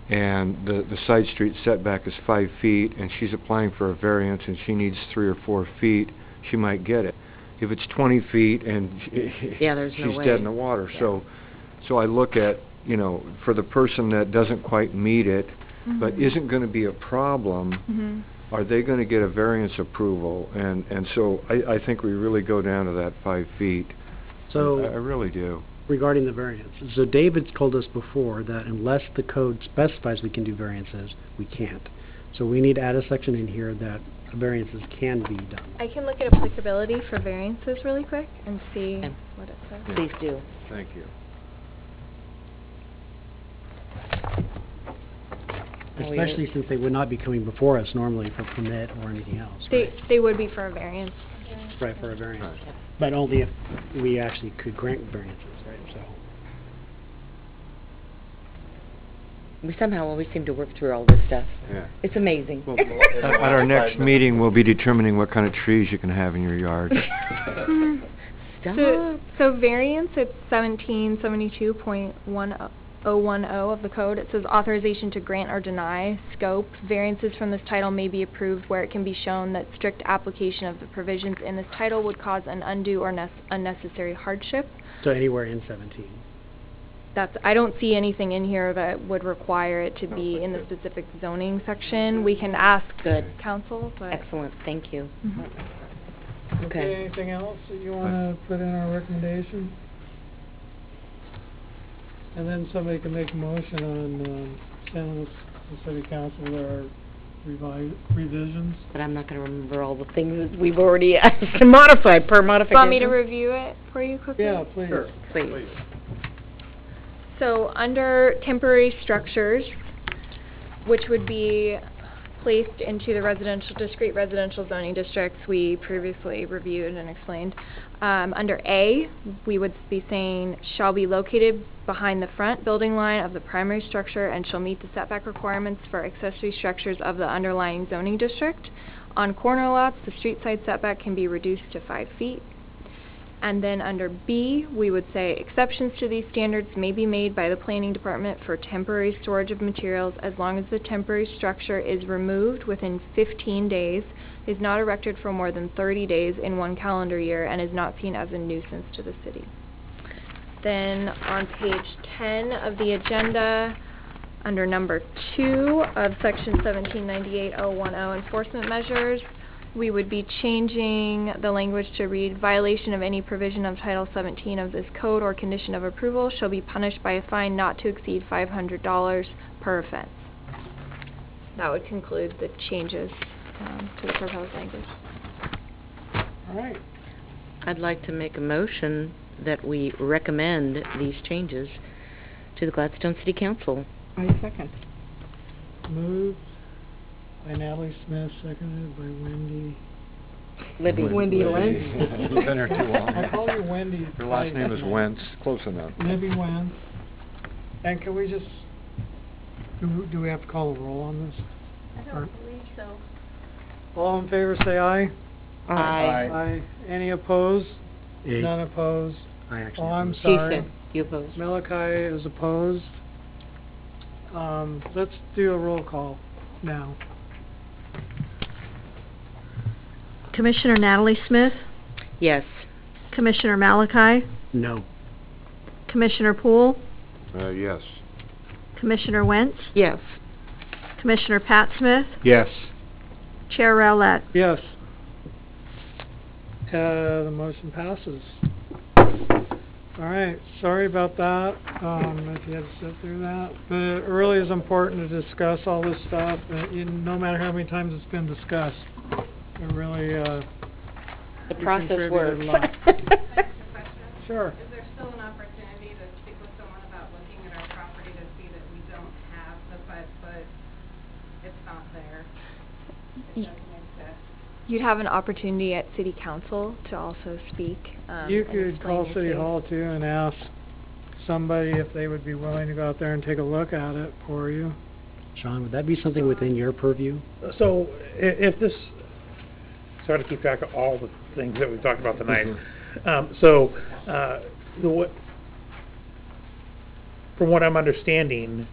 and the side street setback is 5 feet and she's applying for a variance and she needs 3 or 4 feet, she might get it. If it's 20 feet and Yeah, there's no she's way. dead in the water. Yeah. So I look at, you know, for the person that doesn't quite meet it, but Mhm. isn't going to be a problem, Mhm. are they going to get a variance approval? And so I think we really go down to that 5 feet. I So really do. regarding the variances, so David's told us before that unless the code specifies we can do variances, we can't. So we need to add a section in here that variances can be done. I can look at applicability for variances really quick and see Okay. what it says. Please do. Thank you. Especially since they would not be coming before us normally for permit or anything else, right? They would be for a variance. Right, for a variance. Right. But only if we actually could grant variances, right, so. We somehow always seem to work through all this stuff. Yeah. It's amazing. Well, at our next meeting, we'll be determining what kind of trees you can have in your yard. Stop. So variance, it's 1772.1010 of the code. It says authorization to grant or deny scope. Variances from this title may be approved where it can be shown that strict application of the provisions in this title would cause an undue or unnecessary hardship. So anywhere in 17. I don't see anything in here that would require it to be in the specific zoning section. We can ask Good. council, but. Excellent, thank you. Mhm. Okay, anything else that you wanna put in our recommendation? And then somebody can make a motion on, sending us to city council their revisions. But I'm not gonna remember all the things that we've already asked to modify per modification. Want me to review it for you quickly? Yeah, please. Please. So under temporary structures, which would be placed into the discrete residential zoning districts we previously reviewed and explained. Under A, we would be saying shall be located behind the front building line of the primary structure and shall meet the setback requirements for accessory structures of the underlying zoning district. On corner lots, the street side setback can be reduced to 5 feet. And then under B, we would say exceptions to these standards may be made by the planning department for temporary storage of materials as long as the temporary structure is removed within 15 days, is not erected for more than 30 days in 1 calendar year, and is not seen as a nuisance to the city. Then on page 10 of the agenda, under number 2 of section 1798.010 enforcement measures, we would be changing the language to read, violation of any provision of Title 17 of this code or condition of approval shall be punished by a fine not to exceed $500 per offense. That would conclude the changes to the proposed language. All right. I'd like to make a motion that we recommend these changes to the Gladstone City Council. I second. Moved by Natalie Smith, seconded by Wendy. Wendy Lentz. You've been here too long. I call you Wendy. Your last name is Wentz. Close enough. Libby Wentz. And can we just, do we have to call a roll on this? I don't believe so. All in favor say aye. Aye. Aye. Any opposed? Aye. None opposed. I actually Oh, I'm oppose. sorry. Ethan, you oppose? Malachi is opposed. Let's do a roll call now. Commissioner Natalie Smith, Yes. Commissioner Malachi, No. Commissioner Poole, Yes. Commissioner Wentz, Yes. Commissioner Pat Smith, Yes. Chair Rowlett. Yes. The motion passes. All right, sorry about that, if you had to sit through that. But it really is important to discuss all this stuff, no matter how many times it's been discussed. It really, The you process contributed works. a lot. Sure. Is there still an opportunity to speak with someone about looking at our property to see that we don't have the 5-foot, it's not there? It doesn't exist. You'd have an opportunity at City Council to also speak. You and could explain call your City case. Hall too and ask somebody if they would be willing to go out there and take a look at it for you. Sean, would that be something within your purview? So, if this, sorry to keep track of all the things that we've talked about tonight. From what I'm understanding,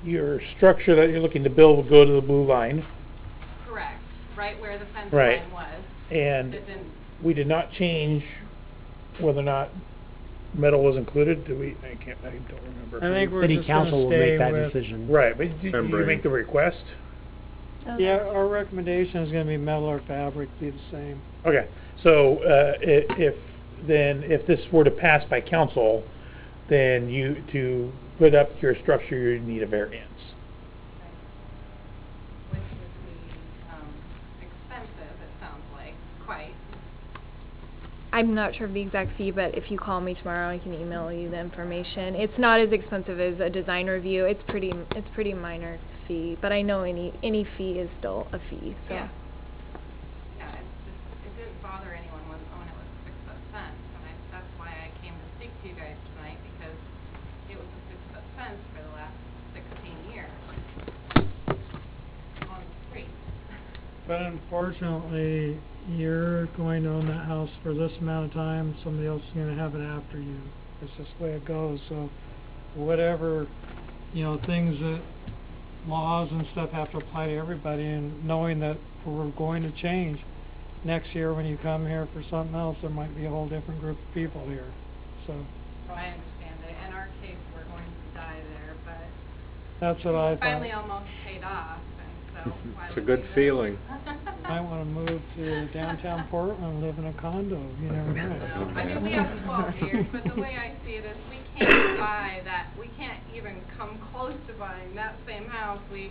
your structure that you're looking to build will go to the blue line. Correct, right where the fence Right. line was. And It didn't, we did not change whether or not metal was included, do we? I don't remember. I think we're City just gonna Council will stay make that with, decision. Right, but did you Membrane. make the request? yeah, our recommendation is gonna be metal or fabric, be the same. Okay, so, if this were to pass by council, then to put up your structure, you need a variance. which would be, expensive, it sounds like, quite. I'm not sure of the exact fee, but if you call me tomorrow, I can email you the information. It's not as expensive as a design review. It's pretty minor fee, but I know any fee is still a fee. So. Yeah. Yeah, it didn't bother anyone when it was a 6-foot fence, and that's why I came to speak to you guys tonight, because it was a 6-foot fence for the last 16 years on the street. But unfortunately, you're going to own that house for this amount of time, somebody else is gonna have it after you. It's just the way it goes, so whatever, things that laws and stuff have to apply to everybody, and knowing that we're going to change. Next year, when you come here for something else, there might be a whole different group of people here, so. So I understand it. In our case, we're going to die there, but That's what I thought. finally almost paid off, and so why It's a would good we do it? feeling. Might wanna move to downtown Portland, live in a condo, you never know. No, I mean, we have 12 years, but the way I see it is we can't buy that, we can't even come close to buying that same house. We,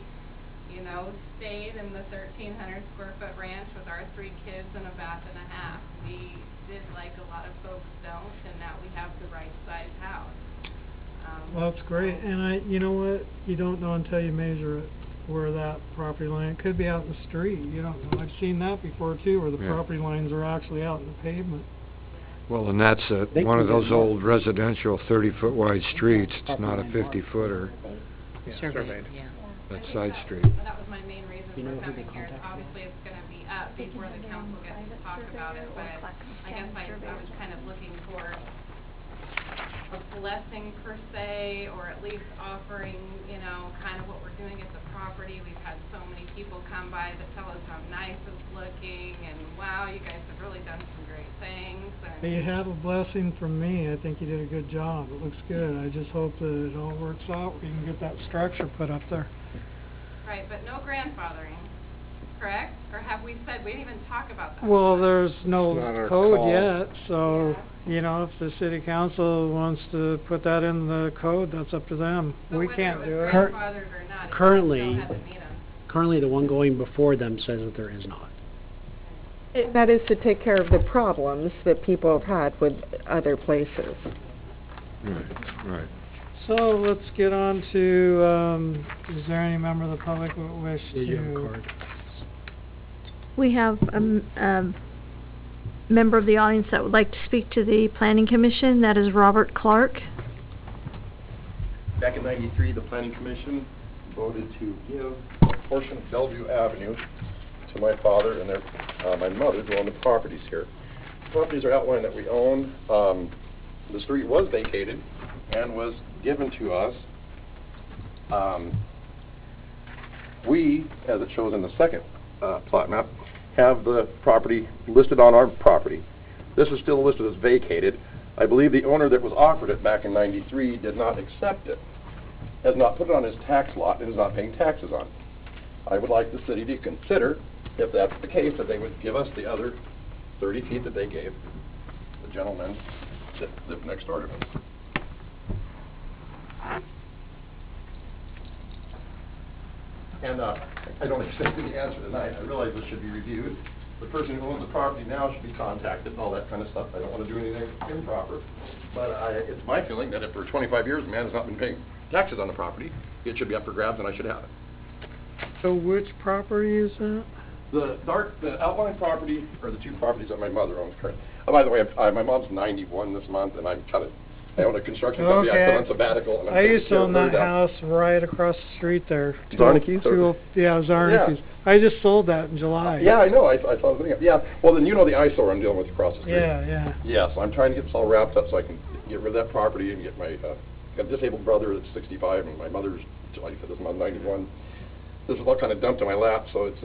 stayed in the 1,300 square foot ranch with our 3 kids and a bath and a half. We did like a lot of folks don't, and now we have the right size house. Well, that's great, and you know what, you don't know until you measure it. where that property line, it could be out in the street, you don't know. I've seen that before too, where the Yeah. property lines are actually out in the pavement. Well, and that's They one can of get those more. old residential 30-foot wide streets. It's not a 50-footer, Surveyed, yeah. that side street. That was my main reason You know for who the coming here. contact is? Obviously, it's gonna be up before the council gets to talk about it, but I guess I was kind of looking for a blessing per se, or at least offering, you know, kind of what we're doing at the property. We've had so many people come by that tell us how nice it's looking, and wow, you guys have really done some great things, and You have a blessing from me. I think you did a good job. It looks good. I just hope that it all works out. We can get that structure put up there. right, but no grandfathering, correct? Or have we said, we didn't even talk about that? Well, there's no It's not our code call. yet, so, you know, if the city council wants to put that in the code, that's up to them. But We whether can't it do was it. grandfathered or not, it Currently- still had to meet 'em. Currently, the one going before them says that there is not. That is to take care of the problems that people have had with other places. Right. So let's get on to, is there any member of the public who would wish Yeah, you have a to? card. We have a member of the audience that would like to speak to the planning commission. That is Robert Clark. Back in '93, the planning commission voted to give a portion of Bellevue Avenue to my father and my mother who own the properties here. Properties are outlined that we own. The street was vacated and was given to us. We, as it shows in the second plot map, have the property listed on our property. This is still listed as vacated. I believe the owner that was offered it back in '93 did not accept it, has not put it on his tax lot, and is not paying taxes on it. I would like the city to consider, if that's the case, that they would give us the other 30 feet that they gave the gentleman that lived next door to me. And I don't expect any answer tonight. I realize this should be reviewed. The person who owns the property now should be contacted and all that kind of stuff. I don't want to do anything improper. But it's my feeling that if for 25 years the man has not been paying taxes on the property, it should be up for grabs and I should have it. So which property is that? The outlying property are the two properties that my mother owns currently. By the way, my mom's 91 this month, and I own a construction company. I put on sabbatical. And I'm I taking used to care of own her that down. house right across the street there. Zarnicki's? Yeah, Zarnicki's. Yeah. I just sold that in July. Yeah, I know. I saw the thing. Yeah. Well, then you know the eyesore I'm dealing with across the street. Yeah. Yes, I'm trying to get this all wrapped up so I can get rid of that property and get my got a disabled brother that's 65, and my mother's, like I said, this month 91. This is all kind of dumped in my lap, so it's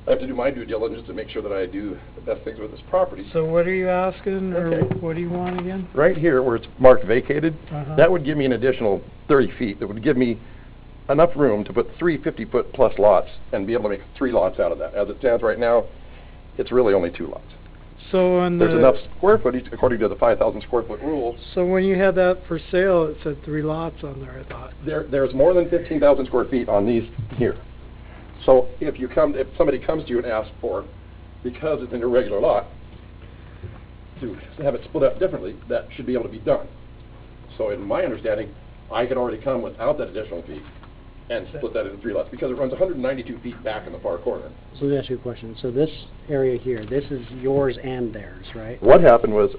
I have to do my due diligence to make sure that I do the best things with this property. So what are you asking, or Okay. what do you want again? Right here, where it's marked vacated, Uh-huh. that would give me an additional 30 feet. That would give me enough room to put 3 50-foot plus lots and be able to make 3 lots out of that. As it stands right now, it's really only 2 lots. So on There's enough square footage, according to the 5,000 square foot rule. So when you had that for sale, it said 3 lots on there, I thought. There's more than 15,000 square feet on these here. So if somebody comes to you and asks for, because it's an irregular lot, to have it split up differently, that should be able to be done. So in my understanding, I could already come without that additional feet and split that into 3 lots, because it runs 192 feet back in the far corner. So let me ask you a question. So this area here, this is yours and theirs, right? What happened was,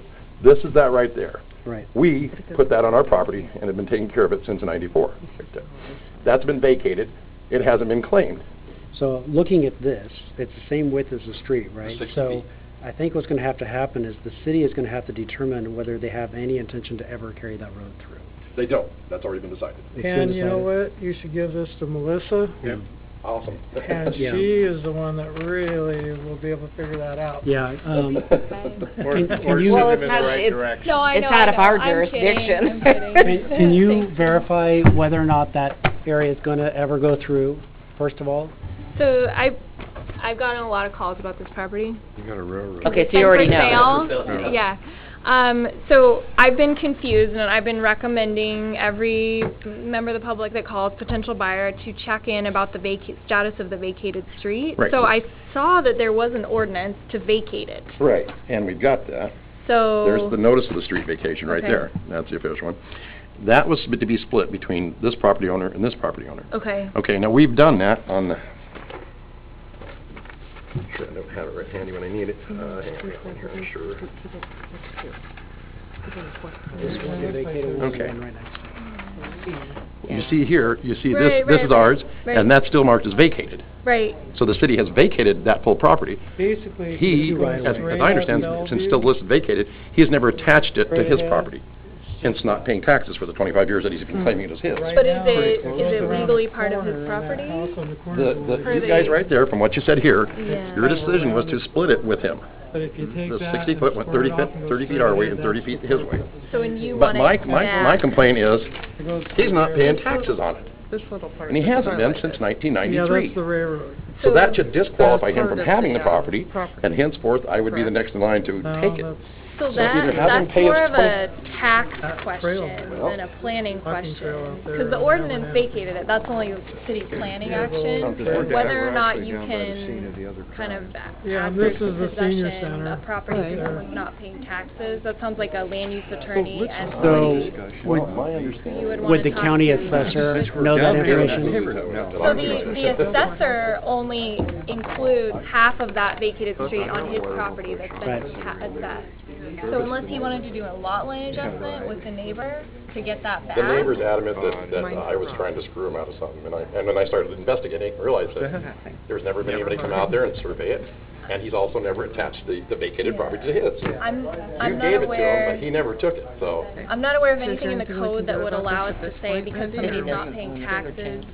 this is that right there. Right. We put that on our property and have been taking care of it since '94. That's been vacated. It hasn't been claimed. So looking at this, it's the same width as the street, right? 60 So feet. I think what's going to have to happen is the city is going to have to determine whether they have any intention to ever carry that road through. They don't. That's already been decided. It's been And you know decided. what? You should give this to Melissa. Yep. Awesome. And Yeah. she is the one that really will be able to figure that out. Yeah. Or can you- send Well, them in it's the not- right it's- direction. No, I It's know. out I of know. our I'm jurisdiction. kidding, I'm kidding. Can you Thank verify whether or not that area is going to ever go through, first of all? So I've gotten a lot of calls about this property. You got a railroad. Okay, so It's you been already for know. sale. Yeah. So I've been confused, and I've been recommending every member of the public that calls, potential buyer, to check in about the status of the vacated street. Right. So I saw that there was an ordinance to vacate it. Right, and we've got that. So There's the notice of the street vacation right Okay. there. That's the official one. That was to be split between this property owner and this property owner. Okay. Okay, now we've done that on the, sure I don't have it right handy when I need it. Hang on here, I'm sure. Okay. You see here, you see this is ours, and that's still marked as vacated. Right. So the city has vacated that full property. Basically, He, as I understand, since still listed vacated, he has never attached it to his property, hence not paying taxes for the 25 years that he's been claiming it as his. But is it legally part of his property? You guys right there, from what you said here, your decision was to split it with him. But if you take The that 60 foot and went square 30 it off and feet, go 30 feet straight our way ahead, and 30 feet his way. So when you But want it my complaint is, it goes he's not straight paying taxes on it. This little part. And he hasn't been since Yeah, 1993. that's the railroad. So that should disqualify him part from of having the, the property, property. and henceforth, I would be the next in line to No, take it. that's- So So either have him that's pay more his of a tax That question trail. than a planning Parking trail question. out there, Because the never ordinance had. vacated it, that's only city planning action. Whether or not you can kind of Yeah, act this in is the senior possession center. of property Right. that was not paying taxes, that sounds like a land use attorney and So, somebody would, My understanding. you would want would to the talk county to. assessor know that information? So the assessor only includes half of that vacated street on his property that's been assessed. So unless he wanted to do a lot line adjustment with the neighbor to get that back. The neighbor's adamant that I was trying to screw him out of something, and when I started investigating, I realized that there's never been anybody come out there and survey it, and he's also never attached the vacated property to his. I'm You not gave it to him, aware, but he never took it, so. I'm not aware of Is there anything in the anything we code can that do would about allow us this to at say this because point? somebody's Yeah. not paying taxes,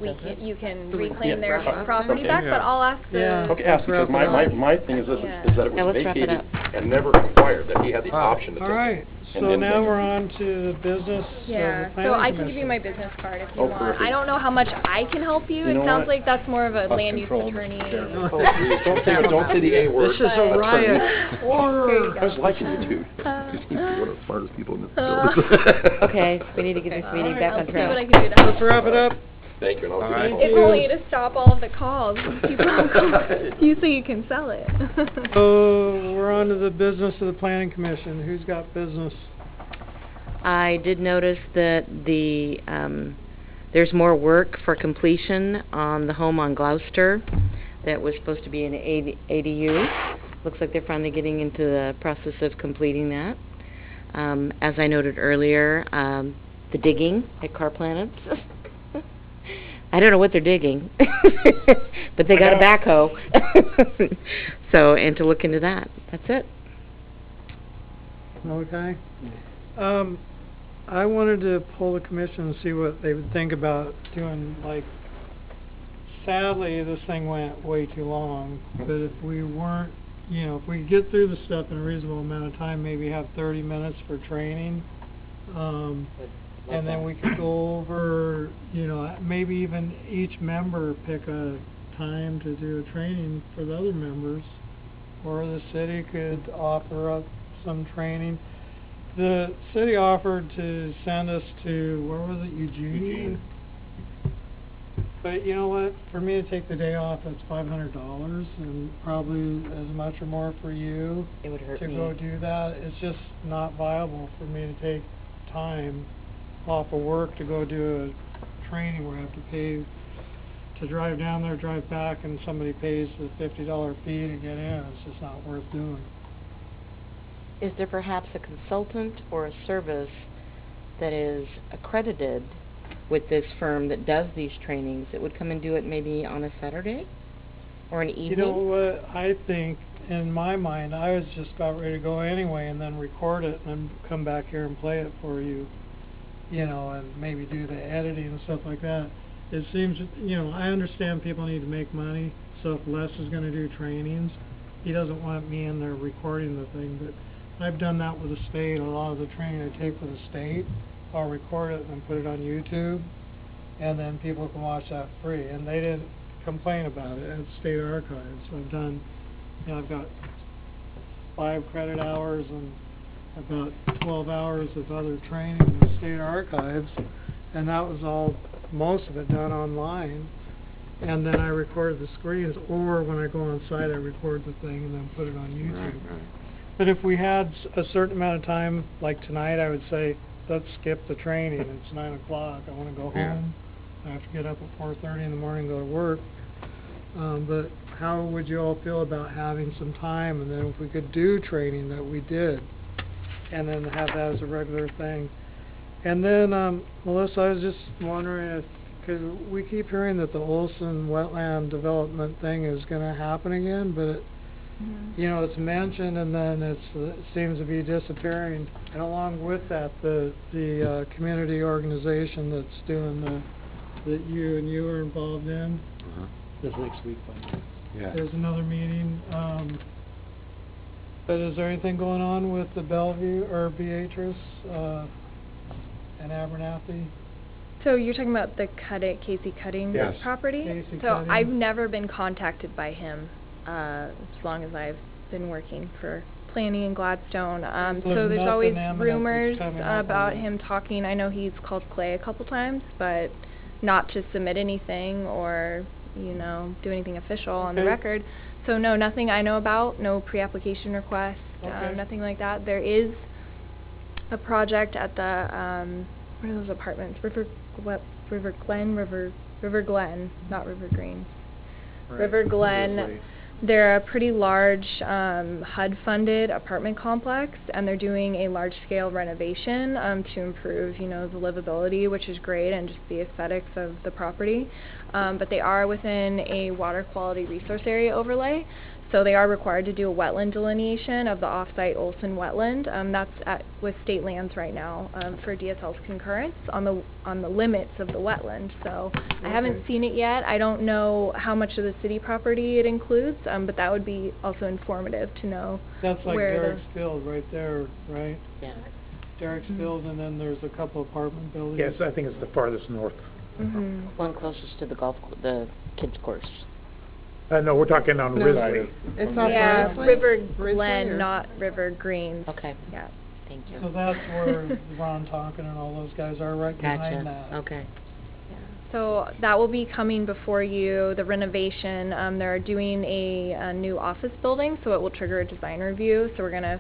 you can reclaim Yeah. their property back, but I'll ask the. Yeah. Okay, ask, because my thing is this, Yeah. is that it Now was let's wrap it vacated up. and never acquired, that he had the option to take All it. right, And so then now take it. we're on to the business of the Yeah, planning so I can give you commission. my business card if you Oh, want. perfect. I don't know how much I can help you. You It know sounds what? like that's more of a land use Control, attorney. Mr. Chairman. Don't say the A word. This is a riot. Order. I was liking you two. You seem to be one of the smartest people in this Uh, building. Okay, we need to get this meeting back I'll on see what I track. can do to Let's help. wrap it up. Thank you, and I'll All give right. you a If call. only to stop all of the calls. People you so you can sell it. So, we're on to the business of the planning commission. Who's got business? I did notice that there's more work for completion on the home on Gloucester that was supposed to be an ADU. Looks like they're finally getting into the process of completing that. As I noted earlier, the digging at Car Planets. I don't know what they're digging, but they got a backhoe. So, and to look into that. That's it. Okay. I wanted to poll the commission and see what they would think about doing, like, sadly, this thing went way too long, but if we weren't, you know, if we get through the stuff in a reasonable amount of time, maybe have 30 minutes for training, and then we could go over, you know, maybe even each member pick a time to do a training for the other members, or the city could offer up some training. The city offered to send us to, where was it, Eugene? But you know what, for me to take the day off, that's $500, and probably as much or more for you It would hurt to me. go do that. It's just not viable for me to take time off of work to go do a training where I have to pay to drive down there, drive back, and somebody pays the $50 fee to get in. It's just not worth doing. Is there perhaps a consultant or a service that is accredited with this firm that does these trainings that would come and do it maybe on a Saturday or an evening? You know what, I think, in my mind, I was just about ready to go anyway and then record it and then come back here and play it for you, you know, and maybe do the editing and stuff like that. It seems, you know, I understand people need to make money, so if Les is going to do trainings, he doesn't want me in there recording the thing, but I've done that with the state. A lot of the training I take with the state, I'll record it and put it on YouTube, and then people can watch that free. And they didn't complain about it at State Archives. I've done, you know, I've got 5 credit hours and about 12 hours of other training in the State Archives, and that was all, most of it done online. And then I recorded the screens, or when I go on site, I record the thing and then put it on YouTube. But if we had a certain amount of time, like tonight, I would say let's skip the training, it's 9 o'clock, I wanna go Yeah. home. I have to get up at 4:30 in the morning, go to work. But how would you all feel about having some time, and then if we could do training that we did, and then have that as a regular thing? And then, Melissa, I was just wondering if, 'cause we keep hearing that the Olson wetland development thing is gonna happen again, but it, you know, it's mentioned and then it seems to be disappearing. And along with that, the community organization that's doing that you are involved in, That's next week, finally. Yeah. there's another meeting, but is there anything going on with the Bellevue or Beatrice, and Abernathy? So you're talking about the Casey Cutting Yes. property? Casey So Cutting. I've never been contacted by him, as long as I've been working for planning in Gladstone. So there's nothing always imminent that's rumors coming up about on it. him talking. I know he's called Clay a couple times, but not to submit anything or, you know, do anything official on the Okay. record. So no, nothing I know about, no pre-application request, Okay. nothing like that. There is a project at the, what are those apartments? River Glen, not River Green. River Glen. They're a pretty large, HUD-funded apartment complex, and they're doing a large-scale renovation, to improve, you know, the livability, which is great, and just the aesthetics of the property. But they are within a water quality resource area overlay, so they are required to do a wetland delineation of the off-site Olson wetland. That's with state lands right now, for DSL's concurrence on the limits of the wetland. So I haven't seen it yet. I don't know how much of the city property it includes, but that would be also informative to know That's like where Derek's Field right there, right? Yeah. Derek's Field, and then there's a couple apartment buildings. Yes, I think it's the farthest north. One closest to the the kids course. No, we're talking on No. Risley. It's not Yeah, Risley? River Risley Glen, or- not River Green. Okay, Yeah. thank you. So that's where Ron Tonkin and all those guys are, right behind that. Gotcha, okay. So that will be coming before you, the renovation. They're doing a new office building, so it will trigger a design review. So we're gonna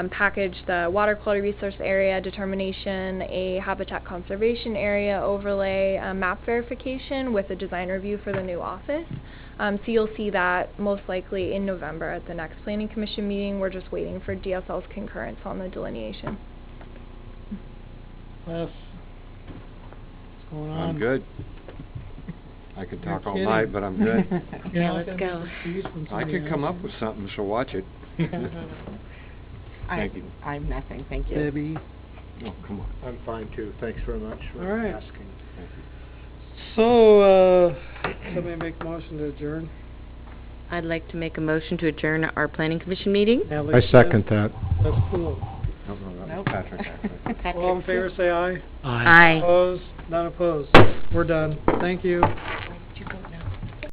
package the water quality resource area determination, a habitat conservation area overlay, map verification with a design review for the new office. So you'll see that most likely in November at the next planning commission meeting. We're just waiting for DSL's concurrence on the delineation. Les, what's going on? I'm good. I could talk all kidding. night, but I'm good. Yeah, I let's can go. make a piece from I somebody could come else. up with something, so watch it. Thank you. I'm nothing, thank you. Debbie. Oh, come on. I'm fine too, thanks very much for All right. asking. So, somebody make a motion to adjourn? I'd like to make a motion to adjourn our planning commission meeting. Natalie I Smith. second that. That's cool. No, that Nope. was Patrick, actually. All in favor, say aye. Aye. Opposed? None opposed. We're done. Thank you.